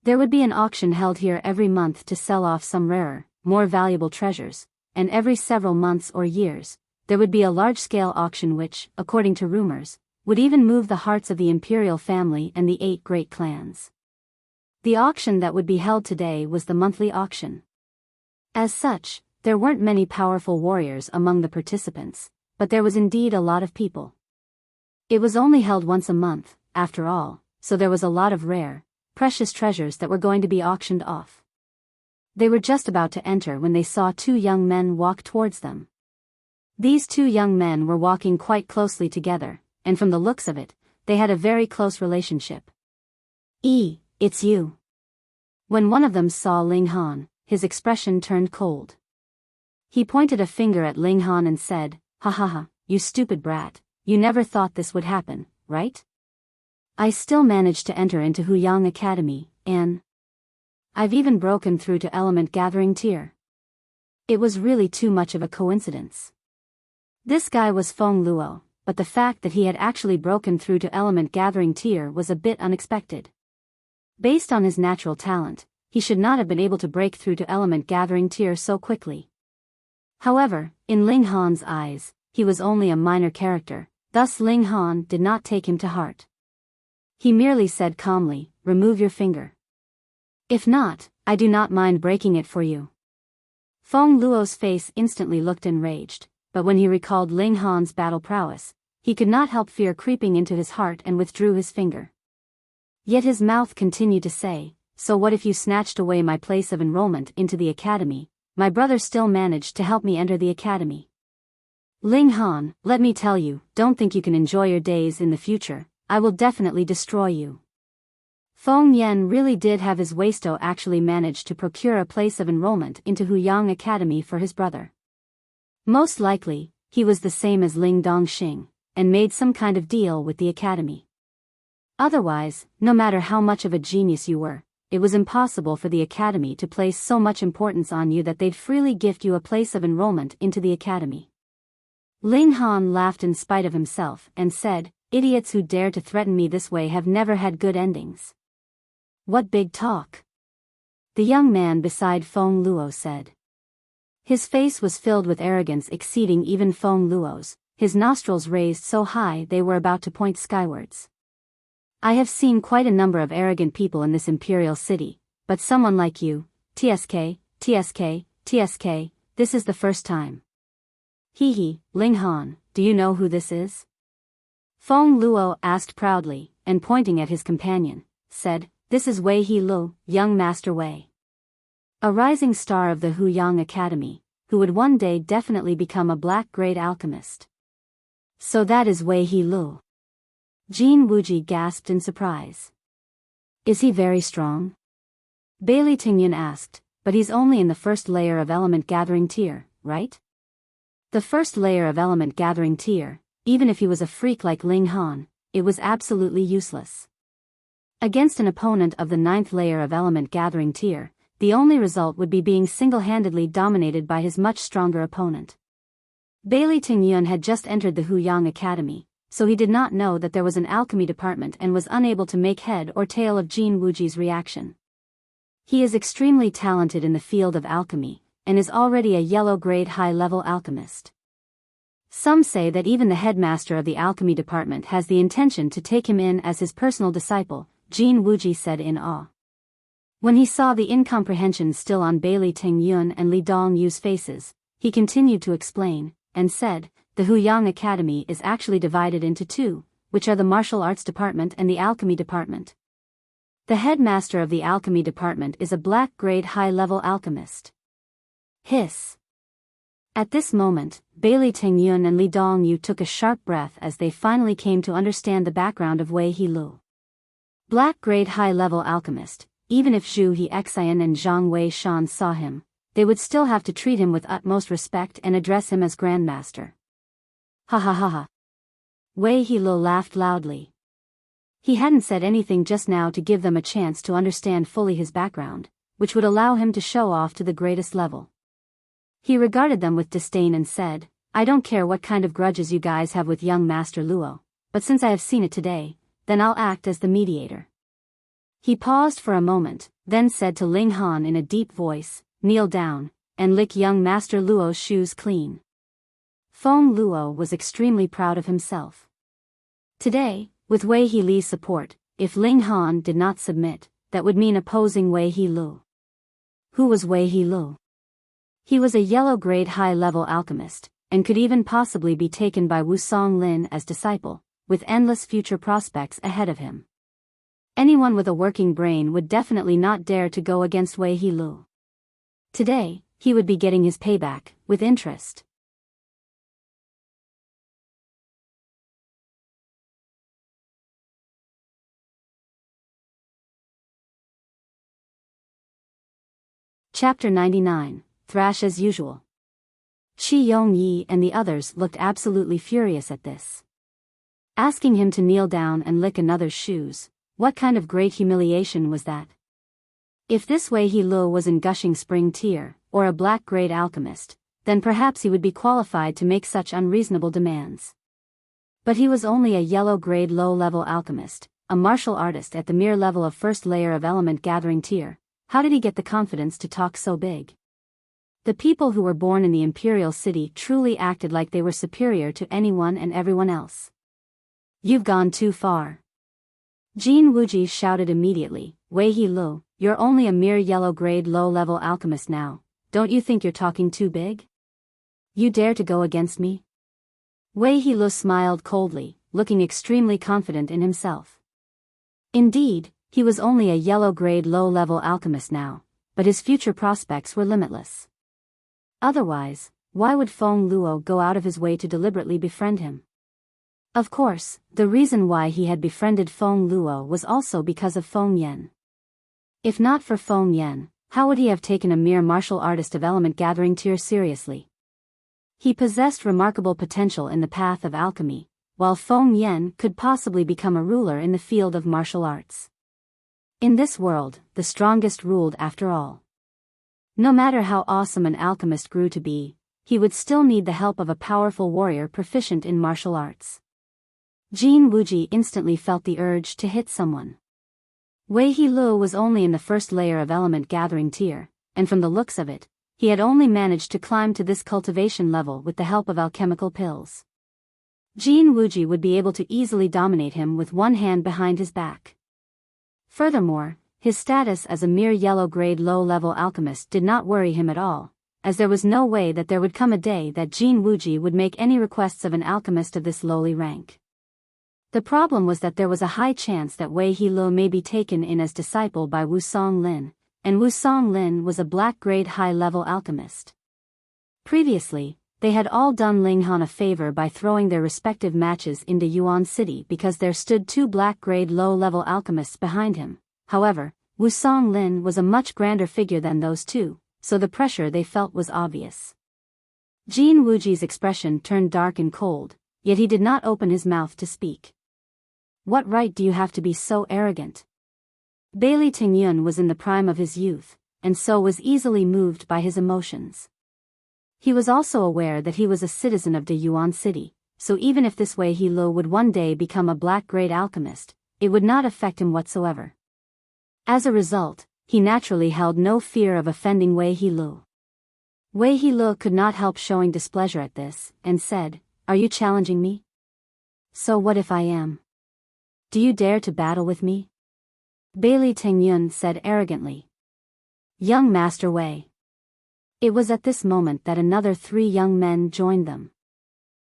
There would be an auction held here every month to sell off some rarer, more valuable treasures, and every several months or years, there would be a large-scale auction which, according to rumors, would even move the hearts of the imperial family and the 8 great clans. The auction that would be held today was the monthly auction. As such, there weren't many powerful warriors among the participants, but there was indeed a lot of people. It was only held once a month, after all, so there was a lot of rare, precious treasures that were going to be auctioned off. They were just about to enter when they saw 2 young men walk towards them. These 2 young men were walking quite closely together, and from the looks of it, they had a very close relationship. It's you. When one of them saw Ling Han, his expression turned cold. He pointed a finger at Ling Han and said, "Ha ha ha, you stupid brat, you never thought this would happen, right? I still managed to enter into Huyang Academy, and I've even broken through to Element Gathering Tier. It was really too much of a coincidence." This guy was Feng Luo, but the fact that he had actually broken through to Element Gathering Tier was a bit unexpected. Based on his natural talent, he should not have been able to break through to Element Gathering Tier so quickly. However, in Ling Han's eyes, he was only a minor character, thus Ling Han did not take him to heart. He merely said calmly, "Remove your finger. If not, I do not mind breaking it for you." Feng Luo's face instantly looked enraged, but when he recalled Ling Han's battle prowess, he could not help fear creeping into his heart and withdrew his finger. Yet his mouth continued to say, "So what if you snatched away my place of enrollment into the academy? My brother still managed to help me enter the academy. Ling Han, let me tell you, don't think you can enjoy your days in the future. I will definitely destroy you." Feng Yan really did have his Weisto actually managed to procure a place of enrollment into Huyang Academy for his brother. Most likely, he was the same as Ling Dongxing, and made some kind of deal with the academy. Otherwise, no matter how much of a genius you were, it was impossible for the academy to place so much importance on you that they'd freely gift you a place of enrollment into the academy. Ling Han laughed in spite of himself and said, "Idiots who dare to threaten me this way have never had good endings." "What big talk?" the young man beside Feng Luo said. His face was filled with arrogance exceeding even Feng Luo's, his nostrils raised so high they were about to point skywards. "I have seen quite a number of arrogant people in this imperial city, but someone like you, TSK, this is the first time." "Hee, Ling Han, do you know who this is?" Feng Luo asked proudly, and pointing at his companion, said, "This is Wei He Lu, young Master Wei. A rising star of the Huyang Academy, who would one day definitely become a black grade alchemist." "So that is Wei He Lu." Jin Wuji gasped in surprise. "Is he very strong?" Bailey Tingyun asked, "But he's only in the first layer of element gathering tier, right?" The first layer of element gathering tier, even if he was a freak like Ling Han, it was absolutely useless. Against an opponent of the 9th layer of element gathering tier, the only result would be being single-handedly dominated by his much stronger opponent. Bailey Tingyun had just entered the Huyang Academy, so he did not know that there was an alchemy department and was unable to make head or tail of Jin Wuji's reaction. He is extremely talented in the field of alchemy, and is already a yellow-grade high-level alchemist. Some say that even the headmaster of the alchemy department has the intention to take him in as his personal disciple, Jin Wuji said in awe. When he saw the incomprehension still on Bailey Tingyun and Li Dongyu's faces, he continued to explain, and said, "The Huyang Academy is actually divided into two, which are the martial arts department and the alchemy department. The headmaster of the alchemy department is a black-grade high-level alchemist." Hiss. At this moment, Bailey Tingyun and Li Dongyu took a sharp breath as they finally came to understand the background of Wei He Lu. Black-grade high-level alchemist, even if Zhu He Xian and Zhang Wei Shan saw him, they would still have to treat him with utmost respect and address him as Grandmaster. Ha ha ha ha. Wei He Lu laughed loudly. He hadn't said anything just now to give them a chance to understand fully his background, which would allow him to show off to the greatest level. He regarded them with disdain and said, "I don't care what kind of grudges you guys have with young Master Luo, but since I have seen it today, then I'll act as the mediator." He paused for a moment, then said to Ling Han in a deep voice, "Kneel down, and lick young Master Luo's shoes clean." Feng Luo was extremely proud of himself. Today, with Wei He Li's support, if Ling Han did not submit, that would mean opposing Wei He Lu. Who was Wei He Lu? He was a yellow-grade high-level alchemist, and could even possibly be taken by Wu Songlin as disciple, with endless future prospects ahead of him. Anyone with a working brain would definitely not dare to go against Wei He Lu. Today, he would be getting his payback, with interest. Chapter 99, Thrash as usual. Shi Yongyi and the others looked absolutely furious at this. Asking him to kneel down and lick another's shoes, what kind of great humiliation was that? If this Wei He Lu was in gushing spring tier, or a black-grade alchemist, then perhaps he would be qualified to make such unreasonable demands. But he was only a yellow-grade low-level alchemist, a martial artist at the mere level of first layer of element gathering tier. How did he get the confidence to talk so big? The people who were born in the imperial city truly acted like they were superior to anyone and everyone else. "You've gone too far." Jin Wuji shouted immediately, "Wei He Lu, you're only a mere yellow-grade low-level alchemist now, don't you think you're talking too big? You dare to go against me?" Wei Heluo smiled coldly, looking extremely confident in himself. Indeed, he was only a yellow-grade low-level alchemist now, but his future prospects were limitless. Otherwise, why would Feng Luo go out of his way to deliberately befriend him? Of course, the reason why he had befriended Feng Luo was also because of Feng Yan. If not for Feng Yan, how would he have taken a mere martial artist of element gathering tier seriously? He possessed remarkable potential in the path of alchemy, while Feng Yan could possibly become a ruler in the field of martial arts. In this world, the strongest ruled after all. No matter how awesome an alchemist grew to be, he would still need the help of a powerful warrior proficient in martial arts. Jin Wuji instantly felt the urge to hit someone. Wei Heluo was only in the first layer of element gathering tier, and from the looks of it, he had only managed to climb to this cultivation level with the help of alchemical pills. Jin Wuji would be able to easily dominate him with one hand behind his back. Furthermore, his status as a mere yellow-grade low-level alchemist did not worry him at all, as there was no way that there would come a day that Jin Wuji would make any requests of an alchemist of this lowly rank. The problem was that there was a high chance that Wei Heluo may be taken in as disciple by Wu Songlin, and Wu Songlin was a black-grade high-level alchemist. Previously, they had all done Ling Han a favor by throwing their respective matches into Yuan City because there stood two black-grade low-level alchemists behind him. However, Wu Songlin was a much grander figure than those two, so the pressure they felt was obvious. Jin Wuji's expression turned dark and cold, yet he did not open his mouth to speak. What right do you have to be so arrogant? Bailey Tingyun was in the prime of his youth, and so was easily moved by his emotions. He was also aware that he was a citizen of the Yuan City, so even if this Wei Heluo would one day become a black-grade alchemist, it would not affect him whatsoever. As a result, he naturally held no fear of offending Wei Heluo. Wei Heluo could not help showing displeasure at this, and said, "Are you challenging me? So what if I am? Do you dare to battle with me?" Bailey Tingyun said arrogantly. "Young Master Wei." It was at this moment that another 3 young men joined them.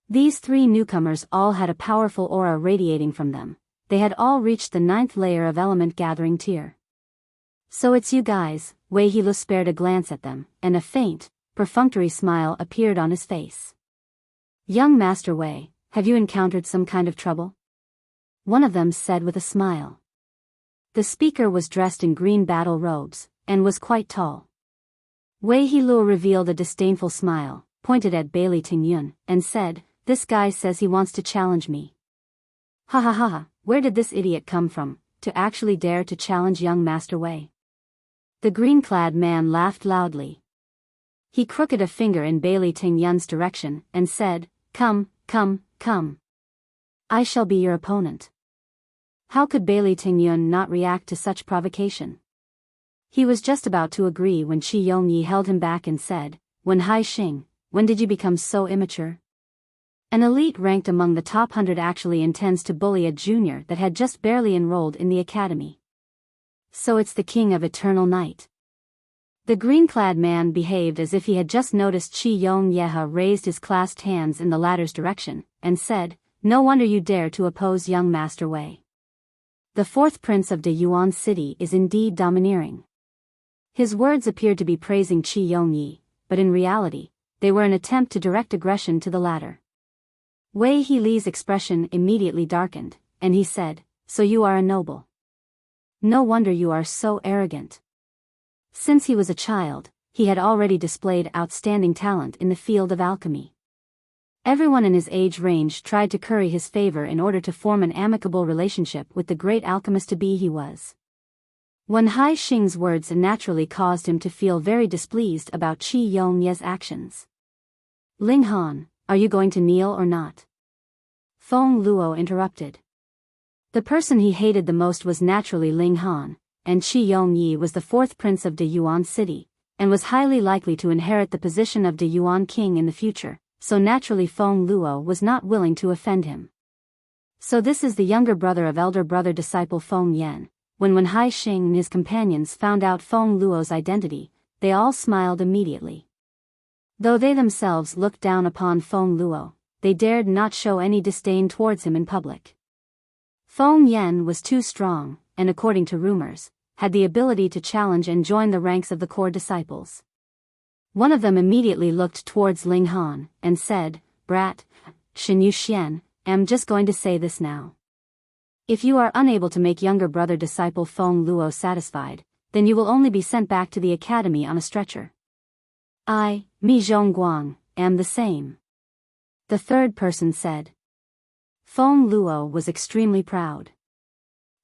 These 3 newcomers all had a powerful aura radiating from them. They had all reached the 9th layer of element gathering tier. "So it's you guys," Wei Heluo spared a glance at them, and a faint, perfunctory smile appeared on his face. "Young Master Wei, have you encountered some kind of trouble?" One of them said with a smile. The speaker was dressed in green battle robes, and was quite tall. Wei Heluo revealed a disdainful smile, pointed at Bailey Tingyun, and said, "This guy says he wants to challenge me. Ha ha ha ha, where did this idiot come from, to actually dare to challenge young Master Wei?" The green-clad man laughed loudly. He crooked a finger in Bailey Tingyun's direction, and said, "Come, come, come. I shall be your opponent." How could Bailey Tingyun not react to such provocation? He was just about to agree when Qi Yongyi held him back and said, "Wen Haixing, when did you become so immature?" An elite ranked among the top 100 actually intends to bully a junior that had just barely enrolled in the academy. So it's the king of eternal night. The green-clad man behaved as if he had just noticed Qi Yongye raised his clasped hands in the latter's direction, and said, "No wonder you dare to oppose young Master Wei. The 4th prince of the Yuan City is indeed domineering." His words appeared to be praising Qi Yongyi, but in reality, they were an attempt to direct aggression to the latter. Wei Heluo's expression immediately darkened, and he said, "So you are a noble. No wonder you are so arrogant." Since he was a child, he had already displayed outstanding talent in the field of alchemy. Everyone in his age range tried to curry his favor in order to form an amicable relationship with the great alchemist-to-be he was. Wen Haixing's words naturally caused him to feel very displeased about Qi Yongye's actions. "Ling Han, are you going to kneel or not?" Feng Luo interrupted. The person he hated the most was naturally Ling Han, and Qi Yongyi was the 4th prince of the Yuan City, and was highly likely to inherit the position of the Yuan king in the future, so naturally Feng Luo was not willing to offend him. "So this is the younger brother of elder brother disciple Feng Yan." When Wen Haixing and his companions found out Feng Luo's identity, they all smiled immediately. Though they themselves looked down upon Feng Luo, they dared not show any disdain towards him in public. Feng Yan was too strong, and according to rumors, had the ability to challenge and join the ranks of the core disciples. One of them immediately looked towards Ling Han, and said, "Brat, Shen Yuxian, am just going to say this now. If you are unable to make younger brother disciple Feng Luo satisfied, then you will only be sent back to the academy on a stretcher. I, Mi Zhongguang, am the same." The third person said. Feng Luo was extremely proud.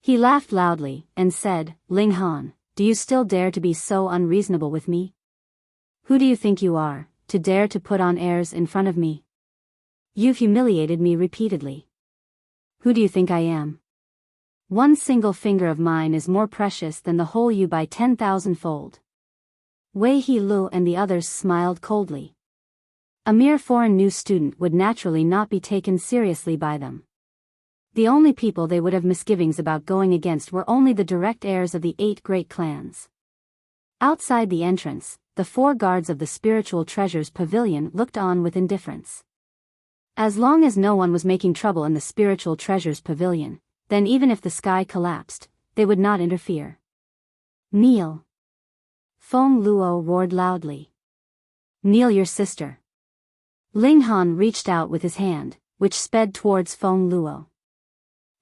He laughed loudly, and said, "Ling Han, do you still dare to be so unreasonable with me? Who do you think you are, to dare to put on airs in front of me? You've humiliated me repeatedly. Who do you think I am? One single finger of mine is more precious than the whole you by 10,000-fold. Wei He Lu and the others smiled coldly. A mere foreign new student would naturally not be taken seriously by them. The only people they would have misgivings about going against were only the direct heirs of the 8 great clans. Outside the entrance, the 4 guards of the Spiritual Treasures Pavilion looked on with indifference. As long as no one was making trouble in the Spiritual Treasures Pavilion, then even if the sky collapsed, they would not interfere. "Kneel!" Feng Luo roared loudly. "Kneel your sister!" Ling Han reached out with his hand, which sped towards Feng Luo.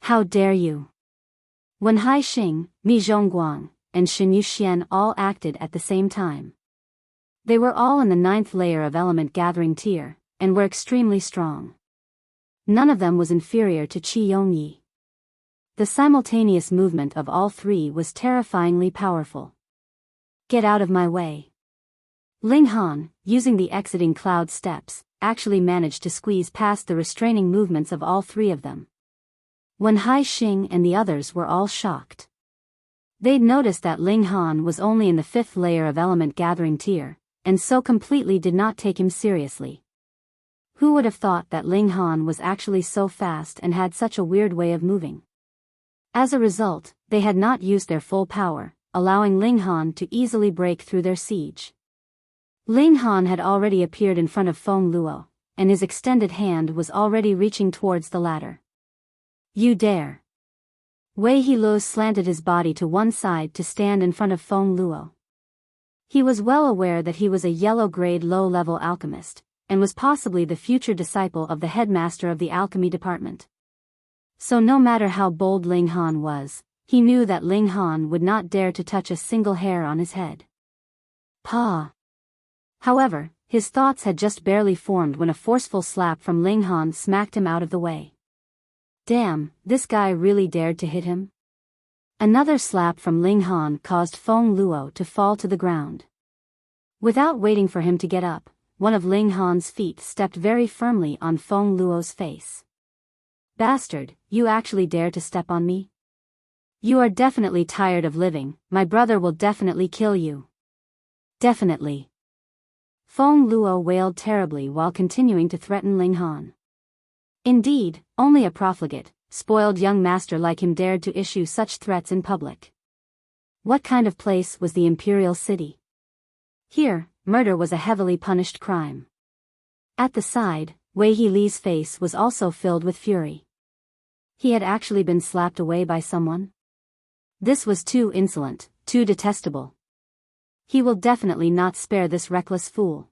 "How dare you!" When Hai Xing, Mi Zhongguang, and Shen Yuxian all acted at the same time. They were all in the 9th layer of element gathering tier, and were extremely strong. None of them was inferior to Qi Yongyi. The simultaneous movement of all 3 was terrifyingly powerful. "Get out of my way." Ling Han, using the exiting cloud steps, actually managed to squeeze past the restraining movements of all 3 of them. When Hai Xing and the others were all shocked. They'd noticed that Ling Han was only in the 5th layer of element gathering tier, and so completely did not take him seriously. Who would have thought that Ling Han was actually so fast and had such a weird way of moving? As a result, they had not used their full power, allowing Ling Han to easily break through their siege. Ling Han had already appeared in front of Feng Luo, and his extended hand was already reaching towards the ladder. "You dare!" Wei He Lu slanted his body to one side to stand in front of Feng Luo. He was well aware that he was a yellow-grade low-level alchemist, and was possibly the future disciple of the headmaster of the alchemy department. So no matter how bold Ling Han was, he knew that Ling Han would not dare to touch a single hair on his head. "Pa!" However, his thoughts had just barely formed when a forceful slap from Ling Han smacked him out of the way. Damn, this guy really dared to hit him? Another slap from Ling Han caused Feng Luo to fall to the ground. Without waiting for him to get up, one of Ling Han's feet stepped very firmly on Feng Luo's face. "Bastard, you actually dare to step on me? You are definitely tired of living, my brother will definitely kill you." "Definitely." Feng Luo wailed terribly while continuing to threaten Ling Han. Indeed, only a profligate, spoiled young master like him dared to issue such threats in public. What kind of place was the imperial city? Here, murder was a heavily punished crime. At the side, Wei He Li's face was also filled with fury. He had actually been slapped away by someone? This was too insolent, too detestable. He will definitely not spare this reckless fool.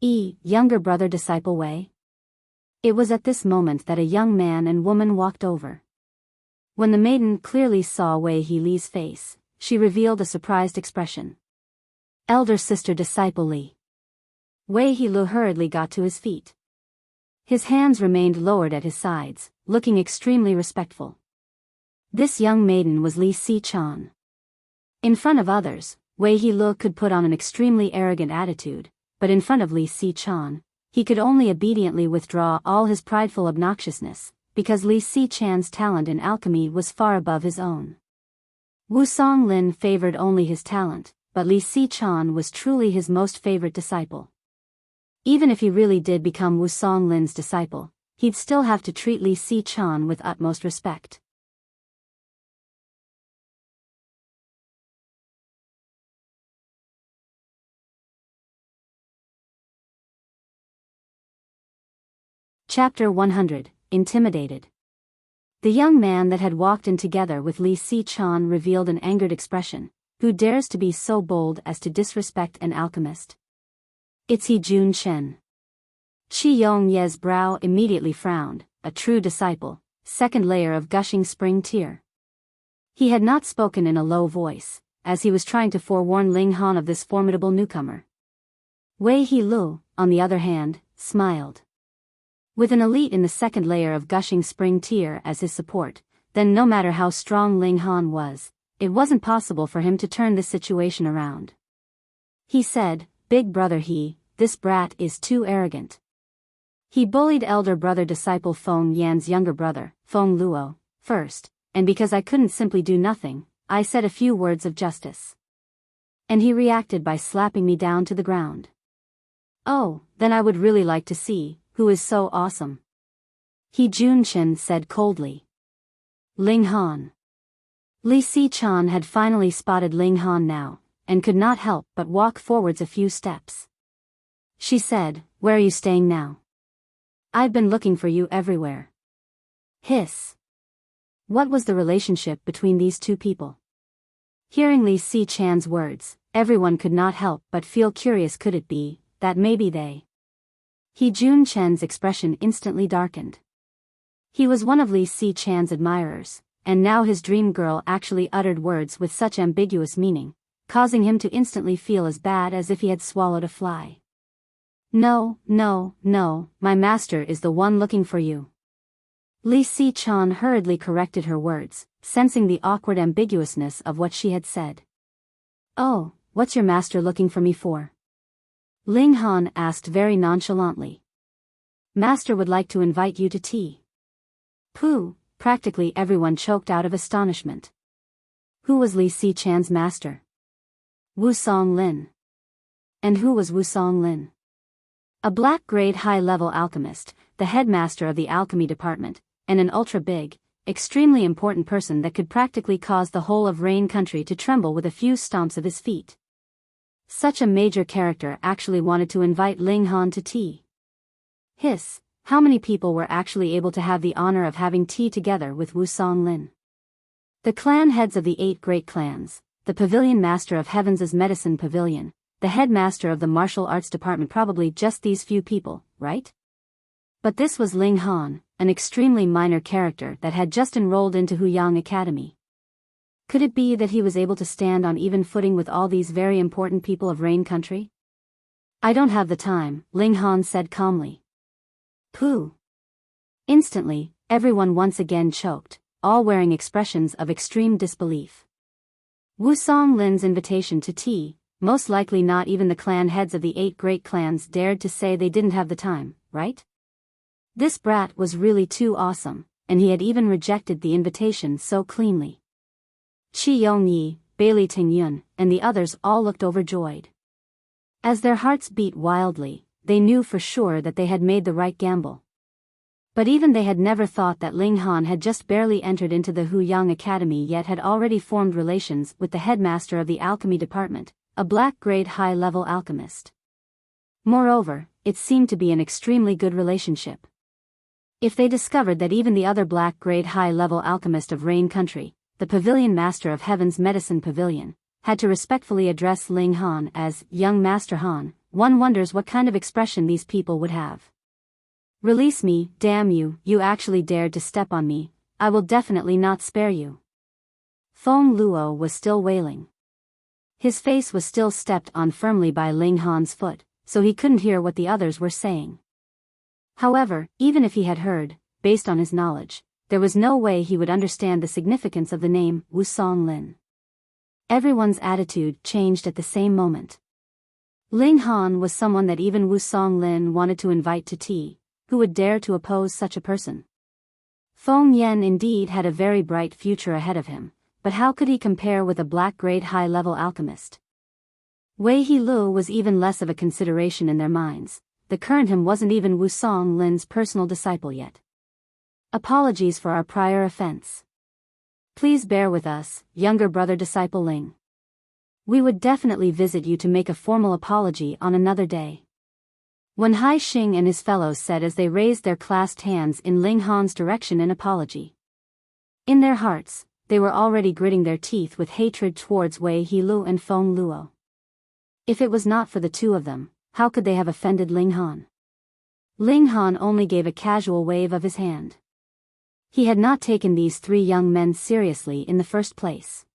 Younger brother disciple Wei? It was at this moment that a young man and woman walked over. When the maiden clearly saw Wei He Li's face, she revealed a surprised expression. "Elder sister disciple Li." Wei He Lu hurriedly got to his feet. His hands remained lowered at his sides, looking extremely respectful. This young maiden was Li Si-chan. In front of others, Wei He Lu could put on an extremely arrogant attitude, but in front of Li Si-chan, he could only obediently withdraw all his prideful obnoxiousness, because Li Si-chan's talent in alchemy was far above his own. Wu Songlin favored only his talent, but Li Si-chan was truly his most favorite disciple. Even if he really did become Wu Songlin's disciple, he'd still have to treat Li Si-chan with utmost respect. Chapter 100, Intimidated. The young man that had walked in together with Li Si-chan revealed an angered expression. Who dares to be so bold as to disrespect an alchemist? It's he Jun Chen. Chi Yong-ye's brow immediately frowned, a true disciple, second layer of gushing spring tear. He had not spoken in a low voice, as he was trying to forewarn Ling Han of this formidable newcomer. Wei He Lu, on the other hand, smiled. With an elite in the second layer of gushing spring tear as his support, then no matter how strong Ling Han was, it wasn't possible for him to turn this situation around. He said, "Big brother this brat is too arrogant." He bullied elder brother disciple Feng Yan's younger brother, Feng Luo, first, and because I couldn't simply do nothing, I said a few words of justice. And he reacted by slapping me down to the ground. Oh, then I would really like to see, who is so awesome. He Junchen said coldly. Ling Han. Li Si-chan had finally spotted Ling Han now, and could not help but walk forwards a few steps. She said, "Where are you staying now? I've been looking for you everywhere." Hiss. What was the relationship between these two people? Hearing Li Si-chan's words, everyone could not help but feel curious. Could it be that maybe they? He Jun Chen's expression instantly darkened. He was one of Li Si-chan's admirers, and now his dream girl actually uttered words with such ambiguous meaning, causing him to instantly feel as bad as if he had swallowed a fly. No, my master is the one looking for you. Li Si-chan hurriedly corrected her words, sensing the awkward ambiguousness of what she had said. Oh, what's your master looking for me for? Ling Han asked very nonchalantly. Master would like to invite you to tea. Pooh, practically everyone choked out of astonishment. Who was Li Si-chan's master? Wusong Lin. And who was Wusong Lin? A black-grade high-level alchemist, the headmaster of the alchemy department, and an ultra-big, extremely important person that could practically cause the whole of Rain Country to tremble with a few stomps of his feet. Such a major character actually wanted to invite Ling Han to tea. Hiss, how many people were actually able to have the honor of having tea together with Wusong Lin? The clan heads of the 8 great clans, the pavilion master of Heaven's medicine pavilion, the headmaster of the martial arts department, probably just these few people, right? But this was Ling Han, an extremely minor character that had just enrolled into Huyang Academy. Could it be that he was able to stand on even footing with all these very important people of Rain Country? I don't have the time, Ling Han said calmly. Pooh. Instantly, everyone once again choked, all wearing expressions of extreme disbelief. Wusong Lin's invitation to tea, most likely not even the clan heads of the 8 great clans dared to say they didn't have the time, right? This brat was really too awesome, and he had even rejected the invitation so cleanly. Chi Yong-yi, Bailey Ting-yun, and the others all looked overjoyed. As their hearts beat wildly, they knew for sure that they had made the right gamble. But even they had never thought that Ling Han had just barely entered into the Huyang Academy yet had already formed relations with the headmaster of the alchemy department, a black-grade high-level alchemist. Moreover, it seemed to be an extremely good relationship. If they discovered that even the other black-grade high-level alchemist of Rain Country, the pavilion master of Heaven's medicine pavilion, had to respectfully address Ling Han as young Master Han, one wonders what kind of expression these people would have. Release me, damn you, you actually dared to step on me, I will definitely not spare you. Feng Luo was still wailing. His face was still stepped on firmly by Ling Han's foot, so he couldn't hear what the others were saying. However, even if he had heard, based on his knowledge, there was no way he would understand the significance of the name Wusong Lin. Everyone's attitude changed at the same moment. Ling Han was someone that even Wusong Lin wanted to invite to tea. Who would dare to oppose such a person? Feng Yan indeed had a very bright future ahead of him, but how could he compare with a black-grade high-level alchemist? Wei He Lu was even less of a consideration in their minds. The current him wasn't even Wusong Lin's personal disciple yet. Apologies for our prior offense. Please bear with us, younger brother disciple Ling. We would definitely visit you to make a formal apology on another day. Wen Haixing and his fellows said as they raised their clasped hands in Ling Han's direction in apology. In their hearts, they were already gritting their teeth with hatred towards Wei Heelu and Feng Luo. If it was not for the two of them, how could they have offended Ling Han? Ling Han only gave a casual wave of his hand. He had not taken these three young men seriously in the first place.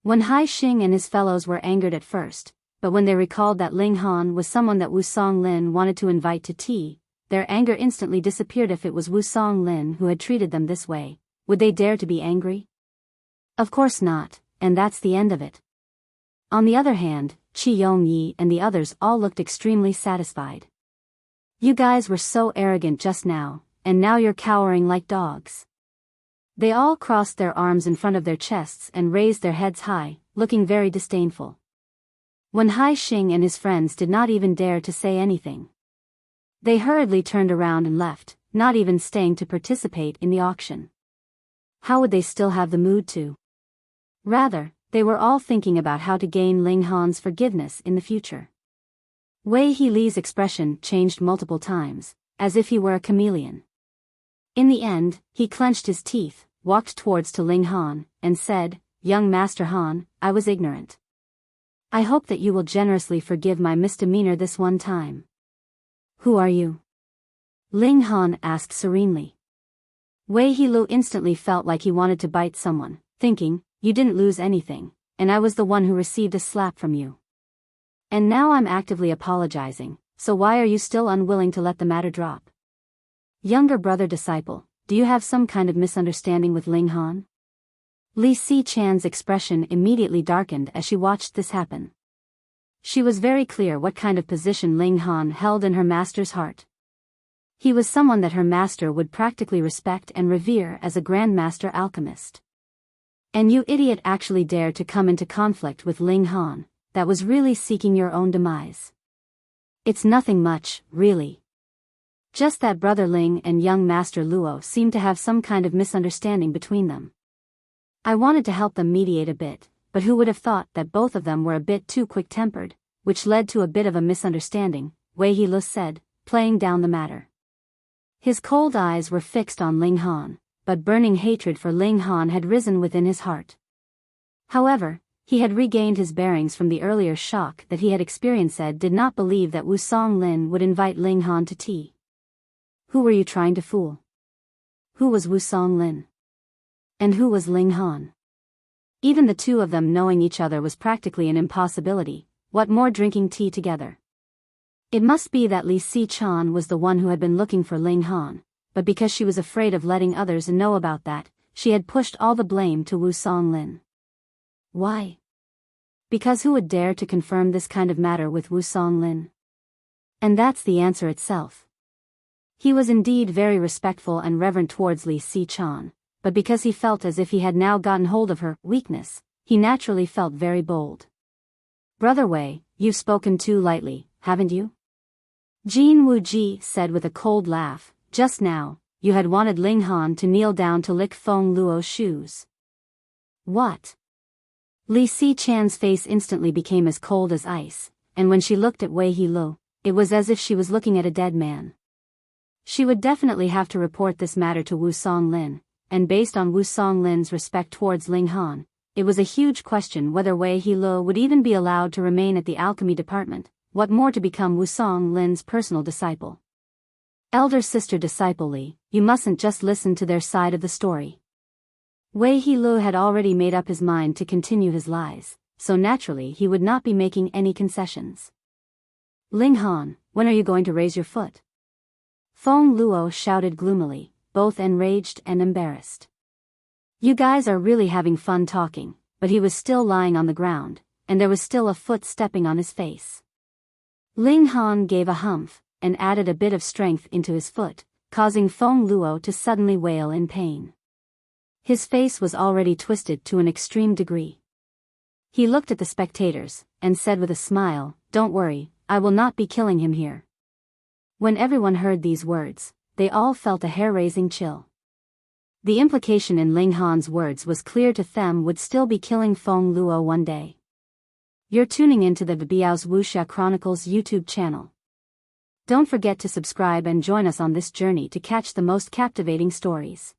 Wen Haixing and his fellows were angered at first, but when they recalled that Ling Han was someone that Wu Songlin wanted to invite to tea, their anger instantly disappeared. If it was Wu Songlin who had treated them this way, would they dare to be angry? Of course not, and that's the end of it. On the other hand, Qi Yongyi and the others all looked extremely satisfied. You guys were so arrogant just now, and now you're cowering like dogs. They all crossed their arms in front of their chests and raised their heads high, looking very disdainful. Wen Haixing and his friends did not even dare to say anything. They hurriedly turned around and left, not even staying to participate in the auction. How would they still have the mood to? Rather, they were all thinking about how to gain Ling Han's forgiveness in the future. Wei Heeli's expression changed multiple times, as if he were a chameleon. In the end, he clenched his teeth, walked towards to Ling Han, and said, "Young Master Han, I was ignorant. I hope that you will generously forgive my misdemeanor this one time." "Who are you?" Ling Han asked serenely. Wei Heelu instantly felt like he wanted to bite someone, thinking, "You didn't lose anything, and I was the one who received a slap from you. And now I'm actively apologizing, so why are you still unwilling to let the matter drop? Younger brother disciple, do you have some kind of misunderstanding with Ling Han?" Li Si-chan's expression immediately darkened as she watched this happen. She was very clear what kind of position Ling Han held in her master's heart. He was someone that her master would practically respect and revere as a grandmaster alchemist. And you idiot actually dared to come into conflict with Ling Han, that was really seeking your own demise. It's nothing much, really. Just that Brother Ling and young Master Luo seemed to have some kind of misunderstanding between them. I wanted to help them mediate a bit, but who would have thought that both of them were a bit too quick-tempered, which led to a bit of a misunderstanding, Wei Heelu said, playing down the matter. His cold eyes were fixed on Ling Han, but burning hatred for Ling Han had risen within his heart. However, he had regained his bearings from the earlier shock that he had experienced. Said did not believe that Wu Songlin would invite Ling Han to tea. Who were you trying to fool? Who was Wu Songlin? And who was Ling Han? Even the two of them knowing each other was practically an impossibility, what more drinking tea together? It must be that Li Si-chan was the one who had been looking for Ling Han, but because she was afraid of letting others know about that, she had pushed all the blame to Wu Songlin. Why? Because who would dare to confirm this kind of matter with Wu Songlin? And that's the answer itself. He was indeed very respectful and reverent towards Li Si-chan, but because he felt as if he had now gotten hold of her weakness, he naturally felt very bold. "Brother Wei, you've spoken too lightly, haven't you?" Jin Wuji said with a cold laugh, "Just now, you had wanted Ling Han to kneel down to lick Feng Luo's shoes." "What?" Li Si-chan's face instantly became as cold as ice, and when she looked at Wei Heelu, it was as if she was looking at a dead man. She would definitely have to report this matter to Wu Songlin, and based on Wu Songlin's respect towards Ling Han, it was a huge question whether Wei Heelu would even be allowed to remain at the alchemy department, what more to become Wu Songlin's personal disciple. "Elder sister disciple Li, you mustn't just listen to their side of the story." Wei Heelu had already made up his mind to continue his lies, so naturally he would not be making any concessions. "Ling Han, when are you going to raise your foot?" Feng Luo shouted gloomily, both enraged and embarrassed. "You guys are really having fun talking," but he was still lying on the ground, and there was still a foot stepping on his face. Ling Han gave a humph, and added a bit of strength into his foot, causing Feng Luo to suddenly wail in pain. His face was already twisted to an extreme degree. He looked at the spectators, and said with a smile, "Don't worry, I will not be killing him here." When everyone heard these words, they all felt a hair-raising chill. The implication in Ling Han's words was clear to them: would still be killing Feng Luo one day. You're tuning into the Biyao's Wuxia Chronicles YouTube channel. Don't forget to subscribe and join us on this journey to catch the most captivating stories.